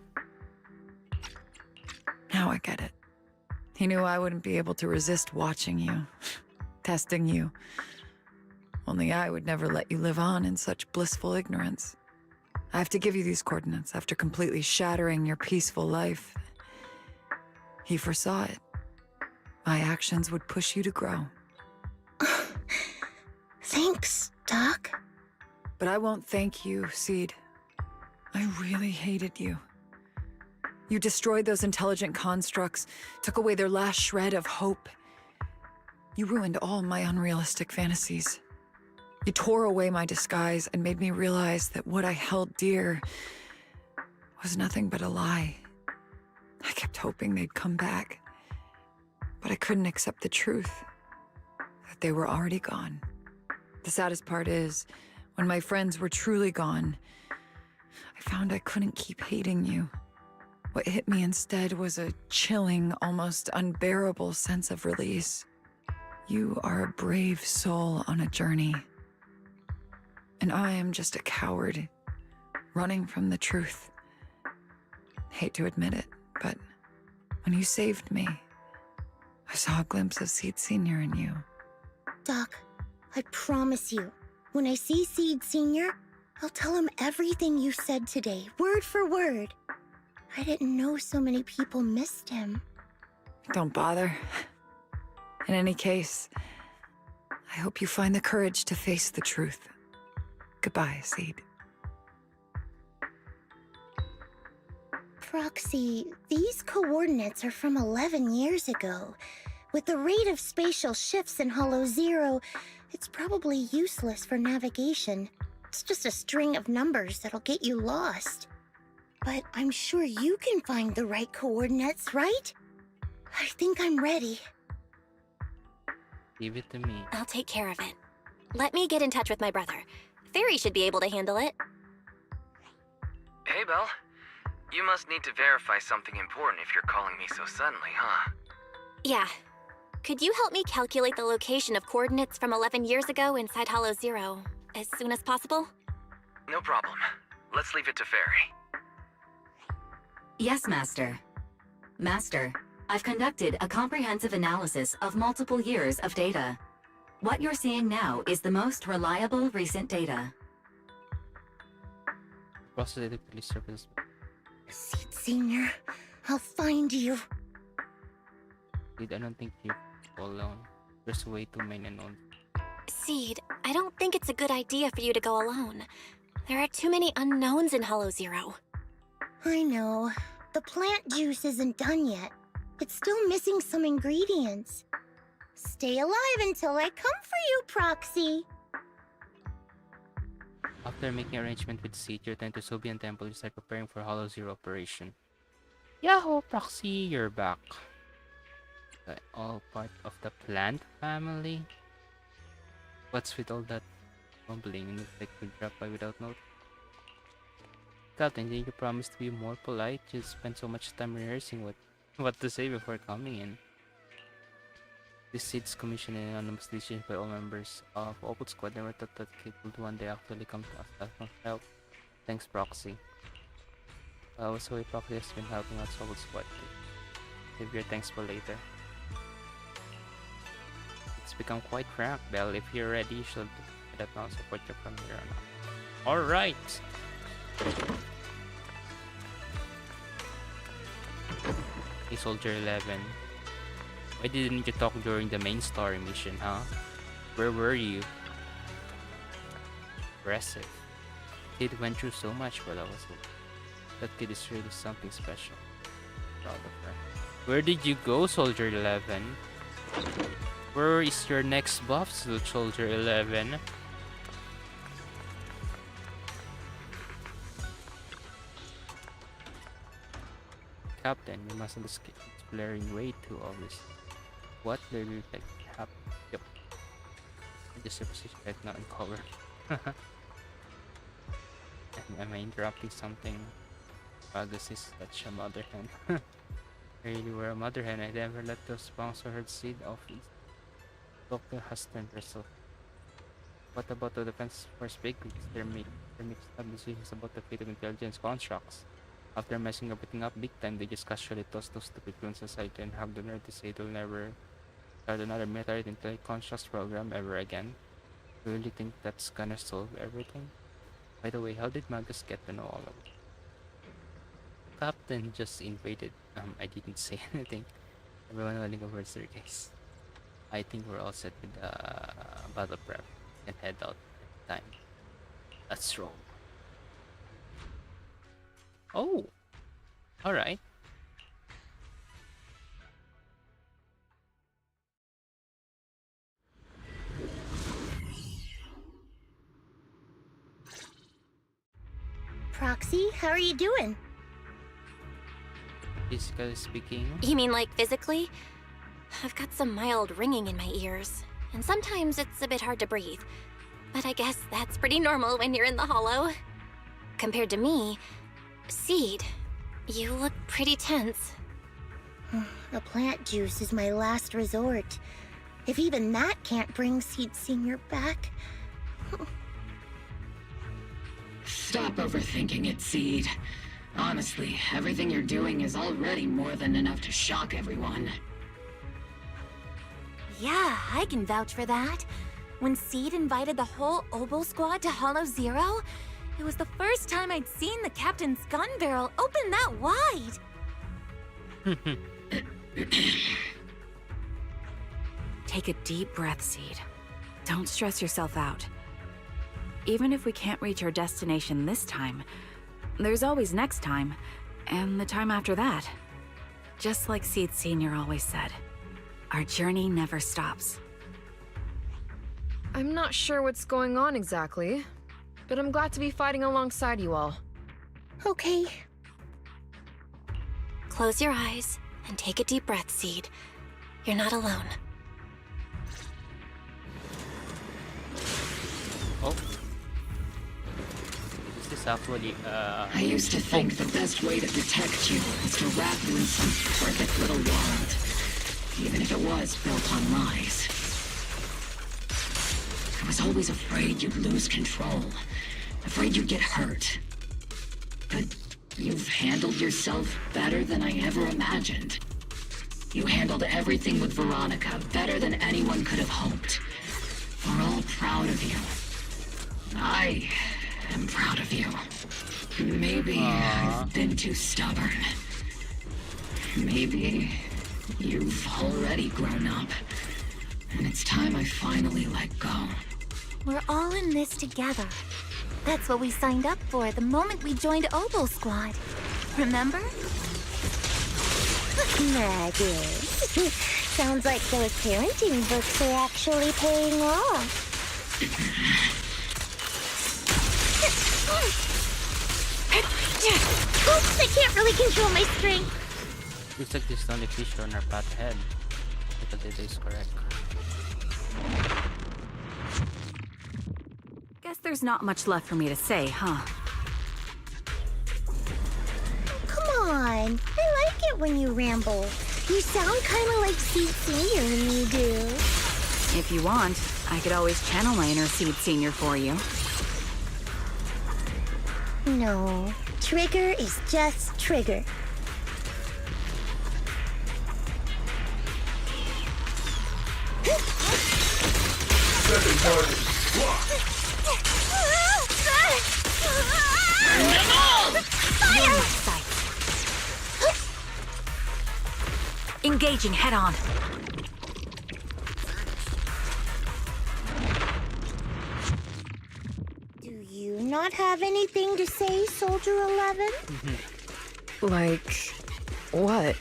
Now I get it. He knew I wouldn't be able to resist watching you, testing you. Only I would never let you live on in such blissful ignorance. I have to give you these coordinates after completely shattering your peaceful life. He foresaw it. My actions would push you to grow. Thanks, Doc. But I won't thank you, Seed. I really hated you. You destroyed those intelligent constructs, took away their last shred of hope. You ruined all my unrealistic fantasies. You tore away my disguise and made me realize that what I held dear was nothing but a lie. I kept hoping they'd come back, but I couldn't accept the truth, that they were already gone. The saddest part is, when my friends were truly gone, I found I couldn't keep hating you. What hit me instead was a chilling, almost unbearable sense of release. You are a brave soul on a journey. And I am just a coward, running from the truth. Hate to admit it, but when you saved me, I saw a glimpse of Seed Senior in you. Doc, I promise you, when I see Seed Senior, I'll tell him everything you said today, word for word. I didn't know so many people missed him. Don't bother. In any case, I hope you find the courage to face the truth. Goodbye, Seed. Proxy, these coordinates are from 11 years ago. With the rate of spatial shifts in Hollow Zero, it's probably useless for navigation. It's just a string of numbers that'll get you lost. But I'm sure you can find the right coordinates, right? I think I'm ready. Leave it to me. I'll take care of it. Let me get in touch with my brother. Fairy should be able to handle it. Hey, Belle. You must need to verify something important if you're calling me so suddenly, huh? Yeah. Could you help me calculate the location of coordinates from 11 years ago inside Hollow Zero as soon as possible? No problem. Let's leave it to Fairy. Yes, Master. Master, I've conducted a comprehensive analysis of multiple years of data. What you're seeing now is the most reliable recent data. Process the police service. Seed Senior, I'll find you. Seed, I don't think you're alone. There's way too many unknowns. Seed, I don't think it's a good idea for you to go alone. There are too many unknowns in Hollow Zero. I know. The plant juice isn't done yet. It's still missing some ingredients. Stay alive until I come for you, Proxy. After making arrangement with Seed, you return to Sobian Temple and start preparing for Hollow Zero operation. Yahoo, Proxy, you're back. All part of the plant family? What's with all that mumbling and it's like we drop by without note? Captain, didn't you promise to be more polite? You spent so much time rehearsing what to say before coming in. This Seed's commission and anonymous decision by all members of Opal Squad never thought that kid would one day actually come to us for help. Thanks, Proxy. Also, Proxy has been helping us Opal Squad. Save your thanks for later. It's become quite frank, Belle. If you're ready, you should that now support you from here on out. Alright! Hey, Soldier 11. Why didn't you talk during the main story mission, huh? Where were you? Impressive. Kid went through so much, but that kid is really something special. Proud of her. Where did you go, Soldier 11? Where is your next buff, Soldier 11? Captain, you mustn't escape blaring way too obvious. What did you like happen? Yep. Just a position right now in cover. Am I interrupting something? This is such a mother hen. I really were a mother hen. I never let those sponsor her seed off. Doctor has turned herself. What about the defense force big leagues? They make some decisions about the fate of intelligence constructs. After messing everything up big time, they just casually toss those stupid clones aside and have the nerve to say they'll never start another military intelligence constructs program ever again. You really think that's gonna solve everything? By the way, how did Magus get to know all of it? Captain just invaded. I didn't say anything. Everyone running over their case. I think we're all set with the battle prep and head out at time. Let's roll. Oh, all right. Proxy, how are you doing? Physically speaking. You mean like physically? I've got some mild ringing in my ears, and sometimes it's a bit hard to breathe. But I guess that's pretty normal when you're in the hollow. Compared to me, Seed, you look pretty tense. The plant juice is my last resort. If even that can't bring Seed Senior back... Stop overthinking it, Seed. Honestly, everything you're doing is already more than enough to shock everyone. Yeah, I can vouch for that. When Seed invited the whole Obel squad to Hollow Zero, it was the first time I'd seen the captain's gun barrel open that wide. Take a deep breath, Seed. Don't stress yourself out. Even if we can't reach our destination this time, there's always next time, and the time after that. Just like Seed Sr. always said, our journey never stops. I'm not sure what's going on exactly, but I'm glad to be fighting alongside you all. Okay. Close your eyes and take a deep breath, Seed. You're not alone. Oh. This is actually, I used to think the best way to protect you was to wrap you in some perfect little world, even if it was built on lies. I was always afraid you'd lose control, afraid you'd get hurt. But you've handled yourself better than I ever imagined. You handled everything with Veronica better than anyone could have hoped. We're all proud of you. I am proud of you. Maybe I've been too stubborn. Maybe you've already grown up. And it's time I finally let go. We're all in this together. That's what we signed up for the moment we joined Obel Squad. Remember? Magic. Sounds like those parenting books are actually paying off. Oops, I can't really control my strength. looks like this is the only feature on our path ahead. Because it is correct. Guess there's not much left for me to say, huh? Come on. I like it when you ramble. You sound kind of like Seed Senior when you do. If you want, I could always channel my inner Seed Senior for you. No. Trigger is just Trigger. Second target. Engaging head on. Do you not have anything to say, Soldier 11? Like, what?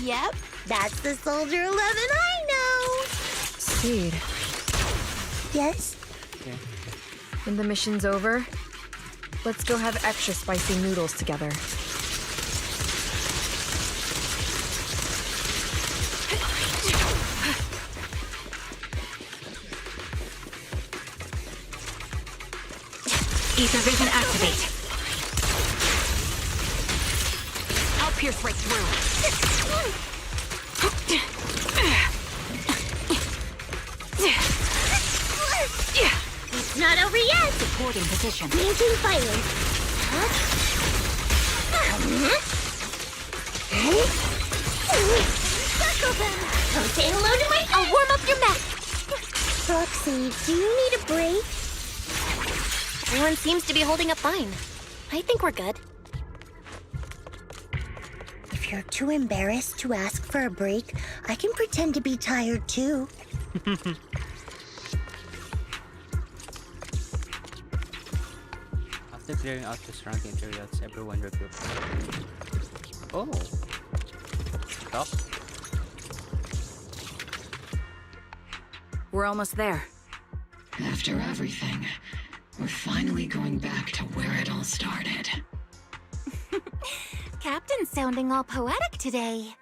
Yep, that's the Soldier 11 I know. Seed, Yes? when the mission's over, let's go have extra spicy noodles together. Ether vision activate. I'll pierce right through. It's not over yet. Supporting position. Maintain fire. Circle them. Come say hello to my... I'll warm up your mech. Roxy, do you need a break? Everyone seems to be holding up fine. I think we're good. If you're too embarrassed to ask for a break, I can pretend to be tired too. After clearing out the surrounding areas, everyone regrouped. Oh! Stop. We're almost there. After everything, we're finally going back to where it all started. Captain's sounding all poetic today.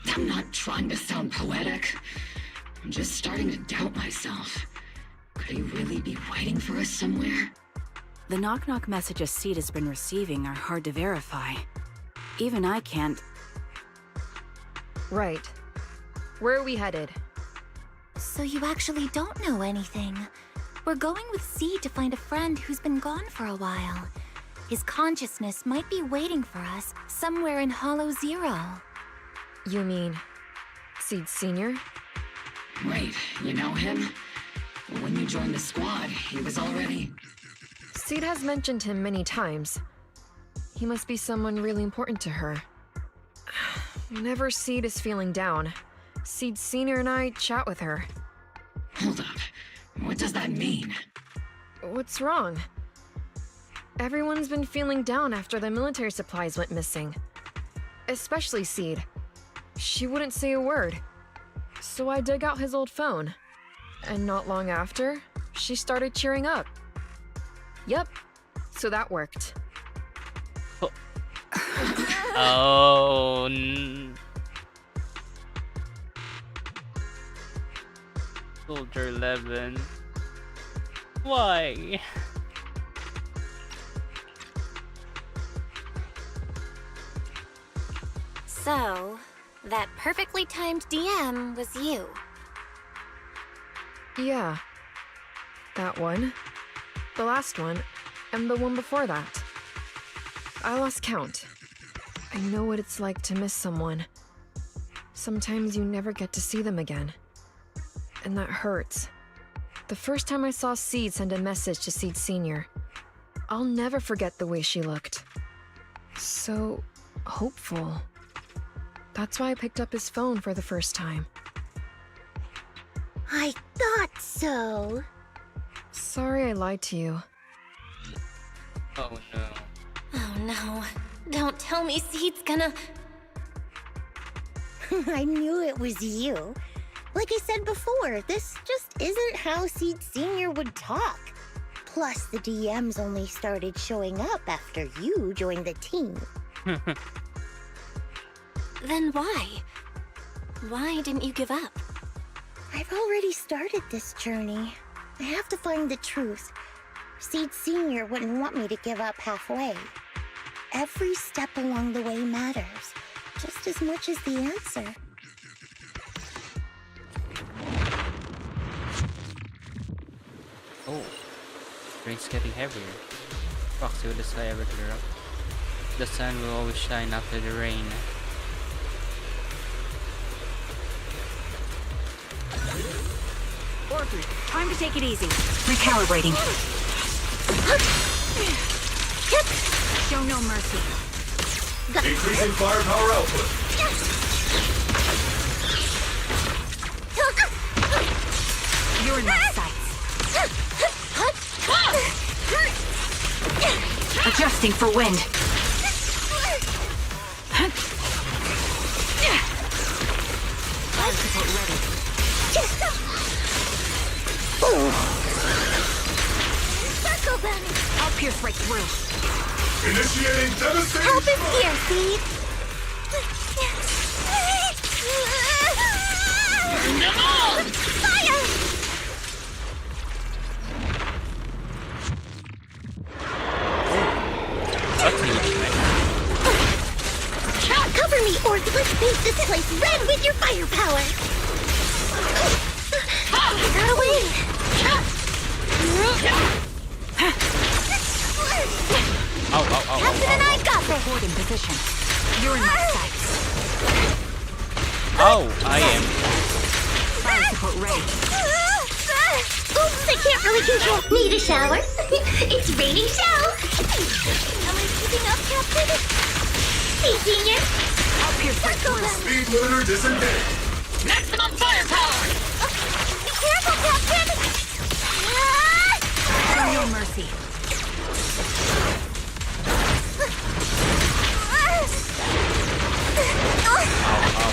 I'm not trying to sound poetic. I'm just starting to doubt myself. Could he really be waiting for us somewhere? The knock-knock messages Seed has been receiving are hard to verify. Even I can't. Right. Where are we headed? So you actually don't know anything. We're going with Seed to find a friend who's been gone for a while. His consciousness might be waiting for us somewhere in Hollow Zero. You mean Seed Senior? Wait, you know him? When you joined the squad, he was already... Seed has mentioned him many times. He must be someone really important to her. Whenever Seed is feeling down, Seed Senior and I chat with her. Hold up. What does that mean? What's wrong? Everyone's been feeling down after the military supplies went missing. Especially Seed. She wouldn't say a word. So I dug out his old phone. And not long after, she started cheering up. Yep. So that worked. Oh. Soldier 11. Why? So, that perfectly timed DM was you. Yeah. That one. The last one. And the one before that. I lost count. I know what it's like to miss someone. Sometimes you never get to see them again. And that hurts. The first time I saw Seed send a message to Seed Senior, I'll never forget the way she looked. So hopeful. That's why I picked up his phone for the first time. I thought so. Sorry I lied to you. Oh no. Oh no. Don't tell me Seed's gonna... I knew it was you. Like I said before, this just isn't how Seed Senior would talk. Plus, the DMs only started showing up after you joined the team. Then why? Why didn't you give up? I've already started this journey. I have to find the truth. Seed Senior wouldn't want me to give up halfway. Every step along the way matters, just as much as the answer. Oh. Rain's getting heavier. Proxy, will the sky ever clear up? The sun will always shine after the rain. Orphan, time to take it easy. Recalibrating. Show no mercy. Increasing firepower output. You're in my sights. Adjusting for wind. Fire support ready. Circle them! I'll pierce right through. Initiating devastation. Help is here, Seed! Fire! That's huge, man. Cover me, or let's paint this place red with your firepower! Got away! Ow, ow, ow, Captain and I got this! Forward in position. You're in my sights. ow. I am. Fire support ready. Oops, I can't really control. Need a shower? It's raining shells! Am I keeping up, Captain? Hey, Senior! I'll pierce right Circle through. them! Speed limiter disengaged. Maximum firepower! Be careful, Captain! Show no mercy.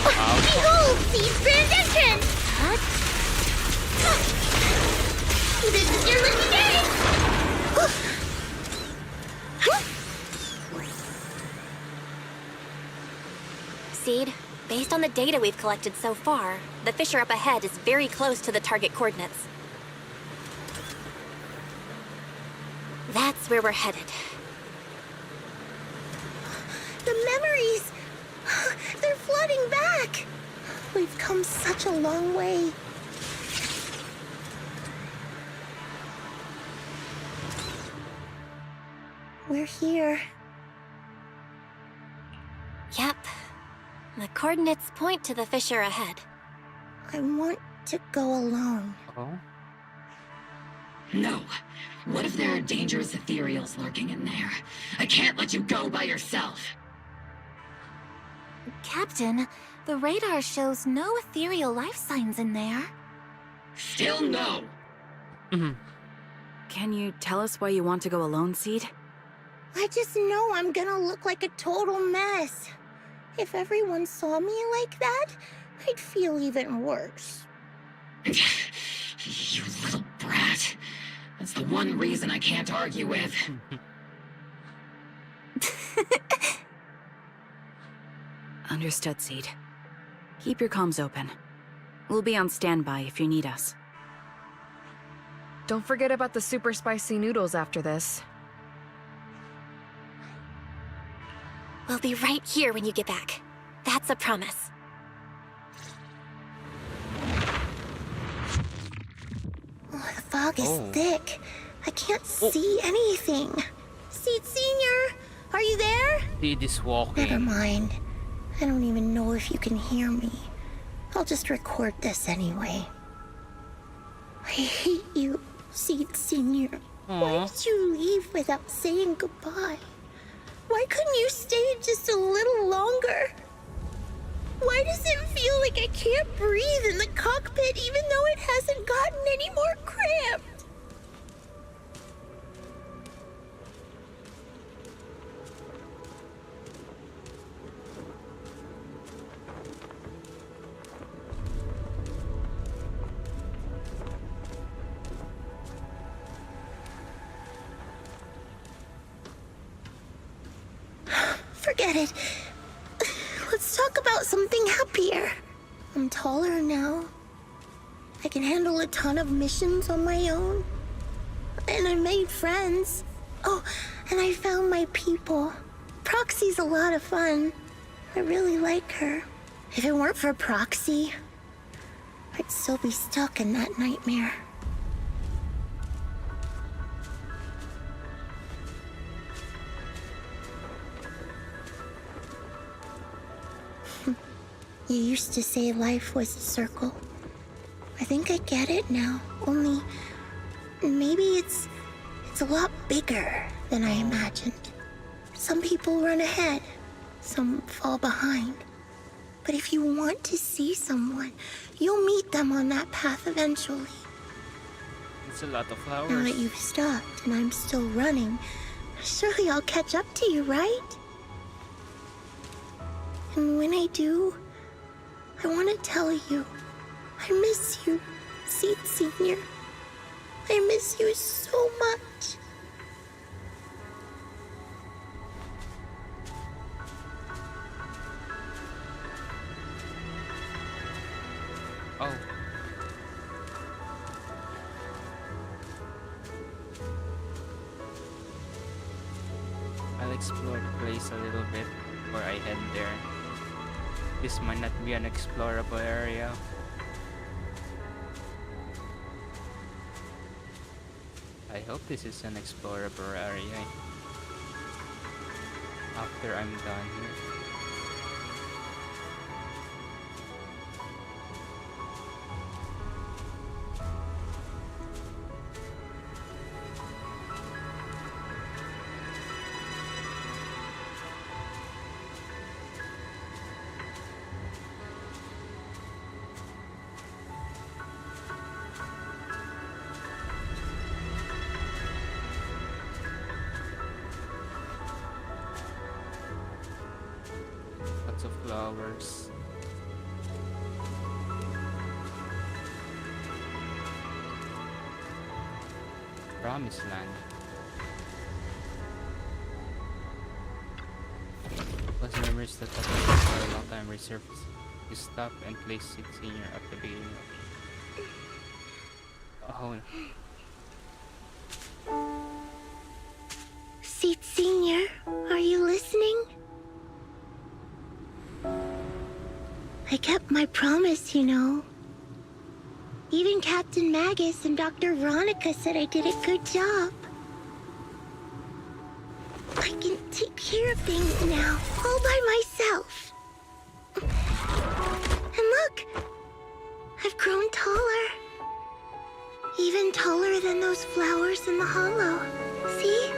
Behold, Seed's grand entrance! This is your lucky day! Seed, based on the data we've collected so far, the fissure up ahead is very close to the target coordinates. That's where we're headed. The memories! They're flooding back! We've come such a long way. We're here. Yep. The coordinates point to the fissure ahead. I want to go alone. Oh? No. What if there are dangerous ethereals lurking in there? I can't let you go by yourself. Captain, the radar shows no ethereal life signs in there. Still no. Can you tell us why you want to go alone, Seed? I just know I'm gonna look like a total mess. If everyone saw me like that, I'd feel even worse. You little brat. That's the one reason I can't argue with. Understood, Seed. Keep your comms open. We'll be on standby if you need us. Don't forget about the super spicy noodles after this. We'll be right here when you get back. That's a promise. Oh, the fog is thick. I can't see anything. Seed Senior, are you there? Seed is walking. Never mind. I don't even know if you can hear me. I'll just record this anyway. I hate you, Seed Senior. Why did you leave without saying goodbye? Why couldn't you stay just a little longer? Why does it feel like I can't breathe in the cockpit even though it hasn't gotten any more cramped? Forget it. Let's talk about something happier. I'm taller now. I can handle a ton of missions on my own. And I made friends. Oh, and I found my people. Proxy's a lot of fun. I really like her. If it weren't for Proxy, I'd still be stuck in that nightmare. You used to say life was a circle. I think I get it now. Only, maybe it's a lot bigger than I imagined. Some people run ahead, some fall behind. But if you want to see someone, you'll meet them on that path eventually. It's a lot of flowers. Now that you've stopped and I'm still running, surely I'll catch up to you, right? And when I do, I want to tell you, I miss you, Seed Senior. I miss you so much. Oh. I'll explore the place a little bit before I head there. This might not be an explorable area. I hope this is an explorable area after I'm done here. Lots of flowers. Promised Land. Was remembers that the for a long time reserved to stop and place Seed Senior at the beginning. Oh no. Seed Senior, are you listening? I kept my promise, you know. Even Captain Magus and Dr. Veronica said I did a good job. I can take care of things now, all by myself. And look, I've grown taller. than those flowers in the hollow. See?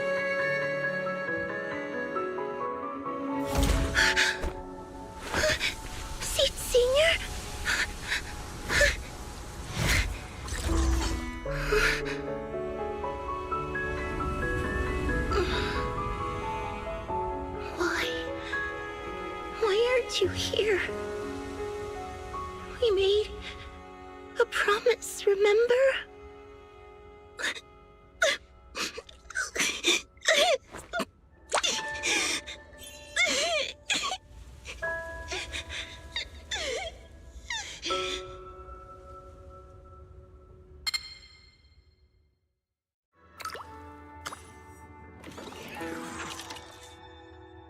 Seed Senior? Why aren't you here? We made a promise, remember?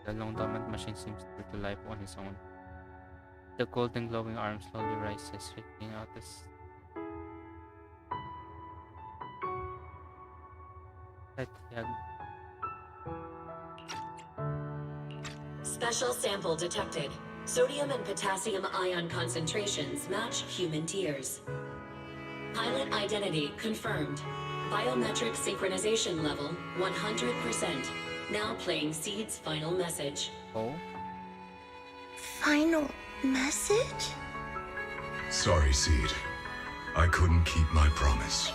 The long dormant machine seems to life on its own. The golden glowing arm slowly rises, reaching out as Special sample detected. Sodium and potassium ion concentrations match human tears. Pilot identity confirmed. Biometric synchronization level 100%. Now playing Seed's final message. Oh? Final message? Sorry, Seed. I couldn't keep my promise.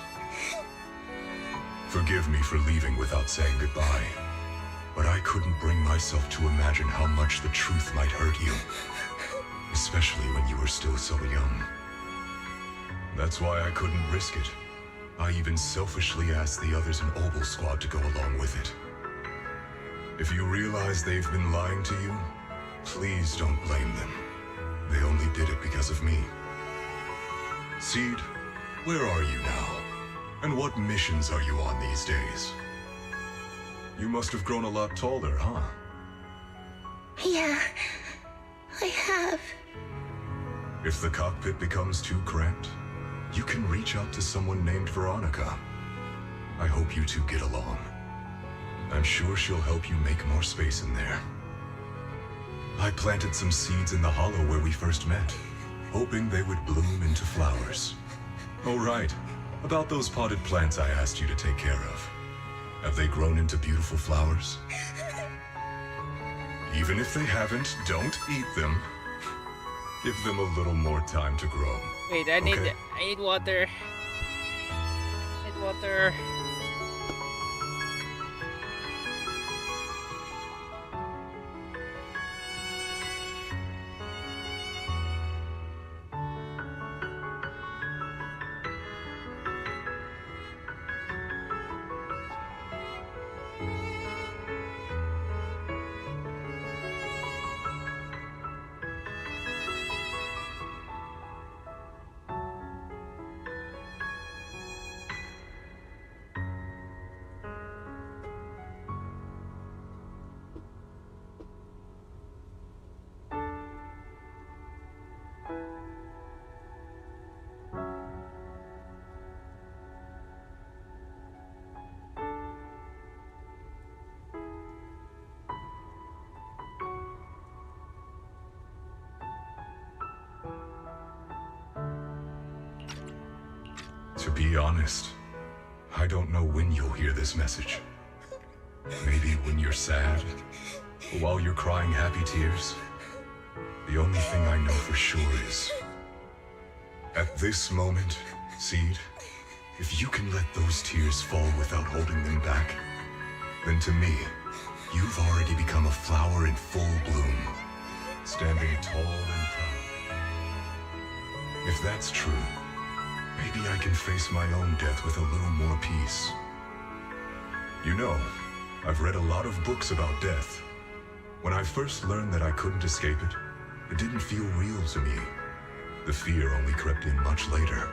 Forgive me for leaving without saying goodbye. But I couldn't bring myself to imagine how much the truth might hurt you. Especially when you were still so young. That's why I couldn't risk it. I even selfishly asked the others in Obel Squad to go along with it. If you realize they've been lying to you, please don't blame them. They only did it because of me. Seed, where are you now? And what missions are you on these days? You must have grown a lot taller, huh? Yeah, I have. If the cockpit becomes too cramped, you can reach out to someone named Veronica. I hope you two get along. I'm sure she'll help you make more space in there. I planted some seeds in the hollow where we first met, hoping they would bloom into flowers. Oh right, about those potted plants I asked you to take care of. Have they grown into beautiful flowers? Even if they haven't, don't eat them. Give them a little more time to grow. Wait, I need water. I need water. To be honest, I don't know when you'll hear this message. Maybe when you're sad, or while you're crying happy tears. The only thing I know for sure is, at this moment, Seed, if you can let those tears fall without holding them back, then to me, you've already become a flower in full bloom, standing tall and proud. If that's true, maybe I can face my own death with a little more peace. You know, I've read a lot of books about death. When I first learned that I couldn't escape it, it didn't feel real to me. The fear only crept in much later.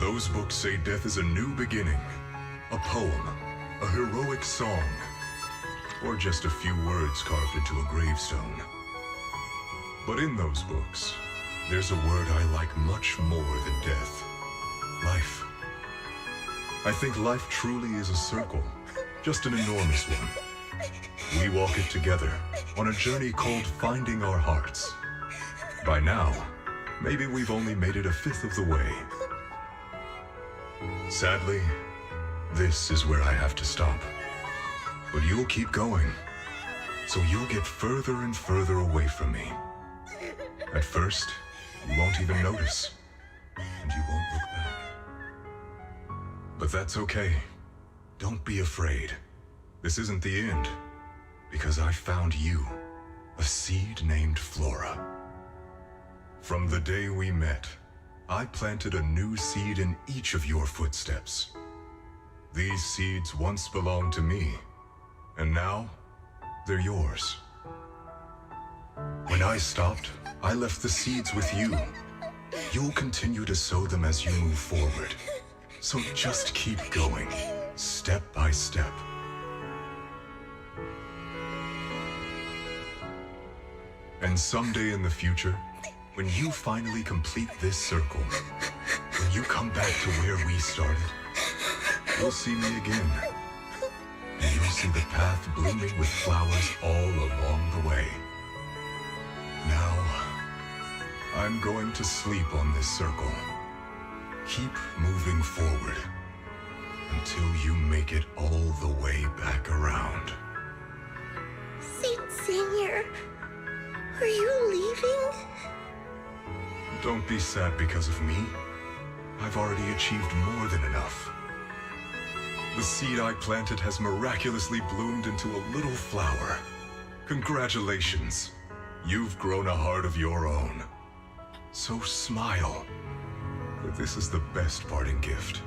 Those books say death is a new beginning, a poem, a heroic song, or just a few words carved into a gravestone. But in those books, there's a word I like much more than death. Life. I think life truly is a circle, just an enormous one. We walk it together on a journey called finding our hearts. By now, maybe we've only made it a fifth of the way. Sadly, this is where I have to stop. But you'll keep going, so you'll get further and further away from me. At first, you won't even notice, and you won't look back. But that's okay. Don't be afraid. This isn't the end, because I found you, a seed named Flora. From the day we met, I planted a new seed in each of your footsteps. These seeds once belonged to me, and now they're yours. When I stopped, I left the seeds with you. You'll continue to sow them as you move forward. So just keep going, step by step. And someday in the future, when you finally complete this circle, when you come back to where we started, you'll see me again. And you'll see the path blooming with flowers all along the way. Now, I'm going to sleep on this circle. Keep moving forward until you make it all the way back around. Seed Senior, are you leaving? Don't be sad because of me. I've already achieved more than enough. The seed I planted has miraculously bloomed into a little flower. Congratulations. You've grown a heart of your own. So smile. For this is the best parting gift.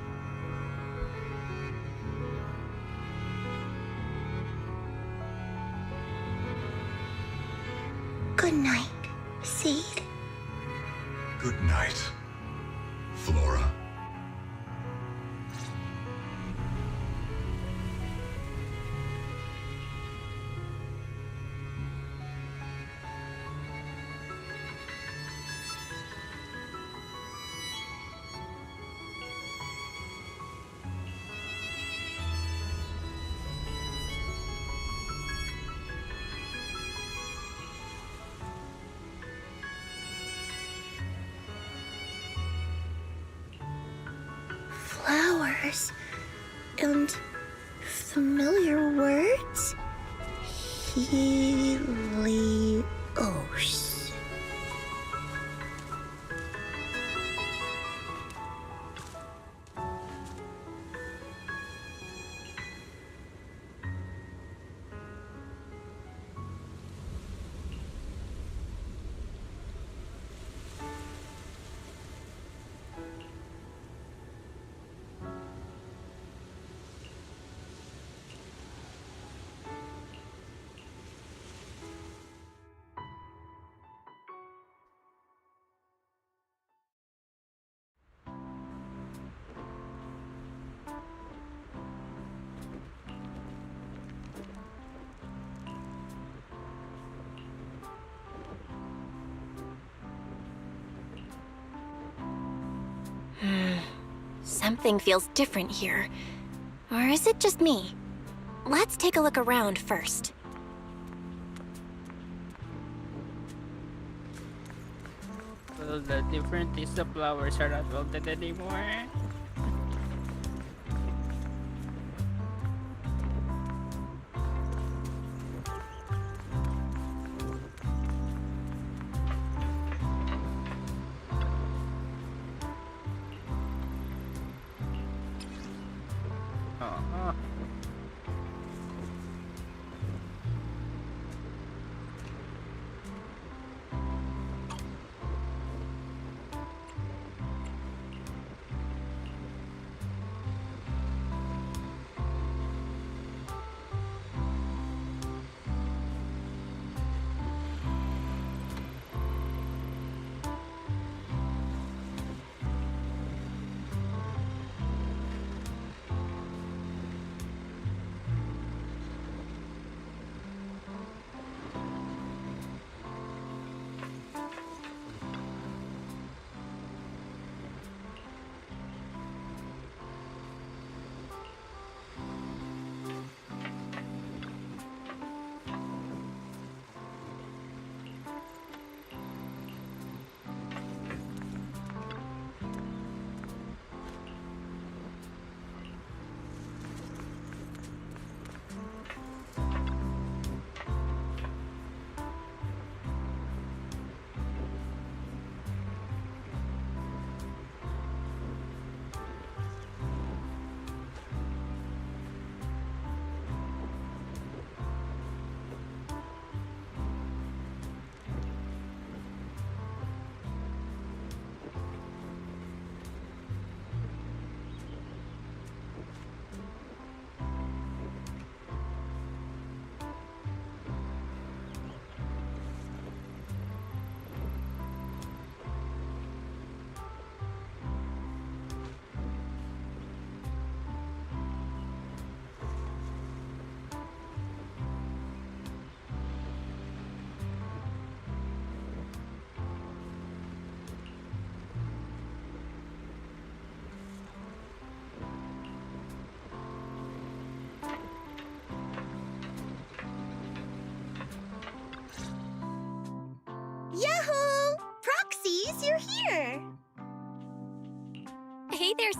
Good night, Seed. Good night, Flora. Flowers and familiar words. Helios. Something feels different here. Or is it just me? Let's take a look around first. Well, the difference is the flowers are not wilted anymore.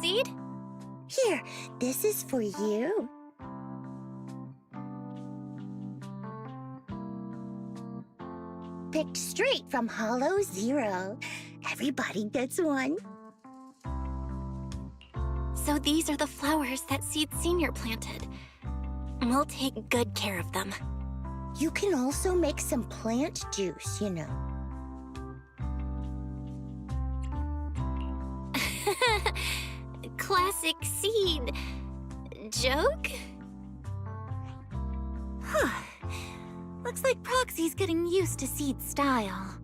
Seed? Here, this is for you. Picked straight from Hollow Zero. Everybody gets one. So these are the flowers that Seed Senior planted. We'll take good care of them. You can also make some plant juice, you know. Classic Seed. Joke? Huh. Looks like Proxy's getting used to Seed's style.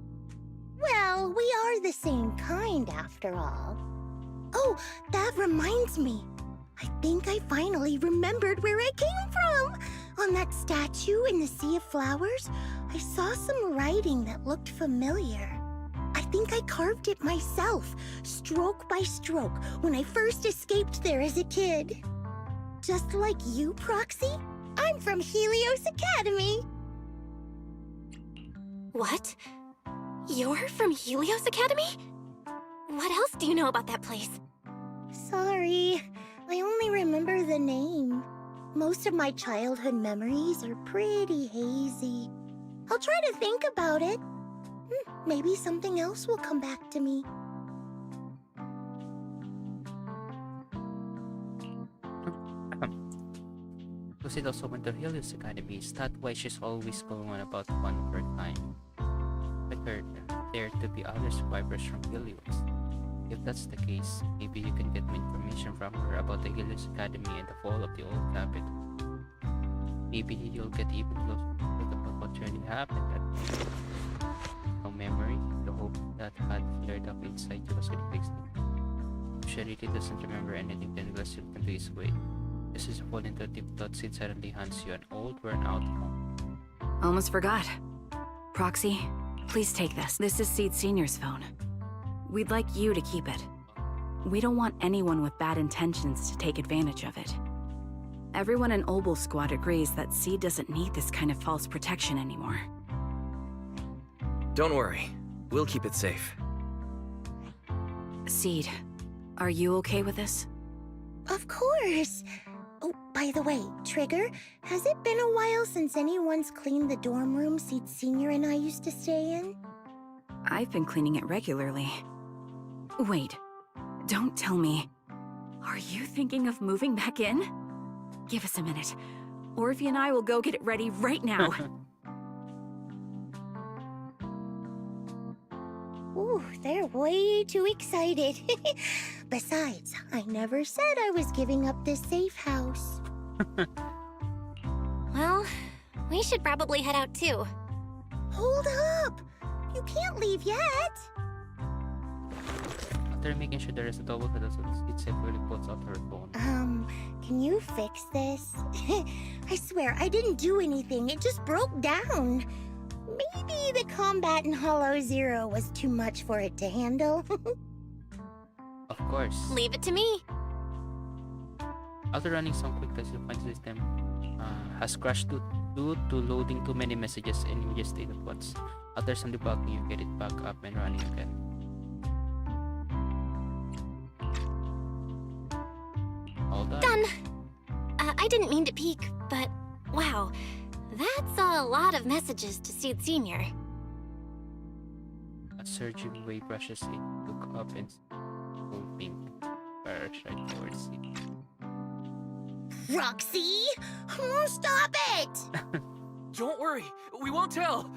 Well, we are the same kind after all. Oh, that reminds me. I think I finally remembered where I came from. On that statue in the Sea of Flowers, I saw some writing that looked familiar. I think I carved it myself, stroke by stroke, when I first escaped there as a kid. Just like you, Proxy, I'm from Helios Academy. What? You're from Helios Academy? What else do you know about that place? Sorry, I only remember the name. Most of my childhood memories are pretty hazy. I'll try to think about it. Maybe something else will come back to me. Lucid also went to Helios Academy. Is that why she's always going on about one of her kind? Like there to be other survivors from Helios. If that's the case, maybe you can get more information from her about the Helios Academy and the fall of the old capital. Maybe you'll get even closer to what really happened that night. No memory, the hope that had flared up inside you was fixed. If she really doesn't remember anything, then we'll slip into his way. This is a fall into deep thought. Sid suddenly hands you an old, worn-out phone. Almost forgot. Proxy, please take this. This is Seed Senior's phone. We'd like you to keep it. We don't want anyone with bad intentions to take advantage of it. Everyone in Obel Squad agrees that Seed doesn't need this kind of false protection anymore. Don't worry. We'll keep it safe. Seed, are you okay with this? Of course. Oh, by the way, Trigger, has it been a while since anyone's cleaned the dorm room Seed Senior and I used to stay in? I've been cleaning it regularly. Wait, don't tell me. Are you thinking of moving back in? Give us a minute. Orphe and I will go get it ready right now. Ooh, they're way too excited. Besides, I never said I was giving up this safe house. Well, we should probably head out too. Hold up! You can't leave yet! After making sure there is a double head, it safely puts out her phone. Can you fix this? I swear, I didn't do anything. It just broke down. Maybe the combat in Hollow Zero was too much for it to handle. Of course. Leave it to me. After running some quick tests, you find the system has crashed due to loading too many messages and images state at once. After some debugging, you get it back up and running again. All done. I didn't mean to peek, but wow, that's a lot of messages to Seed Senior. A surging wave brushes it. Look up and hoping fires right towards it. Roxy! Stop it! Don't worry, we won't tell.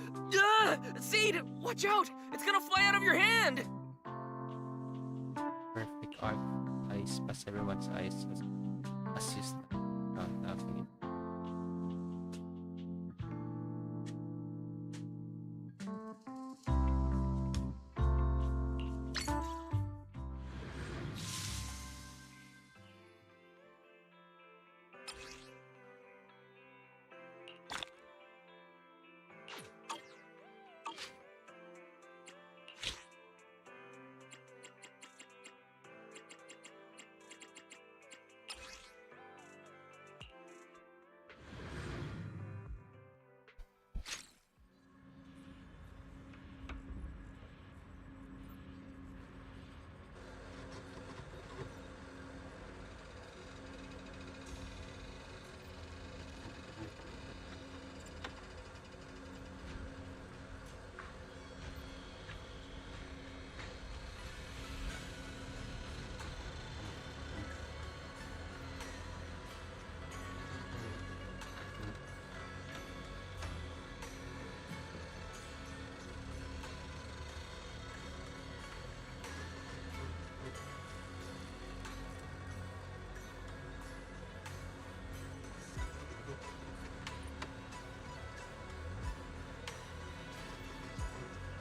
Seed, watch out! It's gonna fly out of your hand! Perfect arc eyes past everyone's eyes as you start laughing.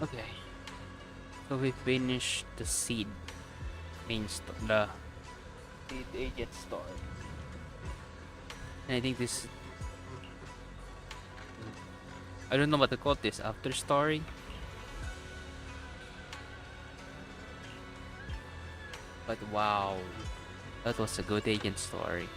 Okay. So we finished the seed the seed agent story. And I think this, I don't know what to call this, after story. But wow, that was a good agent story.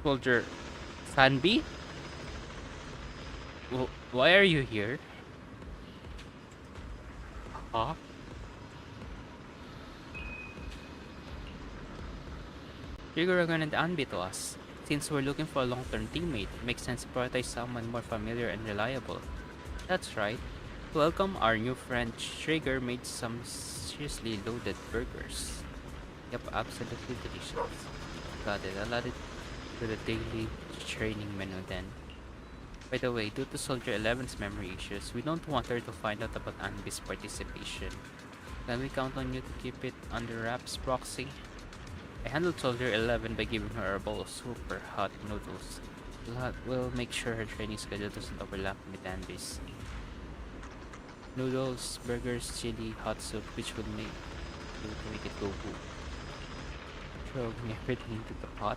Soldier Sanbi? Why are you here? Huh? Trigger and Anbi to us. Since we're looking for a long-term teammate, it makes sense to prioritize someone more familiar and reliable. That's right. To welcome our new friend, Trigger made some seriously loaded burgers. Yep, absolutely delicious. Got it. I'll add it to the daily training menu then. By the way, due to Soldier 11's memory issues, we don't want her to find out about Anbi's participation. Can we count on you to keep it under wraps, Proxy? I handled Soldier 11 by giving her a bowl of super hot noodles. We'll make sure her training schedule doesn't overlap with Anbi's. Noodles, burgers, chili, hot soup, which would make it go boo. Throw everything into the pot.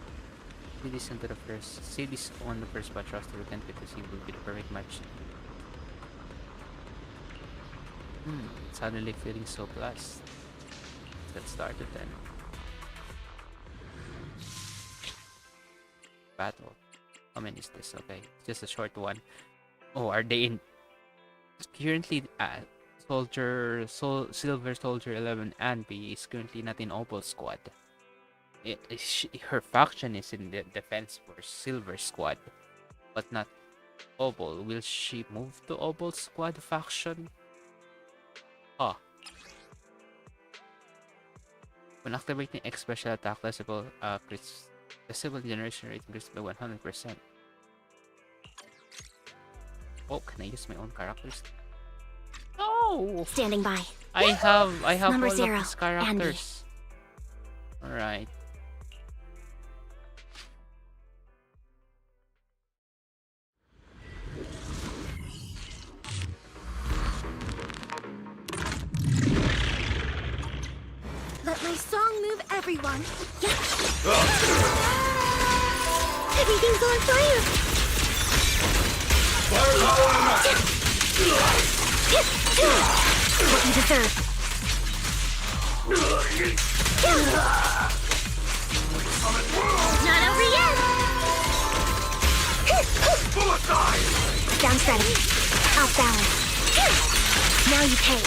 See this on the first batch roster we can because he will be the perfect match. Suddenly feeling so blessed. Let's start it then. Battle. How many is this? Okay, just a short one. Oh, are they in? Currently, Silver Soldier 11 Anbi is currently not in Opal Squad. Her faction is in the Defense Force Silver Squad, but not Opal. Will she move to Opal Squad faction? Huh. When activating X special attack, decibel generation rate increases by 100%. Oh, can I use my own characters? Oh! Standing by. I have Number all 0, of these characters. Alright. Let my song move everyone. Everything's on fire. What you deserve. Not over yet. Down steady. Off balance. Now you pay.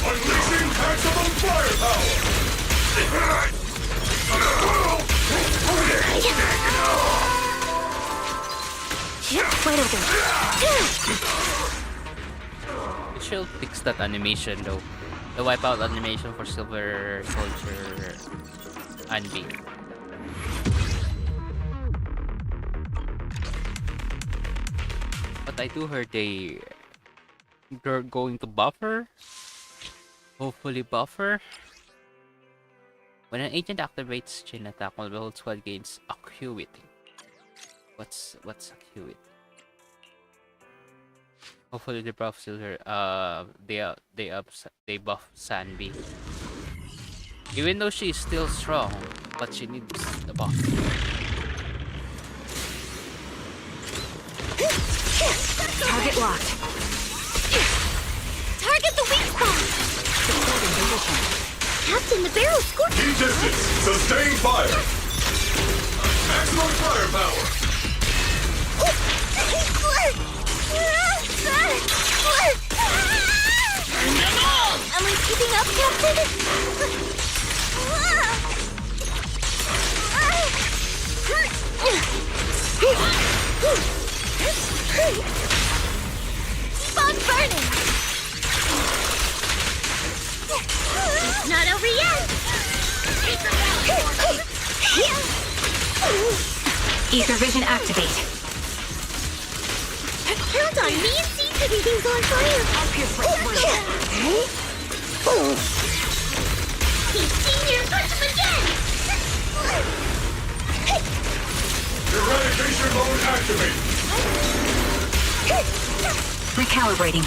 Unleashing maximum firepower! Wide open. It should fix that animation though. The wipeout animation for Silver Soldier Anbi. But I do heard they're going to buffer. Hopefully buffer. When an agent activates chain attack, while the whole squad gains acuity. What's acuity? Hopefully they buff Silver. They buff Sanbi. Even though she's still strong, but she needs the buff. Target locked. Target the weak spot. Supporting position. Captain, the barrel scorched. Key distance. Sustain fire. Maximum firepower. I'm enough, Captain? Keep on burning! It's not over yet! Ether vision activate. Count on me and see everything's on fire! I'll pierce right through. He's senior, push him again! Eradication mode activate! Recalibrating.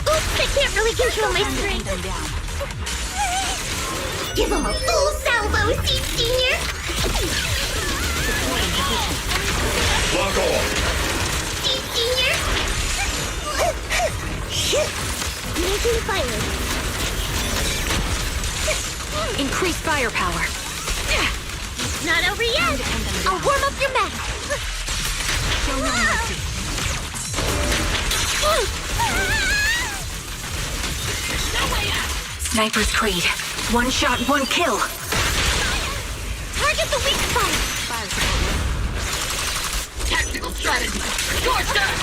Oops, I can't really control my strength. Give him a full salvo, Seed Senior! Lock off! Seed Senior! Making fire. Increase firepower. It's not over yet! I'll warm up your mech! Show no mercy. Sniper's Creed. One shot, one kill. Target the weak spot! Tactical strategy. Your turn.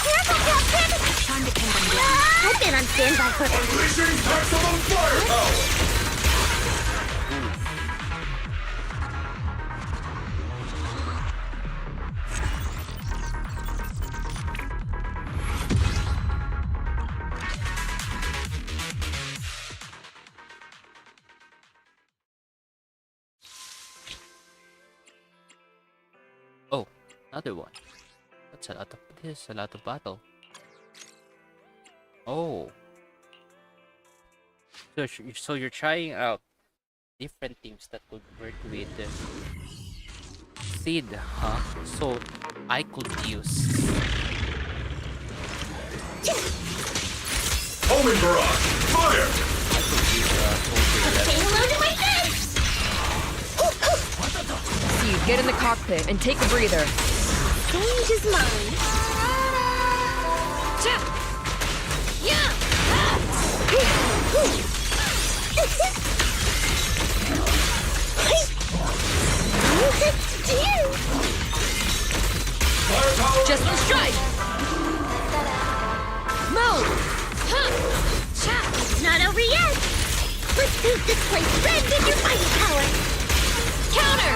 Careful, Captain! Time to pin them down. I've been on standby for... Unleashing maximum firepower! Oh, another one. That's a lot of this, a lot of battle. Oh. So you're trying out different teams that could work with Seed, huh? So I could use Homing barrage! Fire! I could use Soldier Payload in my head! Seed, get in the cockpit and take a breather. Change his mind. Firepower! Just one strike! Move! It's not over yet! Let's paint this place red with your mighty power! Counter!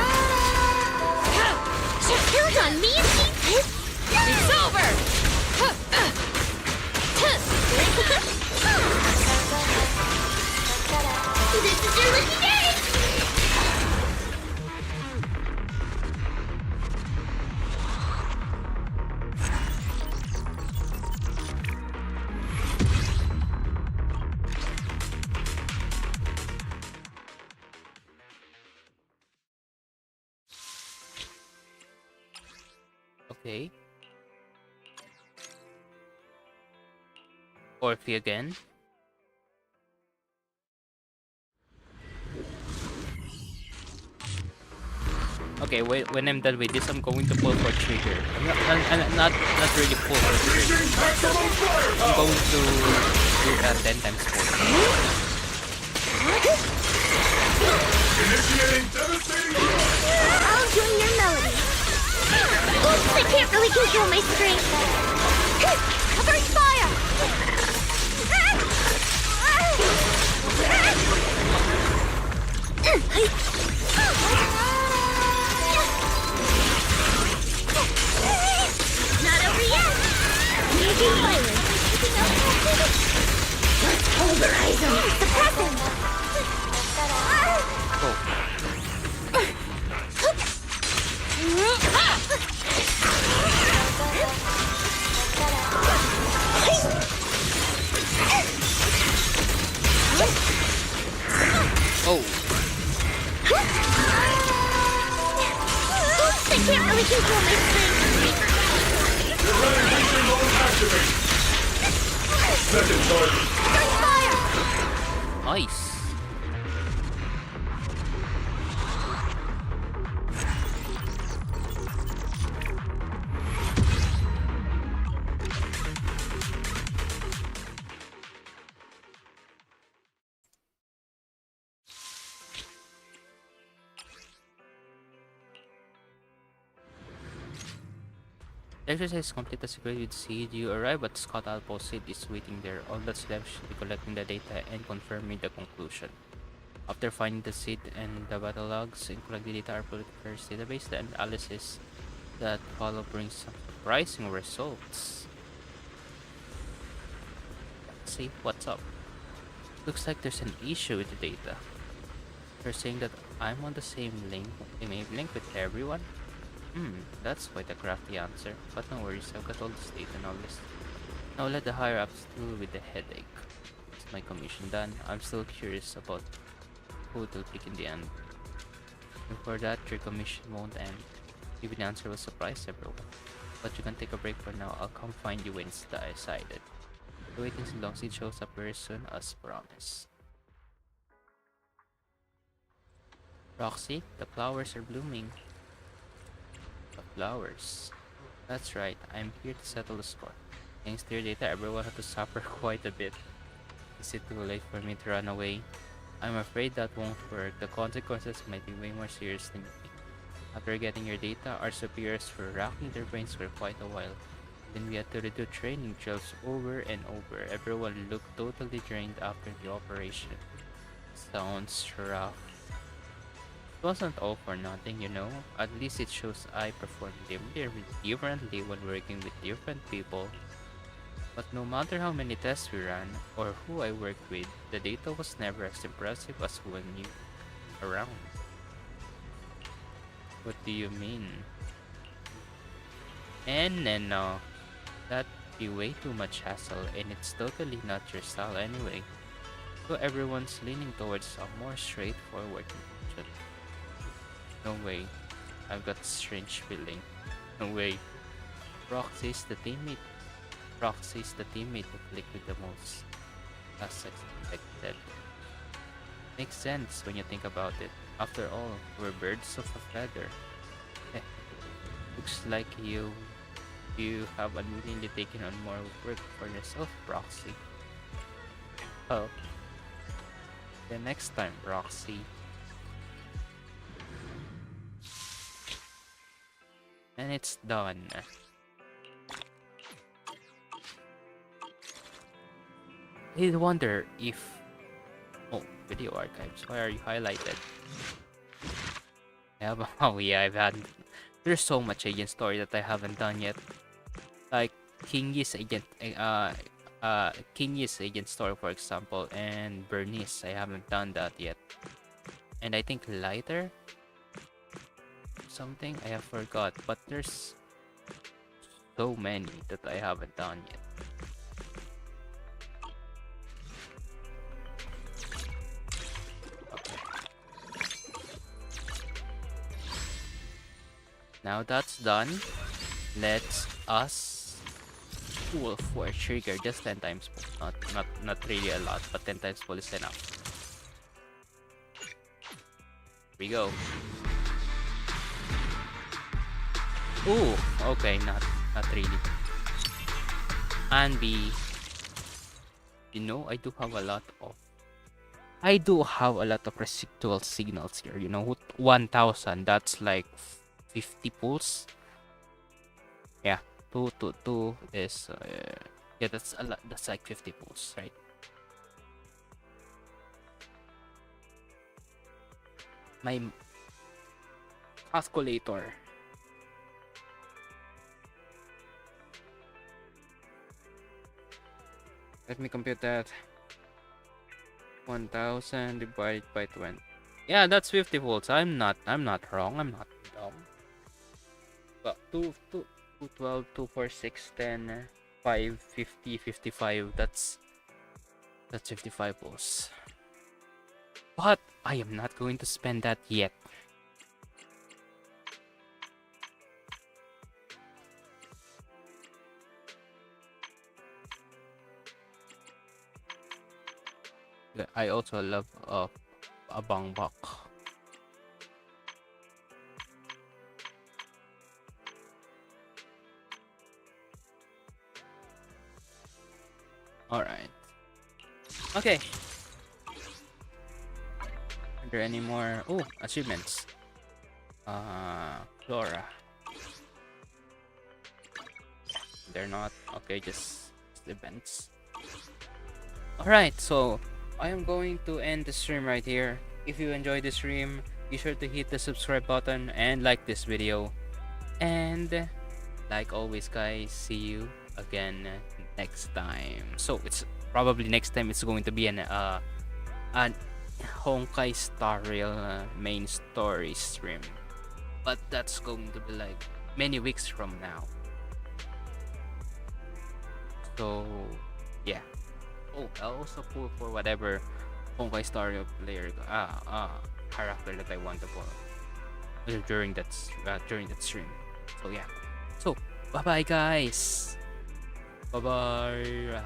Count on me and keep It's over! This is your lucky day! Okay. Orphe again. Okay, wait. When I'm done with this, I'm going to pull for trigger. I'm not really pull for trigger. I'm going to do that 10 times pull. Initiating devastating... I'll join your melody. Oops, I can't really control my strength. Cover fire! Not over yet! Making fire! Let's pulverize him! Suppress him! Oh. Oops, I can't really control my strength. Eradication mode activate! Second target! Start fire! Nice. The exercise is complete as agreed with Seed. You arrive at Scott Outpost. Seed is waiting there. All that's left should be collecting the data and confirming the conclusion. After finding the seed and the battle logs and collect the data our first database, the analysis that follow brings some surprising results. Let's see what's up. Looks like there's an issue with the data. They're saying that I'm on the same wavelength with everyone. That's quite a crafty answer, but no worries, I've got all this data now list. Now let the higher ups deal with the headache. Is my commission done? I'm still curious about who they'll pick in the end. Before that, your commission won't end. Even the answer will surprise everyone. But you can take a break for now. I'll come find you when it's decided. The waiting long seed shows up very soon as promised. Roxy, the flowers are blooming. The flowers. That's right, I'm here to settle the score. Thanks to your data, everyone had to suffer quite a bit. Is it too late for me to run away? I'm afraid that won't work. The consequences might be way more serious than you think. After getting your data, our superiors were racking their brains for quite a while. Then we had to redo training drills over and over. Everyone looked totally drained after the operation. Sounds rough. It wasn't all for nothing, you know. At least it shows I perform differently when working with different people. But no matter how many tests we ran, or who I worked with, the data was never as impressive as when you were around. What do you mean? And no. That'd be way too much hassle, and it's totally not your style anyway. So everyone's leaning towards a more straightforward approach. No way. I've got a strange feeling. No way. Roxy's the teammate who clicked with the most, as expected. Makes sense when you think about it. After all, we're birds of a feather. Looks like you have unwillingly taken on more work for yourself, Roxy. Oh. The next time, Roxy. And it's done. I wonder if... Oh, video archives. Why are you highlighted? Oh yeah, I've had... There's so much agent story that I haven't done yet. Like King Yi's agent story, for example, and Bernice. I haven't done that yet. And I think Lighter? Something I have forgot, but there's so many that I haven't done yet. Now that's done, let's us pull for a trigger, just 10 times pull. Not really a lot, but 10 times pull is enough. Here we go. Ooh, okay, not really. And B, you know, I do have a lot of residual signals here. You know, 1,000. That's like 50 pulls. Yeah, 2 is yeah, that's a lot. That's like 50 pulls, right? My calculator. Let me compute that. 1,000 divided by 20. Yeah, that's 50 volts. I'm not wrong. I'm not dumb. But 212, 2, 4, 6, 10, 5, 50, 55. That's 55 volts. But I am not going to spend that yet. I also love a bangbok. All right. Okay. Are there any more? Oh, achievements. Flora. they're not. Okay, just events. Alright, so I am going to end the stream right here. If you enjoyed the stream, be sure to hit the subscribe button and like this video. And like always, guys, see you again next time. So it's probably next time it's going to be an Honkai Star Rail main story stream, but that's going to be like many weeks from now. So yeah. Oh, I'll also pull for whatever Honkai Star Rail player character that I want to pull during that stream. So yeah. So bye bye guys. Bye bye.